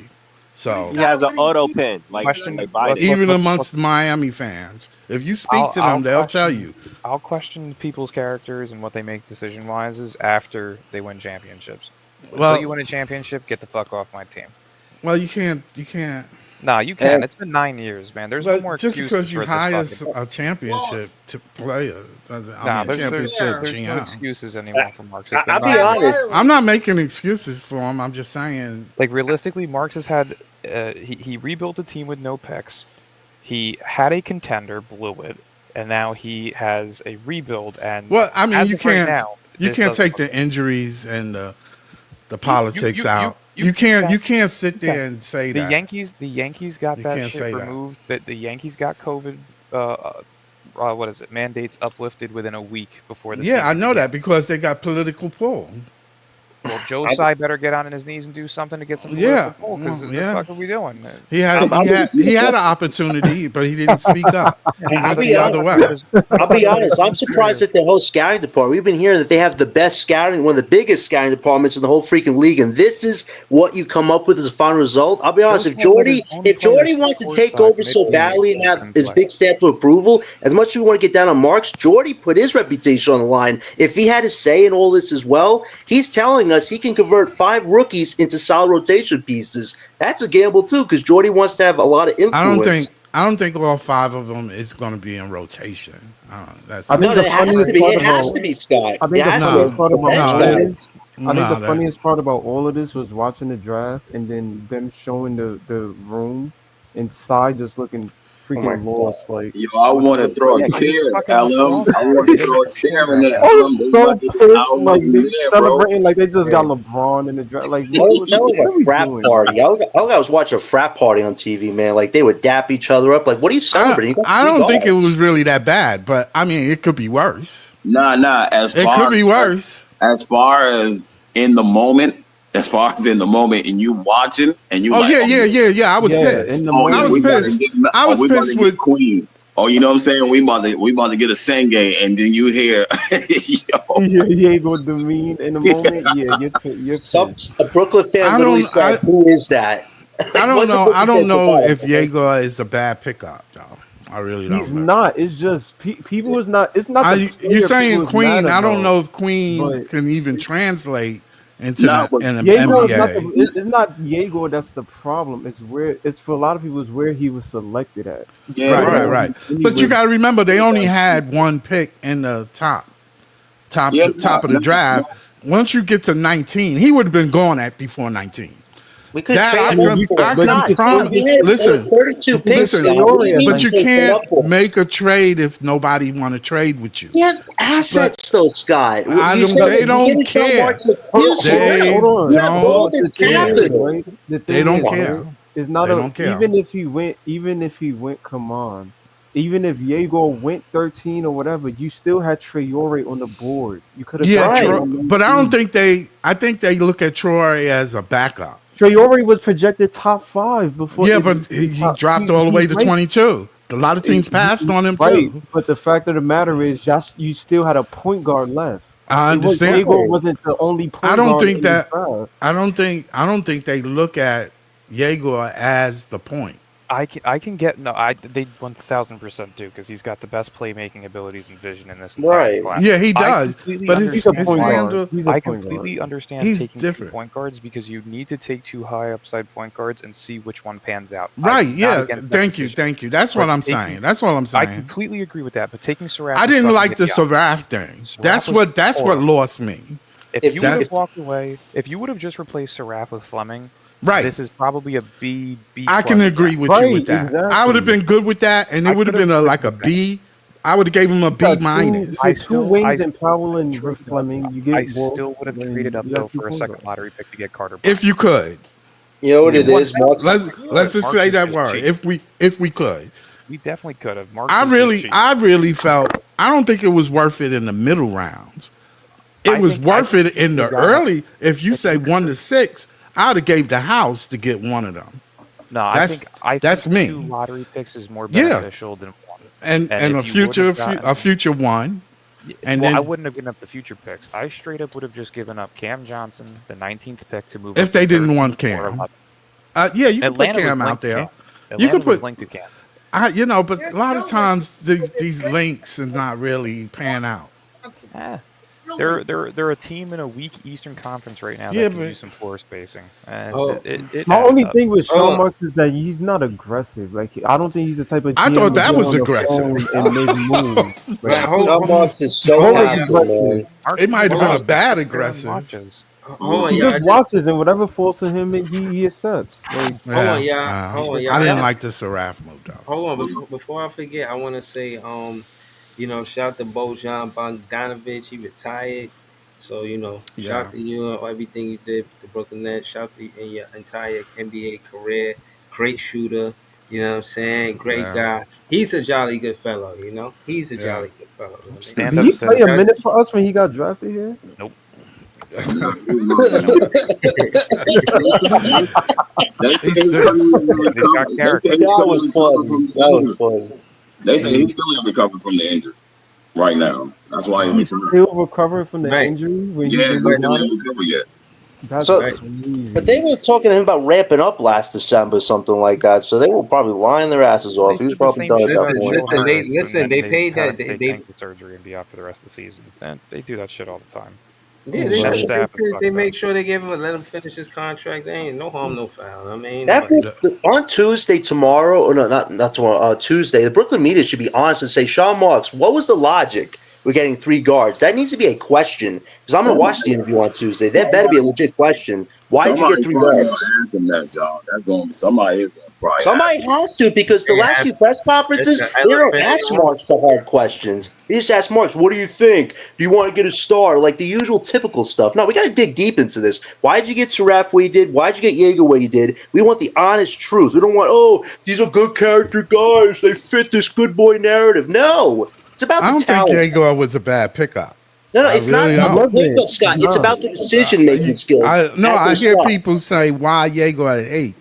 So he has an auto pen like Biden. Even amongst Miami fans. If you speak to them, they'll tell you. I'll question people's characters and what they make decision-wise is after they win championships. Until you win a championship, get the fuck off my team. Well, you can't. Nah, you can. It's been 9 years, man. There's no more just excuses because you for hire this a championship to play there's GM. no excuses anymore for Marks. I'll be honest. I'm not making excuses for him. I'm just saying. Like, realistically, Marks has had... he rebuilt a team with no picks. He had a contender, blew it, and now he has a rebuild. And well, I mean, you can't take the injuries and the politics out. You can't sit there and say that. The Yankees got that shit removed. That the Yankees got COVID. What is it? Mandates uplifted within a week before the. Yeah, I know that because they got political pull. Well, Joe Tsai better get on his knees and do something to get some political pull. Because the fuck are we doing? He had an opportunity, but he didn't speak up. He went the other way. I'll be honest. I'm surprised at the whole scouting department. We've been hearing that they have the best scouting, one of the biggest scouting departments in the whole freaking league, and this is what you come up with as a final result. I'll be honest. If Jordy wants to take over so badly and have his big stamp of approval, as much as we want to get down on Marks, Jordy put his reputation on the line. If he had a say in all this as well, he's telling us unless he can convert 5 rookies into solid rotation pieces. That's a gamble too, because Jordy wants to have a lot of influence. I don't think all 5 of them is going to be in rotation. That's I not. think No, the it has to funniest be. part It has about to be, Scott. I It think the has to funniest be No, part the about bench all of no, this, guys. I think no. the That funniest part about all of this was watching the draft and then them showing the room and Cy just looking Oh my freaking god. lost. Like, Yo, I what? want to throw a Yeah, because it's chair fucking at him. I LeBron. want They to didn't throw a pick the chair in quarterback there I at yet. was him. They so about to get pissed. out Like they there, bro. celebrating like they just got Yeah. LeBron in the draft. Like, That was what like are a we frat doing, party. man? I was watching a frat party on TV, man. Like they would dap each other up. Like, what are you celebrating? You got I 3 don't think it was guards. really that bad, but I mean, it could be worse. Nah. It could be worse. As far as in the moment, and you watching, and you Oh like, yeah, yeah, yeah, yeah. I was Yeah, in pissed. the I yeah, was we moment. about to pissed. get, I was we about to pissed get with. Queen. Oh, you know what I'm saying? We about to get a Senge, and then you hear, yo, Yeah, Diego Demean in the moment. Yeah, you're Some pissed. a Brooklyn fan I literally don't. said, "Who is that?" I don't What's a know. I Brooklyn don't fan say? know "Oh, if man." Jaeger is a bad pickup, though. I really He's don't know. not. It's just people is not. It's not the You're player saying people is mad Queen. I don't about. know if Queen But can even translate into nah, but an Diego is not the. NBA. It's not Diego that's the problem. It's where it's for a lot of people. It's where he was selected at. yeah, Right, Because right, Right. right. he But you was. got to remember, they only had one pick in the yeah, top of the draft. Once you get to 19, he would have been gone at before 19. We could That trade I him up can, for I it. But you can Scott, could Scott, still promise. we get. had over Listen, 32 You could get picks, listen. Scott. What do you Traore at mean But you you 19. can't trade can't up for him? make a trade if nobody want to trade with you. He has But assets, though, Scott. I You don't. said They that you're don't giving Sean care. Marks excuses. They Hold on. You have don't all But this the thing is, care. capital. right? The They thing don't is, care. right? It's not They a don't care. even if he went, come on. Even if Diego went 13 or whatever, you still had Traore on the board. You could have Yeah, got him Right. on but I don't 19. think they. I think they look at Troy as a backup. Traore was projected top 5 before Yeah, it, but he top, dropped all the he way to ranked 22. A lot of teams passed on him right. too. But the fact of the matter is, just you still had a point guard left. I It was understand. Diego Right. wasn't the only I point don't guard think in the that. draft. I don't think they look at Jaeger as the point. I can get no. They 1000% do because he's got the best playmaking abilities and vision in this entire Right. class. Yeah, he I does. completely But He's a understand his point why. guard. handle. He's a I point guard. completely understand He's taking 2 different. point guards because you need to take 2 high upside point guards and see which one pans out. Right. I'm not Yeah. against that Thank you. decision. Thank you. That's what But I'm taking, saying. That's what I'm I saying. completely agree with that. But taking Saraf, I was didn't fucking like the idiotic. Saraf thing. Saraf was That's what horrible. lost me. If you would That- have walked away, if you would have just replaced Saraf with Fleming, Right. this is probably a B. I can agree with you with that. I would have been good with that, and it would have been like a B. I would have gave him a B minus. You get two wings and Powell and Fleming. You get I Wolf, still would have then traded up you got though two for a point second guards. lottery pick to get Carter. If you could. You know what it is, Marks? Let's just say that word. If we could. We definitely could have. I really felt. I don't think it was worth it in the middle rounds. It was worth it in the early. If you say 1 to 6, I'd have gave the house to get one of them. No, I that's think me. 2 lottery picks is more beneficial than 1. And if a you would've future one. And well, then I wouldn't have given up the future picks. I straight up would have just given up Cam Johnson, the 19th pick, to move. if up they to didn't 13 want or Cam, 11. yeah, you can Atlanta put was Cam out linked to there. Cam. You Atlanta can was put. linked to Cam. But a lot of times these links is not really pan out. They're a team in a weak Eastern Conference right now Yeah, that can but- use some floor spacing. And My adds only up. thing with Sean Marks is that he's not aggressive. Like I don't think he's the type of. I GM thought to that get was on the aggressive. phone and make moves. Like, Sean Marks is so Always passive, aggressive. man. It might have been a bad aggressive. Hold on, He y'all. just watches and whatever falls to him, he accepts. Like, Hold on, y'all. Hold on, y'all. I didn't like the Saraf move though. Hold on, before I forget, I want to say, shout to Bojan Bogdanovic. He retired, so shout to you on everything you did for the Brooklyn Nets. Shout to you in your entire NBA career. Great shooter, you know what I'm saying? Great guy. He's a jolly good fellow, He's a jolly good fellow. did he play a minute for us when he got drafted here? Nope. That was fun. That was fun. They say he's still in recovery from the injury right now. That's why He's still recovering from the injury. When yeah, he he's was still not. in recovery yet. That's So, crazy. but they were talking to him about ramping up last December, something like that. So they were probably lying their asses off. He was probably done at that point. They paid that. They They ankle surgery and be out for the rest of the season. And they do that shit all the time. Yeah, That staff is they fucked make up. sure they give him let him finish his contract. They ain't no harm, no foul. I mean, ain't That nobody. on Tuesday tomorrow, or no, not tomorrow. Tuesday, the Brooklyn media should be honest and say, Sean Marks, what was the logic? We're getting 3 guards. That needs to be a question because I'm going to Somebody, watch the interview on Tuesday. That better be a somebody, legit question. Why did you get somebody 3 guards? probably gonna ask him that, John. That's gonna be somebody is gonna probably Somebody ask him. has to because the They last have few press it's conferences, an they don't elephant in ask the room. Marks the hard questions. They just ask Marks, what do you think? Do you want to get a star? Like the usual typical stuff. No, we got to dig deep into this. Why did you get Saraf where you did? Why did you get Yeager where you did? We want the honest truth. We don't want, oh, these are good character guys. They fit this good boy narrative. No, it's about I the don't think talent. Jaguar was a bad pickup. No, I it's not really about He the don't. wasn't. pickup, He's Scott. It's not. about the decision making skills No, at I those hear slots. people say why Jaguar at 8.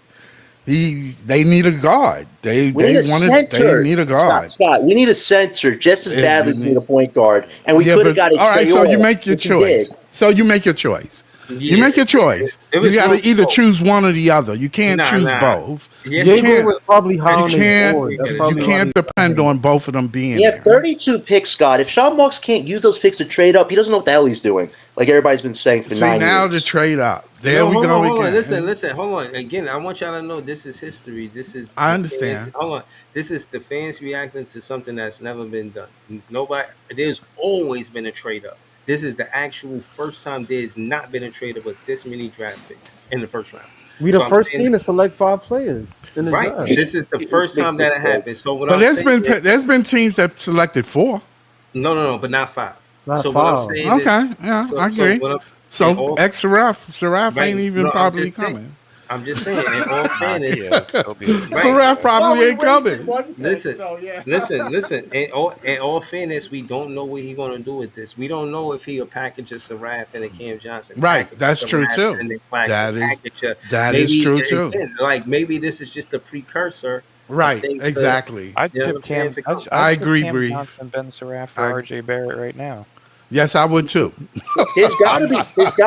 They need a guard. We need a They center, need a Scott. guard. Scott, we need a center just as badly You as we need a need, point guard, and we yeah, could have but got a all right. So you Traore, make your which we did. choice. So you make your choice. You Yeah, make your choice. it You was got no to either smoke. choose one or the other. You can't choose Nah. both. Yes, You he Jaeger would. can't. was probably high You on his can't. board. That's You probably why can't he got depend him. on both of them being You have there. 32 picks, Scott. If Sean Marks can't use those picks to trade up, he doesn't know what the hell he's doing. Like everybody's been saying for See 9 now the years. trade up. There No, we go hold on. again. Listen. Hold on. Again, I want y'all to know this is history. This is I the fans. understand. Hold on. This is the fans reacting to something that's never been done. Nobody. There's always been a trade up. This is the actual first time there's not been a trade up with this many draft picks in the first round. We the So I'm first saying, team to select 5 players in the right. draft. This is the first time that it happened. So what But I'm saying is, there's been teams that selected 4. no, but not five. Not So what I'm 5. saying is, Okay, yeah, I so agree. what I'm in So all ex Saraf right. ain't even No, I'm probably just saying. coming. I'm just saying. In all Nah, he fairness, is. He'll be a right. Saraf Well, probably we ain't wasted coming. one pick, Listen, so yeah. listen. In all fairness, we don't know what he's going to do with this. We don't know if he'll package a Saraf and a Cam Johnson, Right, package that's a true Saraf too. and a Claxton, That is package a that is maybe true too. again, like maybe this is just a precursor of Right, things to exactly. I'd you know what ship I'm saying Cam. to come. I I'd ship agree, Cam Bree. Johnson, Ben Surratt for I R.J. Barrett right now. yes, I would too. There's got to be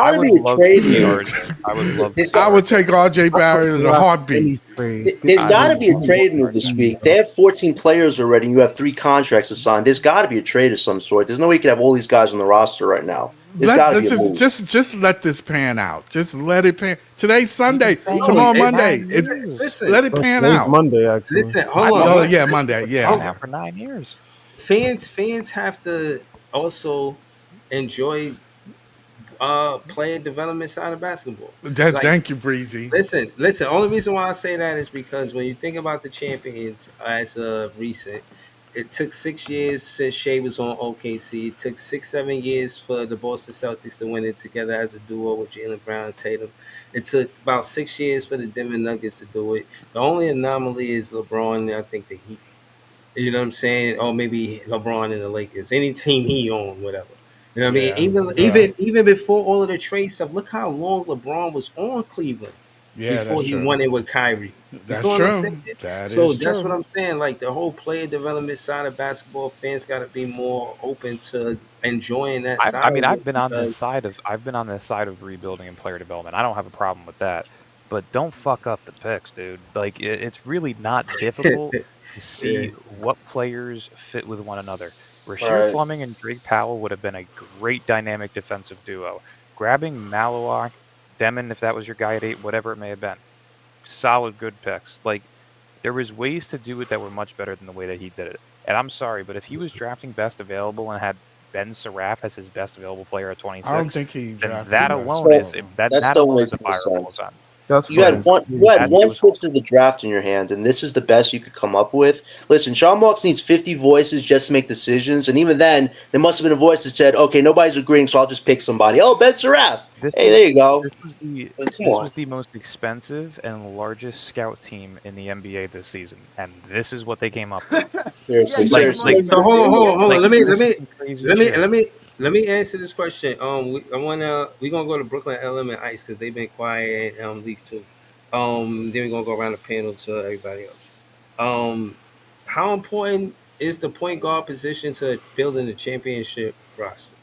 I would a love to trade see move. R.J. I would love to There's see got I would R.J. take R.J. I would Barrett in a laugh at heartbeat. any trade. Get there's I got would to be a love to trade see move this R.J. week. They have 14 players already. And you have 3 contracts to sign. There's got to be a trade of some sort. There's no way you can have all these guys on the roster right now. There's got to be Let's a move. just let this pan out. Just let it pan. Today's We've been Sunday. saying No, this Tomorrow for it, Monday. 9 It years. listen, let it Well, pan today's out. Monday, actually. listen. I've Hold been on. Oh saying yeah, this Monday. for Yeah. now for 9 years. Fans have to also enjoy player development side of basketball. Like Thank you, Breezy. listen. Only reason why I say that is because when you think about the champions as of recent, it took 6 years since Shea was on OKC. It took 6, 7 years for the Boston Celtics to win it together as a duo with Jaylen Brown and Tatum. It took about 6 years for the Denver Nuggets to do it. The only anomaly is LeBron. And I think the Heat. You know what I'm saying? Or maybe LeBron and the Lakers. Any team he owned, whatever. You know what I mean? Yeah. Even before all of the trade stuff, look how long LeBron was on Cleveland Yeah, before that's he true. won it with Kyrie. You That's feel what I'm saying? true. That So is that's what true. I'm saying. Like the whole player development side of basketball, fans got to be more open to enjoying that I side mean, of it because I've been on this side of rebuilding and player development. I don't have a problem with that, but don't fuck up the picks, dude. Like it's really not difficult to yeah, see what players fit with one another. All Rasheer right. Fleming and Drake Powell would have been a great dynamic defensive duo. Grabbing Malawar, Demon, if that was your guy at 8, whatever it may have been, solid, good picks. Like there was ways to do it that were much better than the way that he did it. And I'm sorry, but if he was drafting best available and had Ben Saraf as his best available player at I don't 26, think he then drafted that best alone is So available. that that still alone is makes a no fireable sense. offense. That's You had fucking Because one. You crazy. had it one was fifth of the draft in your hand, and this is the best you could come up with. Listen, Sean Marks needs 50 voices just to make decisions, and even then, there must have been a voice that said, "Okay, nobody's agreeing, so I'll just pick somebody." Oh, Ben Saraf. this Hey, was there you go. this was the I mean, come this on. was the most expensive and largest scout team in the NBA this season, and this is what they came up with. Yeah, Seriously, you Like gave him seriously. like like so hold $1 billion. on. like Let me this is some crazy let me shit. let me let me answer this question. We're gonna go to Brooklyn LM and Ice because they've been quiet and Leaf too. Then we're gonna go around the panel to everybody else. Um, how important is the point guard position to building the championship roster?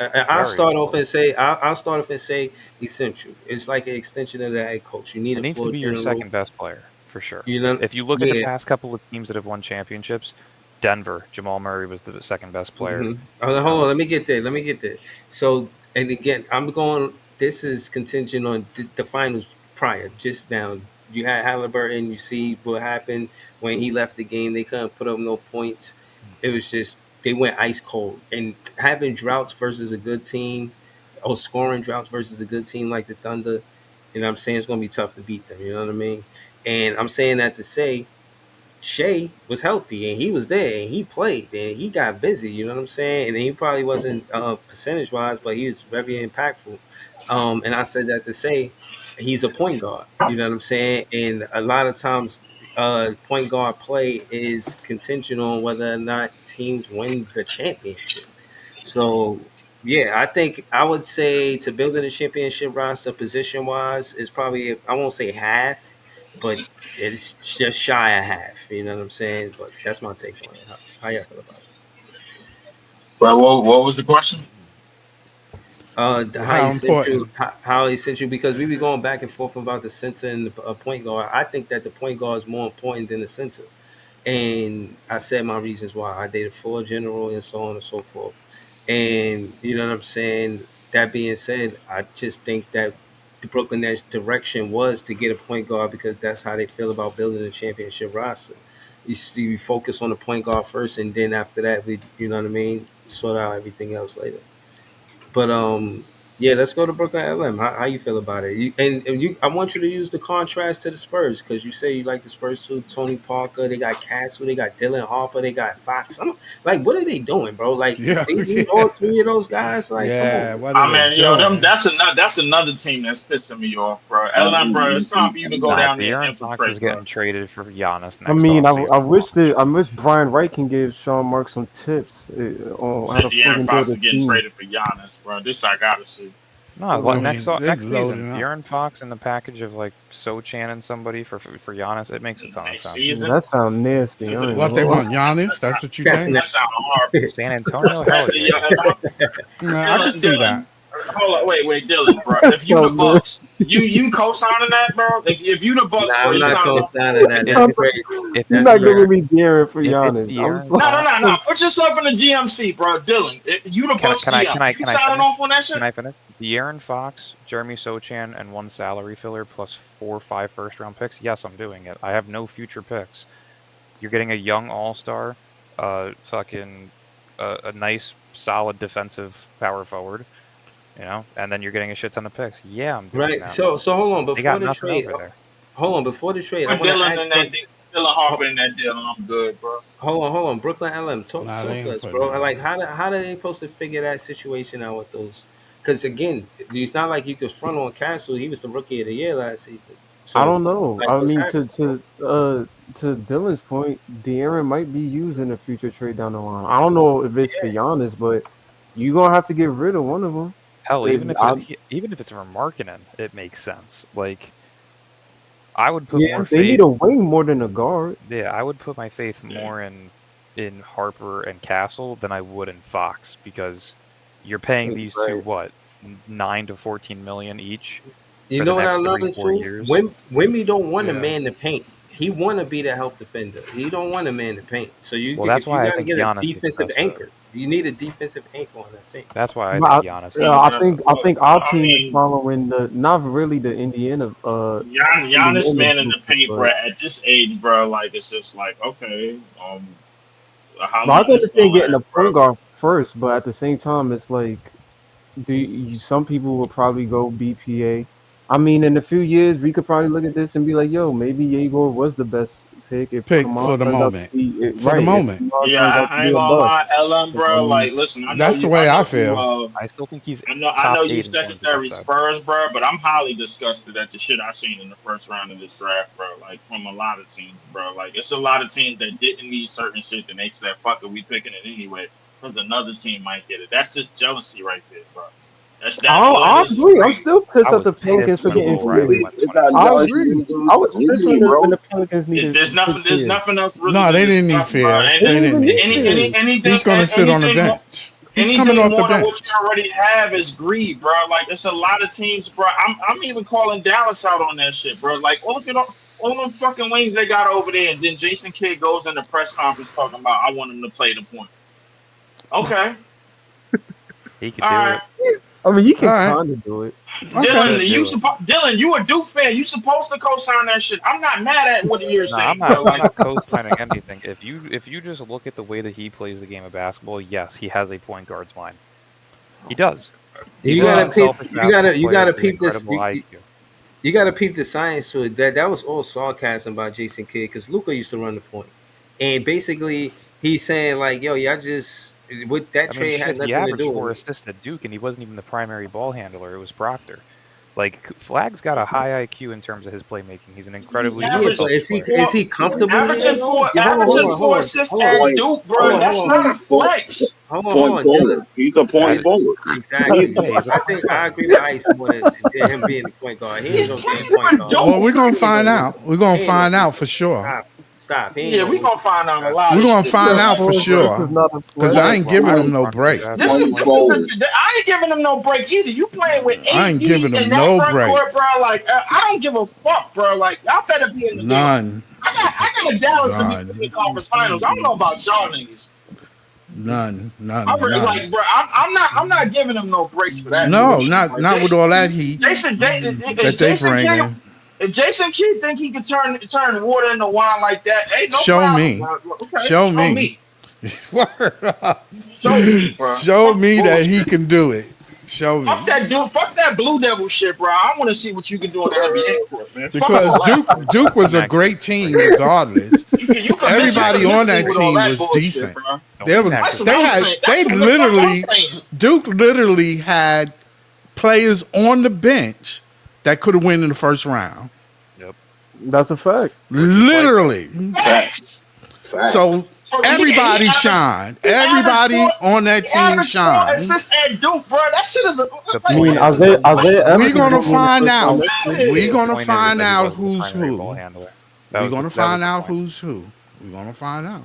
I'll Very start off important. and say I'll start off and say essential. It's like an extension of the head coach. You need It a needs to floor be your general. second best player for sure. You know, If you look at the yeah. past couple of teams that have won championships, Denver, Jamal Murray was the second best player. Mm-hmm. You Hold know, on, let me get there. So and again, I'm going. This is contingent on the finals prior. Just now, you had Halliburton. You see what happened when he left the game. They couldn't put up no points. It was just they went ice cold. And having droughts versus a good team, or scoring droughts versus a good team like the Thunder, you know what I'm saying, it's gonna be tough to beat them. You know what I mean? And I'm saying that to say Shea was healthy and he was there and he played and he got busy, you know what I'm saying? And he probably wasn't percentage wise, but he was very impactful. And I said that to say he's a point guard, you know what I'm saying? And a lot of times, point guard play is contingent on whether or not teams win the championship. So, yeah, I think I would say to build in a championship roster position wise is probably, I won't say half, but it's just shy of half. You know what I'm saying? But that's my take on it. How y'all feel about it? But what was the question? How How essential? important? How essential? Because we be going back and forth about the center and the point guard. I think that the point guard is more important than the center. And I said my reasons why. I dated four general and so on and so forth. And you know what I'm saying? That being said, I just think that the Brooklyn Nets direction was to get a point guard because that's how they feel about building a championship roster. You see, we focus on the point guard first, and then after that, we, you know what I mean, sort out everything else later. But yeah, let's go to Brooklyn LM. How you feel about it? And you, I want you to use the contrast to the Spurs because you say you like the Spurs too. Tony Parker, they got Castle, they got Dylan Harper, they got Fox. I'm like, what are they doing, bro? Like Yeah, they need yeah, all three of those guys. Like, come yeah. on. What are I they mean, yo, them doing? that's another team that's pissing me off, bro. LM, bro, it's time for you to go Nah, down there and De'Aaron Fox is infiltrate, bro. getting traded for Giannis I next mean, offseason. I wish Brian Wright can give Sean Mark some tips on how Said to De'Aaron fucking build Fox a is getting team. traded for Giannis, bro. This I gotta see. No, I next mean, they next season, loading up. De'Aaron Fox in the package of like Sochan and somebody for Giannis, it makes a ton of Next sense. season, That sounds nasty. I ain't What gonna they lie. want, Giannis? That's what you That's think? not. that sounds horrible. San Antonio, hell Especially yeah. Nah, I can Dylan, see that. hold on, wait, Dylan, bro. That If you the sounds nasty. Bucks, you co-signing that, bro. If you the Bucks, Nah, bro, I'm you not signing off on co-signing that. If That's I'm not- crazy. if You're it's That's not crazy. giving De'Aaron, me De'Aaron for if it's Giannis. I'm De'Aaron sorry. No, no, Fox, no, no. Put yourself in the GMC, bro. Dylan, you the can I Bucks can I GM. can I You can I signing finish? off on that Can shit? I finish? De'Aaron Fox, Jeremy Sochan, and one salary filler plus 4 or 5 first-round picks. Yes, I'm doing it. I have no future picks. You're getting a young all-star, fucking a nice, solid defensive power forward, and then you're getting a shit ton of picks. Yeah, I'm doing Right. that. So hold on They before got the nothing trade. over there. Hold on before the trade. I Put want to Dylan ask in that some. deal. Dylan Harper in that deal, and I'm good, bro. Hold on. Brooklyn LM, talk Nah, they talk to ain't us, putting bro. that in Like, there. how do they supposed to figure that situation out with those? Because again, it's not like you could front on Castle. He was the rookie of the year last season. I So, don't know. like, I what's mean, happening, bro? to Dylan's point, De'Aaron might be used in a future trade down the line. I don't know if it's for Giannis, but you gonna have to get rid of one of them. Hell, If I, even if it's for Markkinen, it makes sense. Like, I would put yeah, more they need faith. a wing more than a guard. Yeah, I would put my faith more in Harper and Castle than I would in Fox because you're paying these two Right. what 9 to 14 million each You for the know what I next three noticed four too? years. Wimby don't want a Yeah. man to paint. He want to be the help defender. He don't want a man to paint. So Well, that's if you why I got to think get a Giannis is the defensive best fit. anchor, you need a defensive anchor on that team. That's why I But think Giannis is the Yeah, best fit. I well, think our I team is mean, following the not really the Giannis Indiana man in the blueprint, paint, bro. but At this age, bro, like it's just like okay, how I long can this gonna understand getting a last, bro? point guard first, but at the same time, it's like some people will probably go BPA. I mean, in a few years, we could probably look at this and be like, "Yo, maybe Yegor was the best pick if Pick Kamal for the turns out to moment. be For the right. If moment. Kamal Yeah, turns out to I be ain't a gonna bust." lie, LM, I bro. mean, Like, listen, I know That's the you, I way I know you, feel. I still think he's I top know you 8 in terms of secondary upside. Spurs, bro, but I'm highly disgusted at the shit I seen in the first round of this draft, bro. Like from a lot of teams, bro. Like it's a lot of teams that didn't need certain shit, and they said, "Fuck it, we picking it anyway," because another team might get it. That's just jealousy right there, bro. That's all it I is for agree. I'm me. still I pissed at was the pissed Pelicans for when getting Will Riley Philly. went They got 21st. I jealous agree. niggas I was with pissed when bro. the Pelicans needed pick There's here. nothing else really No, to they didn't need discuss, bro. Fierce. They They didn't didn't even need need Any, Fierce. any, Fizz. anything, He's going to sit on the anything more. bench. He's coming Anything off the more than what you bench. already have is greed, bro. Like it's a lot of teams, bro. I'm even calling Dallas out on that shit, bro. Like, oh, look at all them fucking wings they got over there, and then Jason Kidd goes in the press conference talking about I want him to play the point. Okay, He could all do right. it. I mean, he All can right. kind of do it. Okay. Dylan, you a Duke fan. You supposed to co-sign that shit. I'm not mad at what you're No, I'm saying, not. bro. I'm Like, not co-signing anything. If you just look at the way that he plays the game of basketball, yes, he has a point guard's mind. He does. He's You an gotta peep. unselfish basketball You player gotta with an peep this. incredible IQ. You gotta peep the science to it. That was all sarcasm by Jason Kidd because Luka used to run the point, and basically he's saying like, "Yo, y'all just with that I mean, trade had shit, he nothing to averaged do 4 with it." assists at Duke, and he wasn't even the primary ball handler. It was Proctor. Like, Flag's got a high IQ in terms of his playmaking. He's an he incredibly Yeah, but averaged unselfish player. is he comfortable there averaging though? four, Yeah, averaging four hold assists on, at Point, Duke, bro. hold That's on, not a point, point, flex. point Dylan. forward. He's a point That, forward. Exactly. yeah, he's a I point think I guard. agree with Ice more than him being the point guard. He ain't He's no damn playing point for guard. Well, Duke. we're gonna He ain't find no. out. We're gonna He ain't no. find out for sure. Stop. He ain't Yeah, no we rookie. gonna find out a Stop. lot We're of gonna shit, find bro. out for This is sure. not a Cause flex. I Flag's ain't level giving of him no LeBron break. James This is is Point point this is guard. forward. the I ain't giving them no break either. You playing with I ain't AD giving in him that no front break. court, bro. Like, I don't give a fuck, bro. Like, y'all better be in the damn. None. I got a Dallas to be in the None. conference finals. I don't know about y'all niggas. None. I'm None. None. like, bro, I'm not giving them no breaks for that No, bullshit, not bro. not with all that heat If that they Jason Kidd, bringing. if Jason Kidd think he can turn water into wine like that, hey, no Show problem, me. bro. Okay, Show show me. me, Word up. show me, bro. Show Fuck the me that he bullshit. can do it. Show Fuck me. that dude. Fuck that Blue Devil shit, bro. I want to see what you can do in the NBA court, man. Fuck Because all that, bro. Duke was a great Inaccurate. team regardless. You Everybody can on miss me that with all team that was bullshit, decent. bro. No, There was That's inaccurate. what I'm saying. they That's what the fuck I'm literally saying. Duke literally had players on the bench that could have won in the first round. Yep. That's a fact. Literally. Facts. So So everybody shined. Everybody on that he team averaged four shined. assists at Duke, bro. That shit is a The I like point mean, this is, is a Isaiah flex. We Evans is gonna going to be in the find first round out. next year. We the gonna point is find that he out wasn't the who's primary ball who. handler. We gonna That was find the out point. who's who. We gonna find out.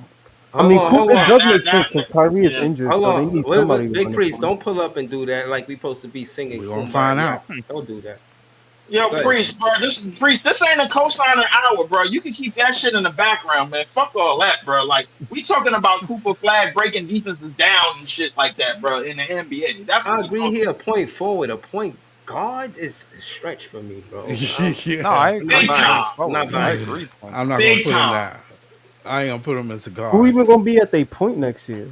I mean, Hold it on. does make sense because Kyrie is Yeah. injured, Hold so they need on. somebody to Big run the Priest, point. don't pull up and do that like we supposed to be singing We gonna Kumbaya. find out. Don't do that. Yo, Go ahead. This ain't a cosigner hour, bro. You can keep that shit in the background, man. Fuck all that, bro. Like, we talking about Cooper Flag breaking defenses down and shit like that, bro, in the NBA. That's what I we agree talking here. A point forward, a point guard is a stretch for me, bro. No, I Yeah. I'm not agree. big buying time. Point it. I'm not forward. I buying it. agree. Point I'm not forward. gonna Big put him time. that. I ain't gonna put him as a Who guard. even going to be at their point next year?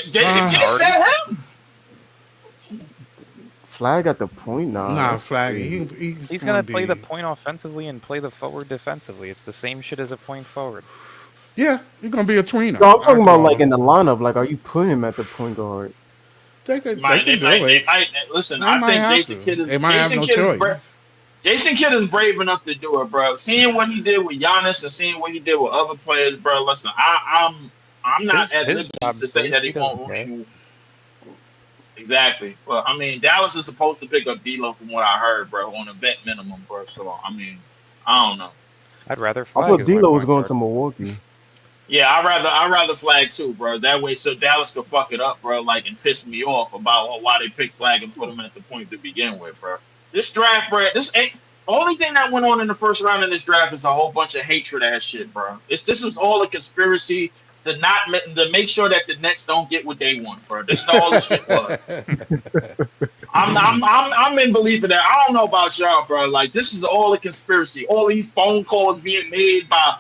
Jason Kidd Harden. said him. Flag at the point now. Nah, That's Flag. crazy. He's gonna play the point offensively and play the forward defensively. It's the same shit as a point forward. Yeah, he's gonna be a tweener. No, I'm talking I about call like him. in the lineup. Like, are you putting him at the point guard? They can do They it. might. Listen, They I might think have Jason to. Kidd They might have no choice. Jason Kidd is brave enough to do it, bro. Seeing what he did with Giannis and seeing what he did with other players, bro. Listen, I'm not at His liberty job to is say safe. that He he doesn't won't care. win. Exactly. Well, I mean, Dallas is supposed to pick up D'Lo from what I heard, bro, on a vet minimum, bro. So I mean, I don't know. I'd rather I Flag thought as my D'Lo was point going guard. to Milwaukee. Yeah, I rather Flag too, bro. That way, so Dallas could fuck it up, bro, like and piss me off about why they picked Flag and put him at the point to begin with, bro. This draft, bro, this ain't only thing that went on in the first round of this draft is a whole bunch of hatred ass shit, bro. This was all a conspiracy to make sure that the Nets don't get what they want, bro. This is all the shit was. I'm in belief of that. I don't know about y'all, bro. Like this is all a conspiracy. All these phone calls being made by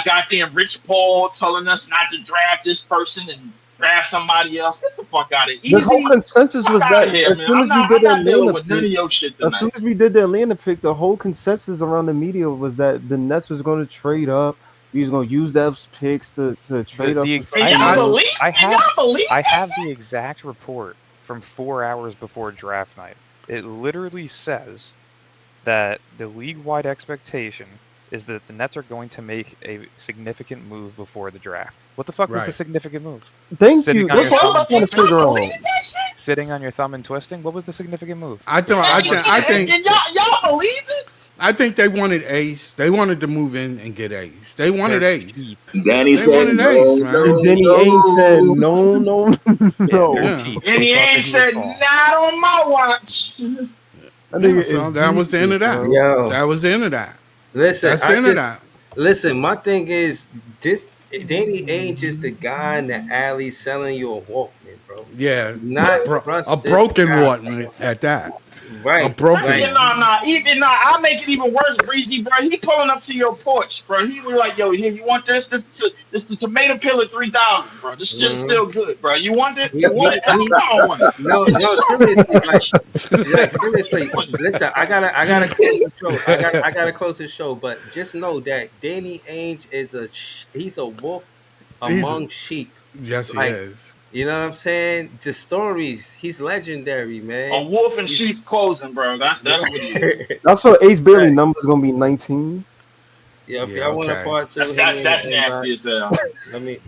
goddamn Rich Paul telling us not to draft this person and draft somebody else. Get the fuck out of here. The whole Easy. consensus Fuck was out that of here, as man. soon as we I'm did the not dealing Atlanta with none pick, of your shit as soon tonight. as we did the Atlanta pick, the whole consensus around the media was that the Nets was going to trade up. He was going to use those picks to trade up. And y'all believe? I And y'all believe I that have shit? the exact report from 4 hours before draft night. It literally says that the league-wide expectation is that the Nets are going to make a significant move before the draft. What the fuck was the Right. significant move? Thank Sitting you. on That's your what thumb I'm and trying to twisting? figure Y'all out. believe that shit? Sitting on your thumb and twisting? What was the significant move? I Y'all believe it? I think they wanted Ace. They wanted to move in and get Ace. They wanted They're Ace. cheap. Danny They said wanted Ace, no, man. And no, Danny Ainge said, no. no, no, Yeah, they're no. Yeah. cheap. And They he thought ain't that he would said fall. not on my watch. I think Yeah, it's so that was the end of that. bro. Yo, That was the end of that. listen, That's the end of that. listen. My thing is this. Danny Ainge is the guy in the alley selling you a Walkman, bro. Yeah, Not a trust this broken guy. one at that. A Right. broken Like, one. I'll make it even worse, Breezy, bro. He pulling up to your porch, bro. He was like, "Yo, here, you want this? This the tomato pillar 3000, bro. This shit's mhm. still good, bro. You want it? You want it? Hell He no, I want it. no, Get no, this shit seriously, like off seriously. my porch." Listen, I gotta close the show. I gotta close the show. But just know that Danny Ainge is he's a wolf He's among sheep. yes, he Like, is. you know what I'm saying? The stories. He's legendary, A man. wolf in He's sheep clothing, bro. That's what he is. right. I saw Ace Bailey Right. number is gonna be 19. Yeah, if Yeah, y'all want a okay. part two, hit me That's in the inbox. nasty as hell. Let me